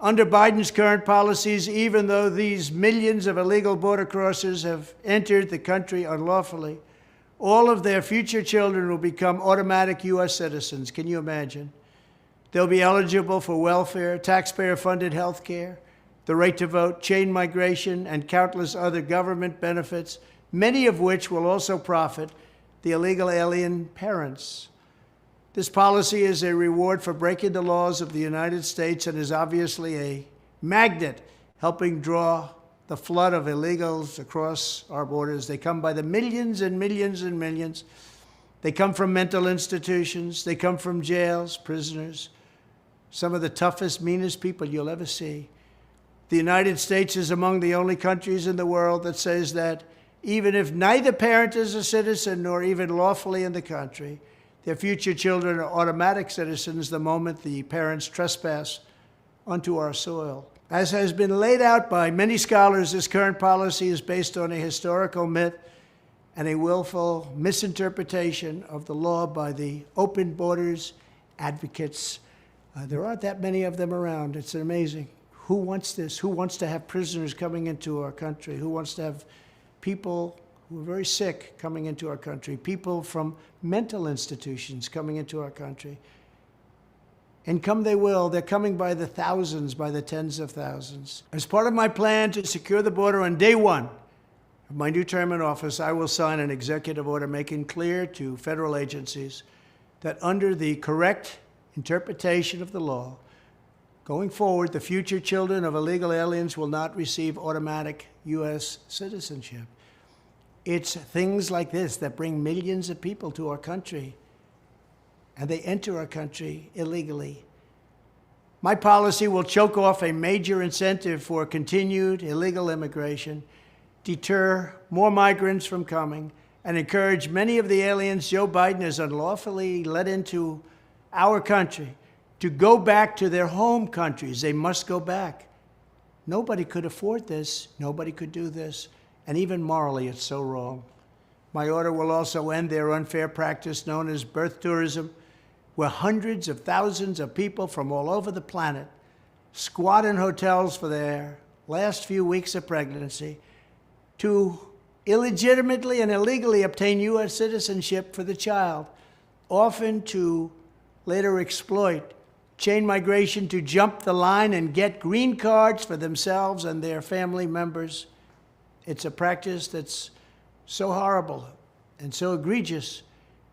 Under Biden's current policies, even though these millions of illegal border crossers have entered the country unlawfully, all of their future children will become automatic U.S. citizens. Can you imagine? They'll be eligible for welfare, taxpayer-funded health care, the right to vote, chain migration, and countless other government benefits, many of which will also profit the illegal alien parents. This policy is a reward for breaking the laws of the United States and is obviously a magnet helping draw the flood of illegals across our borders. They come by the millions and millions and millions. They come from mental institutions. They come from jails, prisoners, some of the toughest, meanest people you'll ever see. The United States is among the only countries in the world that says that even if neither parent is a citizen nor even lawfully in the country, their future children are automatic citizens the moment the parents trespass onto our soil. As has been laid out by many scholars, this current policy is based on a historical myth and a willful misinterpretation of the law by the open borders advocates. There aren't that many of them around. It's amazing. Who wants this? Who wants to have prisoners coming into our country? Who wants to have people who are very sick coming into our country? People from mental institutions coming into our country? And come they will. They're coming by the thousands, by the tens of thousands. As part of my plan to secure the border on day one of my new term in office, I will sign an executive order making clear to federal agencies that under the correct interpretation of the law, going forward, the future children of illegal aliens will not receive automatic U.S. citizenship. It's things like this that bring millions of people to our country, and they enter our country illegally. My policy will choke off a major incentive for continued illegal immigration, deter more migrants from coming, and encourage many of the aliens Joe Biden has unlawfully let into our country to go back to their home countries. They must go back. Nobody could afford this. Nobody could do this. And even morally, it's so wrong. My order will also end their unfair practice known as birth tourism, where hundreds of thousands of people from all over the planet squat in hotels for their last few weeks of pregnancy to illegitimately and illegally obtain U.S. citizenship for the child, often to later exploit chain migration to jump the line and get green cards for themselves and their family members. It's a practice that's so horrible and so egregious,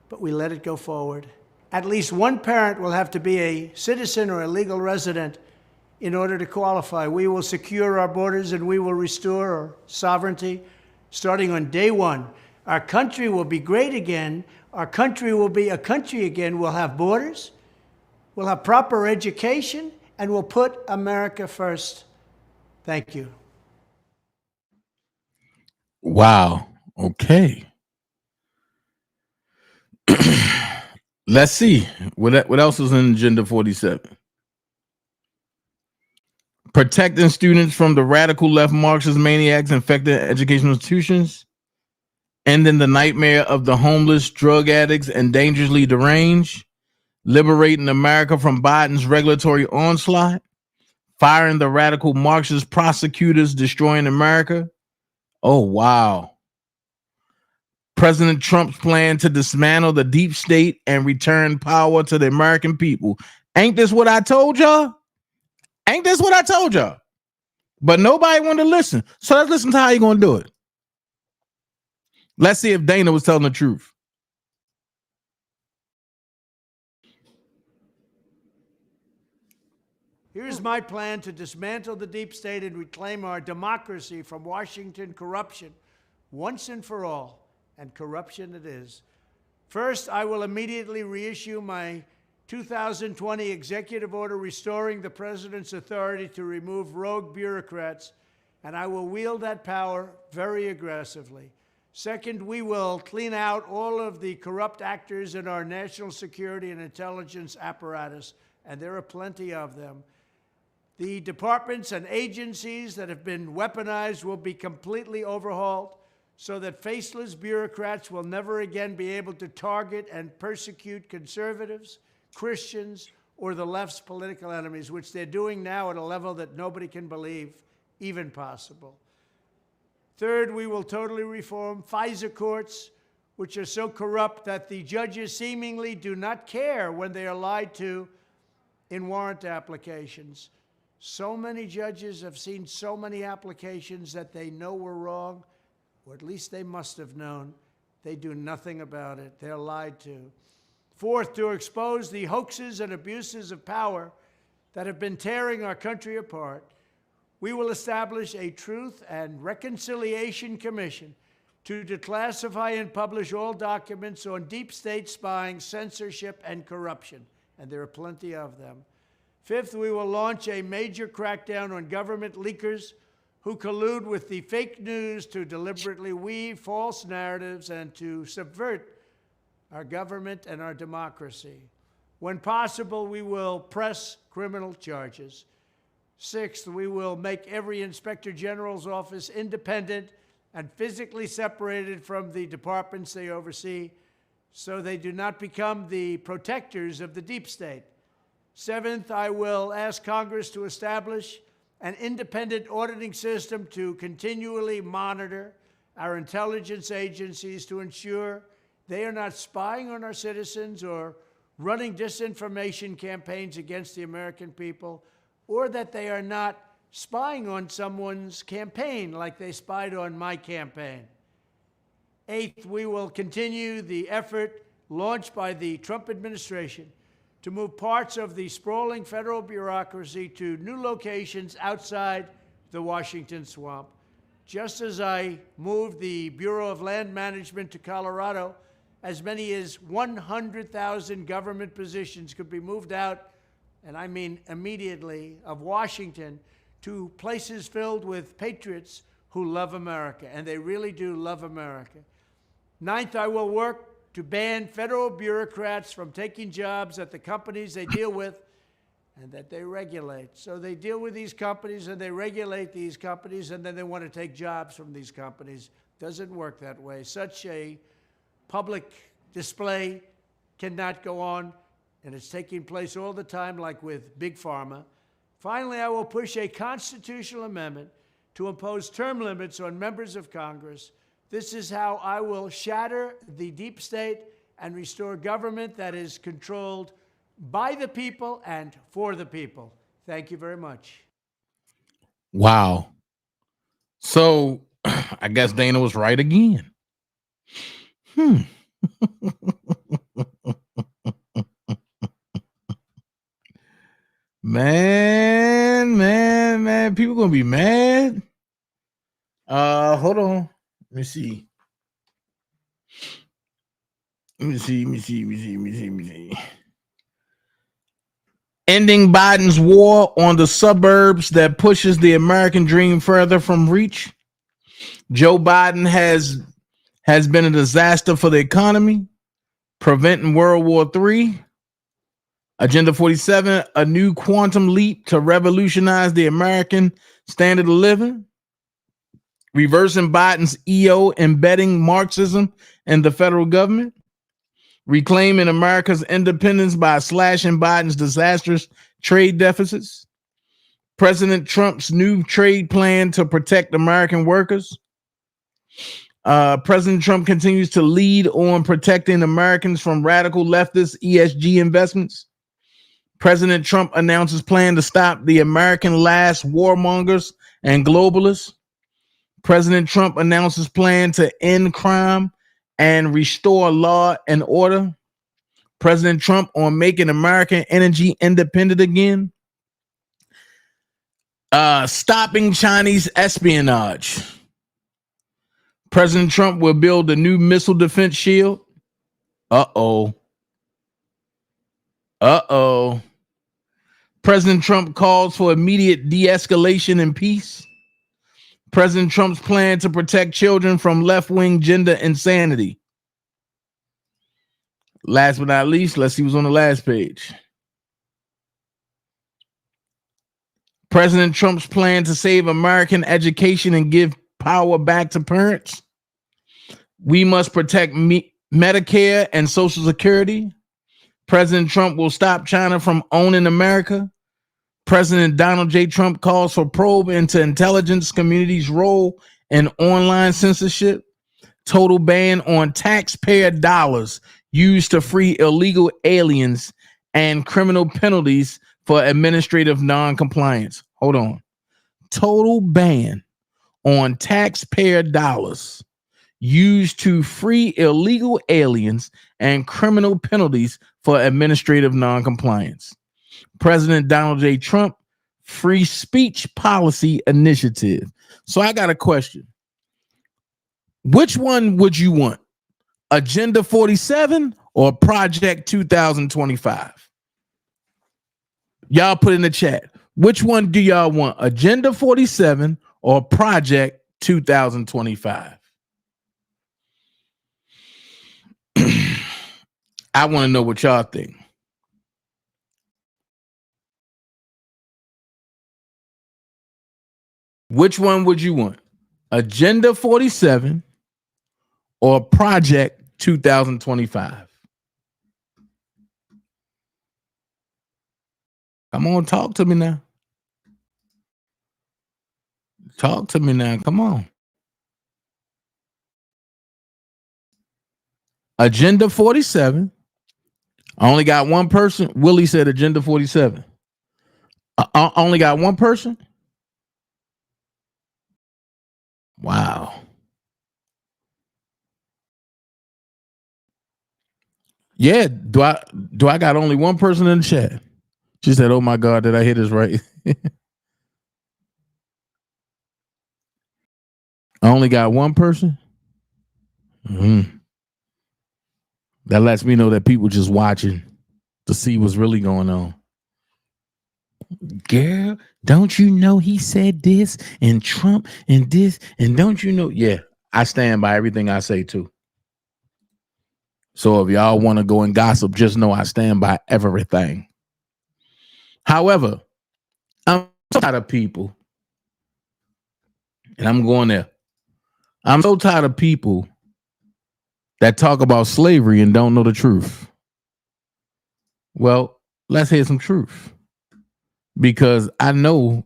but we let it go forward. At least one parent will have to be a citizen or a legal resident in order to qualify. We will secure our borders and we will restore our sovereignty starting on day one. Our country will be great again. Our country will be a country again. We'll have borders. We'll have proper education, and we'll put America first. Thank you. Wow. Okay. Let's see. What else is in Agenda 47? Protecting students from the radical left Marxist maniacs infecting educational institutions. Ending the nightmare of the homeless, drug addicts, and dangerously deranged. Liberating America from Biden's regulatory onslaught. Firing the radical Marxist prosecutors destroying America. Oh, wow. President Trump's plan to dismantle the deep state and return power to the American people. Ain't this what I told y'all? Ain't this what I told y'all? But nobody wanted to listen. So let's listen to how you're going to do it. Let's see if Dana was telling the truth. Here's my plan to dismantle the deep state and reclaim our democracy from Washington corruption once and for all, and corruption it is. First, I will immediately reissue my 2020 executive order restoring the president's authority to remove rogue bureaucrats, and I will wield that power very aggressively. Second, we will clean out all of the corrupt actors in our national security and intelligence apparatus, and there are plenty of them. The departments and agencies that have been weaponized will be completely overhauled so that faceless bureaucrats will never again be able to target and persecute conservatives, Christians, or the left's political enemies, which they're doing now at a level that nobody can believe even possible. Third, we will totally reform FISA courts, which are so corrupt that the judges seemingly do not care when they are lied to in warrant applications. So many judges have seen so many applications that they know were wrong, or at least they must have known. They do nothing about it. They're lied to. Fourth, to expose the hoaxes and abuses of power that have been tearing our country apart, we will establish a Truth and Reconciliation Commission to declassify and publish all documents on deep state spying, censorship, and corruption, and there are plenty of them. Fifth, we will launch a major crackdown on government leakers who collude with the fake news to deliberately weave false narratives and to subvert our government and our democracy. When possible, we will press criminal charges. Sixth, we will make every Inspector General's office independent and physically separated from the departments they oversee so they do not become the protectors of the deep state. Seventh, I will ask Congress to establish an independent auditing system to continually monitor our intelligence agencies to ensure they are not spying on our citizens or running disinformation campaigns against the American people, or that they are not spying on someone's campaign like they spied on my campaign. Eighth, we will continue the effort launched by the Trump administration to move parts of the sprawling federal bureaucracy to new locations outside the Washington swamp. Just as I moved the Bureau of Land Management to Colorado, as many as 100,000 government positions could be moved out, and I mean immediately, of Washington to places filled with patriots who love America, and they really do love America. Ninth, I will work to ban federal bureaucrats from taking jobs at the companies they deal with and that they regulate. So they deal with these companies and they regulate these companies, and then they want to take jobs from these companies. Doesn't work that way. Such a public display cannot go on, and it's taking place all the time, like with Big Pharma. Finally, I will push a constitutional amendment to impose term limits on members of Congress. This is how I will shatter the deep state and restore government that is controlled by the people and for the people. Thank you very much. Wow. So I guess Dana was right again. Man, people gonna be mad. Hold on. Let me see. Ending Biden's war on the suburbs that pushes the American dream further from reach. Joe Biden has been a disaster for the economy, preventing World War III. Agenda 47, a new quantum leap to revolutionize the American standard of living. Reversing Biden's EO, embedding Marxism in the federal government. Reclaiming America's independence by slashing Biden's disastrous trade deficits. President Trump's new trade plan to protect American workers. President Trump continues to lead on protecting Americans from radical leftist ESG investments. President Trump announces plan to stop the American last warmongers and globalists. President Trump announces plan to end crime and restore law and order. President Trump on making American energy independent again. Stopping Chinese espionage. President Trump will build a new missile defense shield. President Trump calls for immediate de-escalation and peace. President Trump's plan to protect children from left-wing gender insanity. Last but not least, let's see what's on the last page. President Trump's plan to save American education and give power back to parents. We must protect Medicare and Social Security. President Trump will stop China from owning America. President Donald J. Trump calls for probe into intelligence community's role in online censorship. Total ban on taxpayer dollars used to free illegal aliens and criminal penalties for administrative non-compliance. Hold on. Total ban on taxpayer dollars used to free illegal aliens and criminal penalties for administrative non-compliance. President Donald J. Trump free speech policy initiative. So I got a question. Which one would you want? Agenda 47 or Project 2025? Y'all put in the chat. Which one do y'all want? Agenda 47 or Project 2025? I want to know what y'all think. Which one would you want? Agenda 47 or Project 2025? Come on, talk to me now. Talk to me now. Come on. Agenda 47. I only got one person. Willie said Agenda 47. I only got one person. Wow. Yeah, do I got only one person in the chat? She said, "Oh my God, did I hear this right?" I only got one person. That lets me know that people just watching to see what's really going on. Girl, don't you know he said this and Trump and this and don't you know? Yeah, I stand by everything I say too. So if y'all want to go and gossip, just know I stand by everything. However, I'm so tired of people, and I'm going there. I'm so tired of people that talk about slavery and don't know the truth. Well, let's hear some truth. Because I know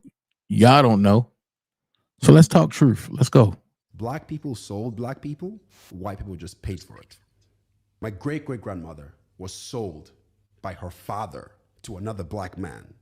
y'all don't know. So let's talk truth. Let's go. Black people sold black people. White people just paid for it. My great-great-grandmother was sold by her father to another black man,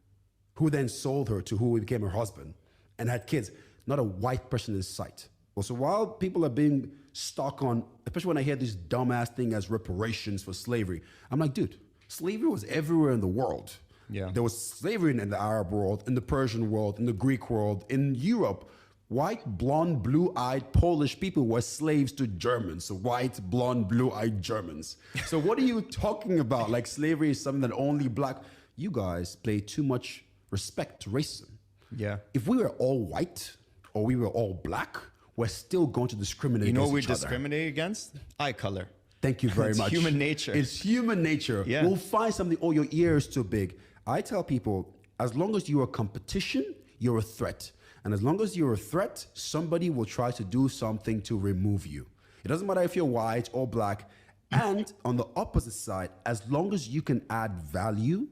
who then sold her to who became her husband and had kids. Not a white person in sight. Well, so while people are being stuck on, especially when I hear this dumbass thing as reparations for slavery, I'm like, dude, slavery was everywhere in the world. Yeah. There was slavery in the Arab world, in the Persian world, in the Greek world, in Europe. White, blonde, blue-eyed Polish people were slaves to Germans. So white, blonde, blue-eyed Germans. So what are you talking about? Like slavery is something that only black... You guys play too much respect to racism. Yeah. If we were all white or we were all black, we're still going to discriminate against each other. You know what we discriminate against? Eye color. Thank you very much. It's human nature. It's human nature. Yeah. We'll find something, oh, your ear is too big. I tell people, as long as you're a competition, you're a threat. And as long as you're a threat, somebody will try to do something to remove you. It doesn't matter if you're white or black. And on the opposite side, as long as you can add value,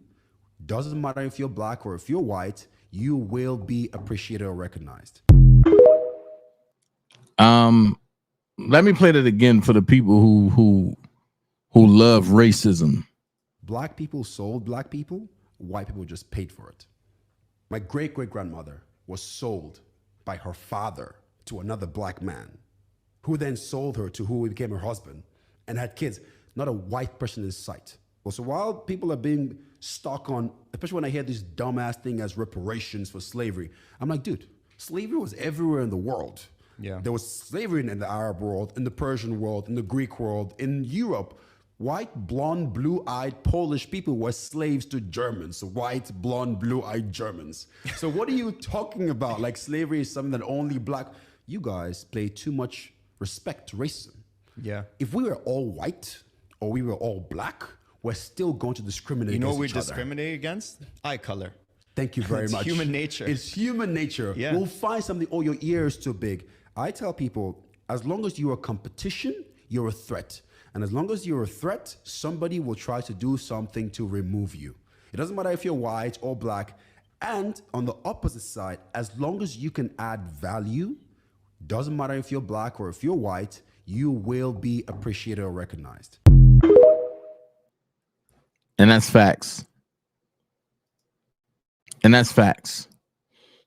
doesn't matter if you're black or if you're white, you will be appreciated or recognized. Let me play that again for the people who love racism. Black people sold black people. White people just paid for it. My great-great-grandmother was sold by her father to another black man, who then sold her to who became her husband and had kids. Not a white person in sight. Well, so while people are being stuck on, especially when I hear this dumbass thing as reparations for slavery, I'm like, dude, slavery was everywhere in the world. Yeah. There was slavery in the Arab world, in the Persian world, in the Greek world, in Europe. White, blonde, blue-eyed Polish people were slaves to Germans. So white, blonde, blue-eyed Germans. So what are you talking about? Like slavery is something that only black... You guys play too much respect to racism. Yeah. If we were all white or we were all black, we're still going to discriminate against each other. You know what we discriminate against? Eye color. Thank you very It's much. human nature. It's human nature. Yeah. We'll find something, oh, your ear is too big. I tell people, as long as you're a competition, you're a threat. And as long as you're a threat, somebody will try to do something to remove you. It doesn't matter if you're white or black. And on the opposite side, as long as you can add value, doesn't matter if you're black or if you're white, you will be appreciated or recognized. And that's facts. And that's facts.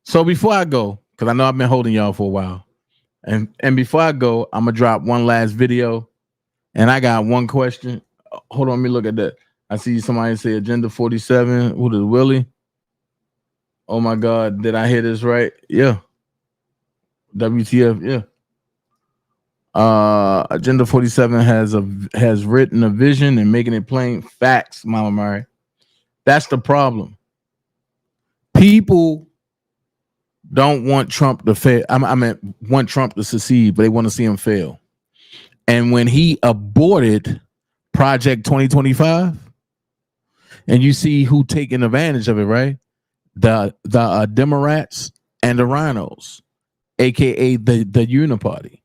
So before I go, because I know I've been holding y'all for a while, and before I go, I'm gonna drop one last video, and I got one question. Hold on, let me look at that. I see somebody say Agenda 47. Who did Willie? Oh my God, did I hear this right? Yeah. WTF? Yeah. Agenda 47 has written a vision and making it plain. Facts, Mama Mary. That's the problem. People don't want Trump to fail. I mean, want Trump to succeed, but they want to see him fail. And when he aborted Project 2025, and you see who taking advantage of it, right? The Democrats and the Rhinos, aka the Uniparty.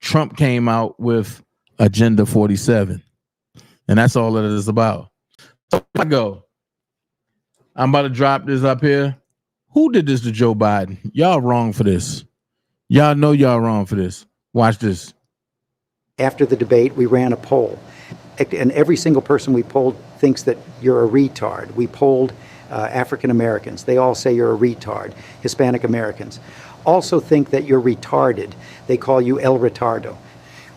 Trump came out with Agenda 47, and that's all it is about. So I go. I'm about to drop this up here. Who did this to Joe Biden? Y'all wrong for this. Y'all know y'all wrong for this. Watch this. After the debate, we ran a poll, and every single person we polled thinks that you're a retard. We polled African Americans. They all say you're a retard. Hispanic Americans also think that you're retarded. They call you El Retardo.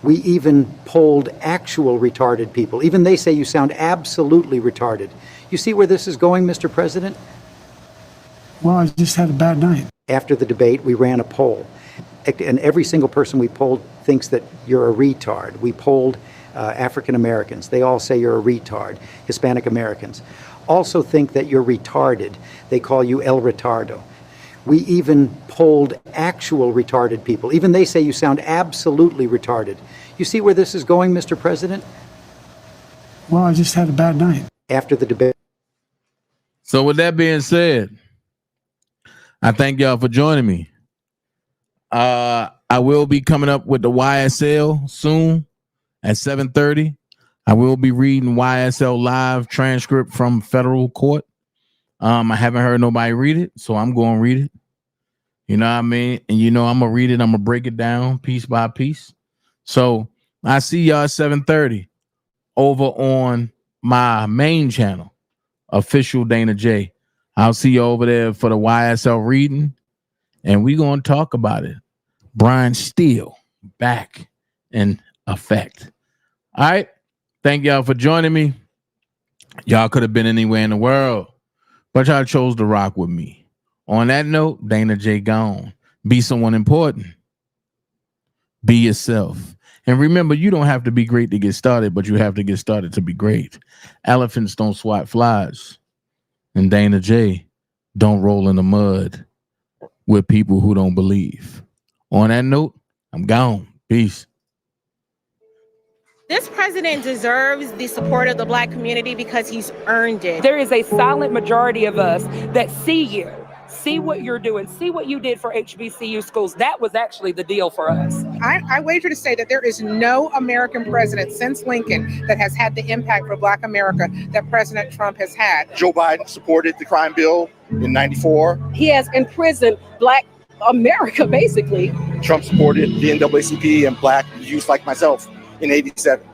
We even polled actual retarded people. Even they say you sound absolutely retarded. You see where this is going, Mr. President? Well, I just had a bad night. After the debate, we ran a poll, and every single person we polled thinks that you're a retard. We polled African Americans. They all say you're a retard. Hispanic Americans also think that you're retarded. They call you El Retardo. We even polled actual retarded people. Even they say you sound absolutely retarded. You see where this is going, Mr. President? Well, I just had a bad night. After the debate. So with that being said, I thank y'all for joining me. I will be coming up with the YSL soon at 7:30. I will be reading YSL live transcript from federal court. I haven't heard nobody read it, so I'm going to read it. You know what I mean? And you know I'm going to read it. I'm going to break it down piece by piece. So I see y'all at 7:30 over on my main channel, OfficialDanaJay. I'll see you over there for the YSL reading, and we're going to talk about it. Brian Steele back in effect. All right. Thank y'all for joining me. Y'all could have been anywhere in the world, but y'all chose to rock with me. On that note, Dana J gone. Be someone important. Be yourself. And remember, you don't have to be great to get started, but you have to get started to be great. Elephants don't swat flies. And Dana J don't roll in the mud with people who don't believe. On that note, I'm gone. Peace. This president deserves the support of the Black community because he's earned it. There is a silent majority of us that see you, see what you're doing, see what you did for HBCU schools. That was actually the deal for us. I wager to say that there is no American president since Lincoln that has had the impact for Black America that President Trump has had. Joe Biden supported the crime bill in '94. He has imprisoned Black America, basically. Trump supported the NAACP and Black youth like myself in '87.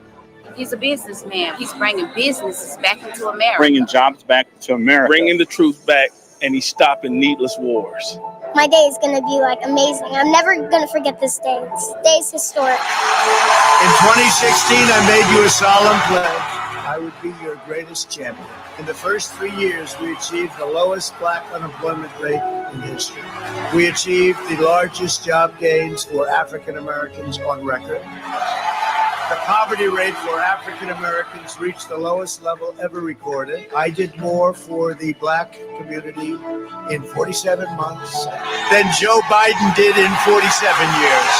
He's a businessman. He's bringing businesses back into America. Bringing jobs back to America. Bringing the truth back, and he's stopping needless wars. My day is going to be amazing. I'm never going to forget this day. This day is historic. In 2016, I made you a solemn pledge. I would be your greatest champion. In the first 3 years, we achieved the lowest Black unemployment rate in history. We achieved the largest job gains for African Americans on record. The poverty rate for African Americans reached the lowest level ever recorded. I did more for the Black community in 47 months than Joe Biden did in 47 years.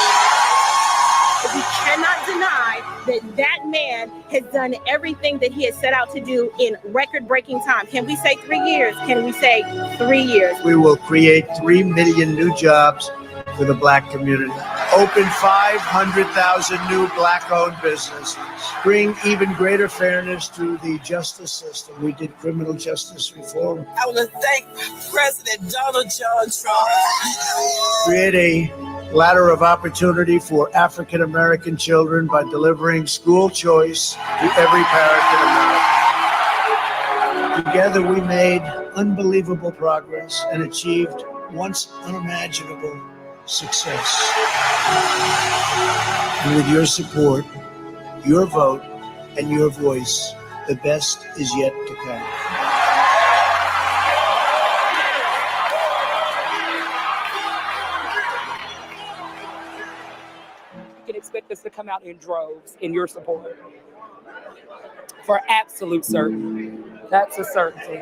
We cannot deny that man has done everything that he has set out to do in record-breaking time. Can we say 3 years? Can we say 3 years? We will create 3 million new jobs for the Black community. Open 500,000 new Black-owned businesses. Bring even greater fairness to the justice system. We did criminal justice reform. I want to thank President Donald John Trump. Create a ladder of opportunity for African American children by delivering school choice to every parent in America. Together we made unbelievable progress and achieved once unimaginable success. And with your support, your vote, and your voice, the best is yet to come. You can expect us to come out in droves in your support. For absolute certain. That's a certainty.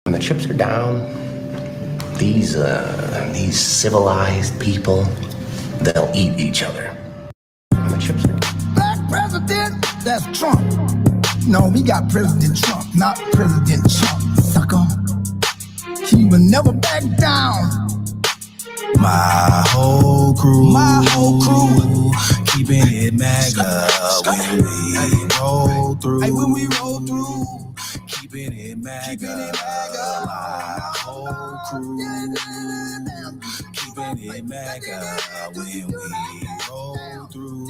When the chips are down, these civilized people, they'll eat each other. When the chips are down. Black president, that's Trump. No, we got President Trump, not President Trump, sucker. He will never back down. My whole crew, keeping it Maga when we roll through. Hey, when we roll through, keeping it Maga. My whole crew, keeping it Maga when we roll through.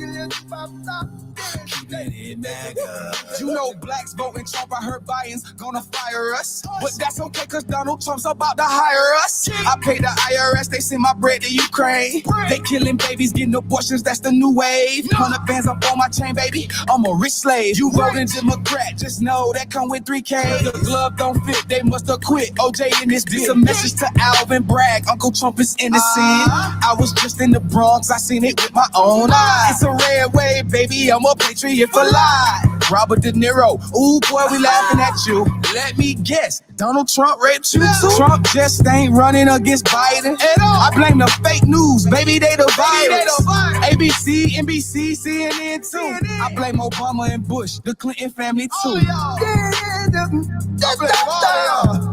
Keeping it Maga. You know blacks voting Trump, I heard Biden's gonna fire us. But that's okay, cause Donald Trump's about to hire us. I pay the IRS, they send my bread to Ukraine. They killing babies, getting abortions, that's the new wave. 100 bands up on my chain, baby, I'm a rich slave. You voting Democrat, just know that come with 3K. The glove don't fit, they must have quit. OJ in this bitch. A message to Alvin Bragg, Uncle Trump is innocent. I was just in the Bronx, I seen it with my own eyes. It's a red wave, baby, I'm a patriot for life. Robert De Niro, ooh boy, we laughing at you. Let me guess, Donald Trump raped you too? Trump just ain't running against Biden at all. I blame the fake news, baby, they the virus. ABC, NBC, CNN too. I blame Obama and Bush, the Clinton family too.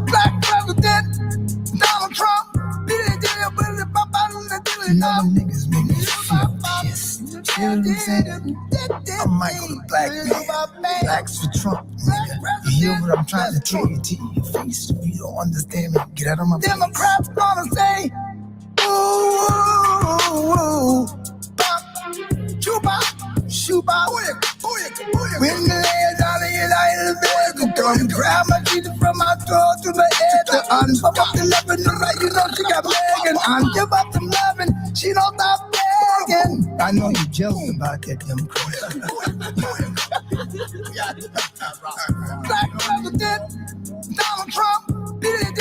Black president, Donald Trump. Now them niggas make me feel pissed. You know what I'm saying? I'm Michael Black man. Blacks for Trump, nigga. You hear what I'm trying to tell you to your face? If you don't understand me, get out of my face. Democrats gonna say, ooh, chupa, shuba, when the legs out of your light in the bed, come grab my teeth from my throat to the head. The pop up the loving, right? You know she got begging. Give up the loving, she don't stop begging. I know you're jealous about that, Democrat. Black president, Donald Trump, been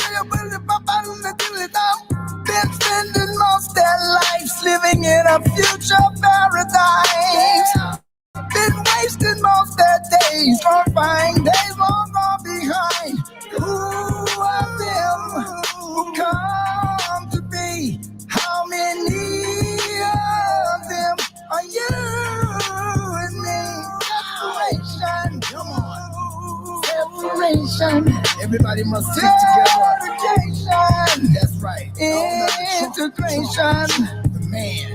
spending most their lives living in a future paradise. Been wasting most their days, glorifying days long gone behind. Who of them will come to be? How many of them are you and me? Separation, come on. Separation. Everybody must stick together. Segregation. That's right. Integration. The man.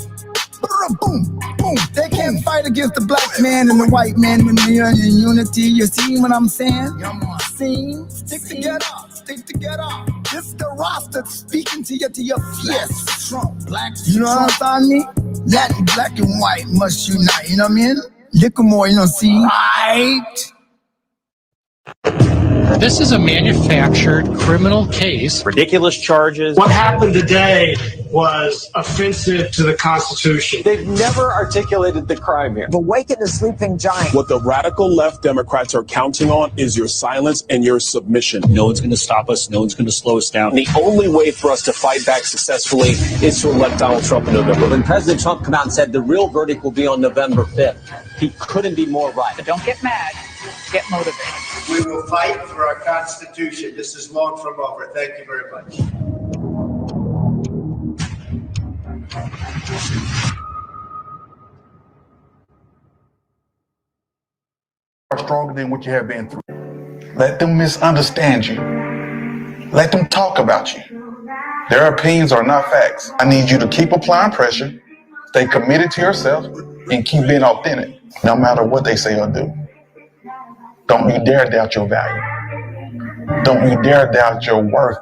Boom, boom. They can't fight against the black man and the white man when we are in unity. You see what I'm saying? Come on. Stick together. Stick together. This is the roster speaking to your yes. Trump, black. You know what I'm saying? Latin, black, and white must unite. You know what I mean? Liquor more, you know, see? Right. This is a manufactured criminal case. Ridiculous charges. What happened today was offensive to the Constitution. They've never articulated the crime here. Awaken the sleeping giant. What the radical left Democrats are counting on is your silence and your submission. No one's going to stop us. No one's going to slow us down. And the only way for us to fight back successfully is to elect Donald Trump in November. When President Trump came out and said the real verdict will be on November 5th, he couldn't be more right. But don't get mad. Get motivated. We will fight for our Constitution. This is long from over. Thank you very much. Are stronger than what you have been through. Let them misunderstand you. Let them talk about you. Their opinions are not facts. I need you to keep applying pressure, stay committed to yourself, and keep being authentic, no matter what they say or do. Don't you dare doubt your value. Don't you dare doubt your worth.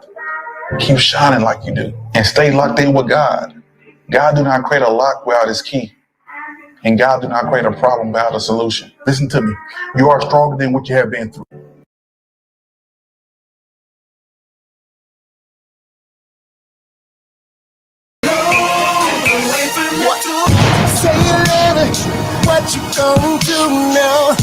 Keep shining like you do, and stay locked in with God. God do not create a lock without his key. And God do not create a problem without a solution. Listen to me. You are stronger than what you have been through. Say it louder, what you gonna do now?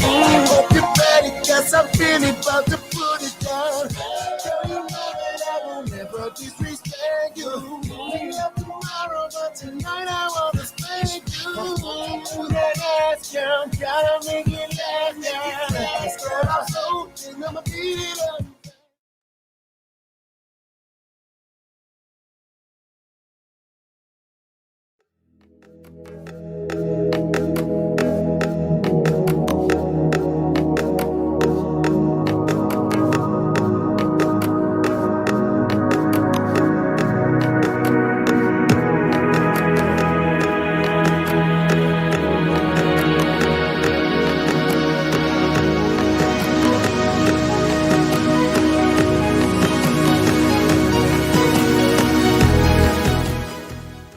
Hope you're ready, cause I'm really about to put it down. Girl, you know that I will never disrespect you. We love tomorrow, but tonight I wanna spank you. That ass, girl, gotta make it last now. Girl, I'm so thin, I'ma beat it up.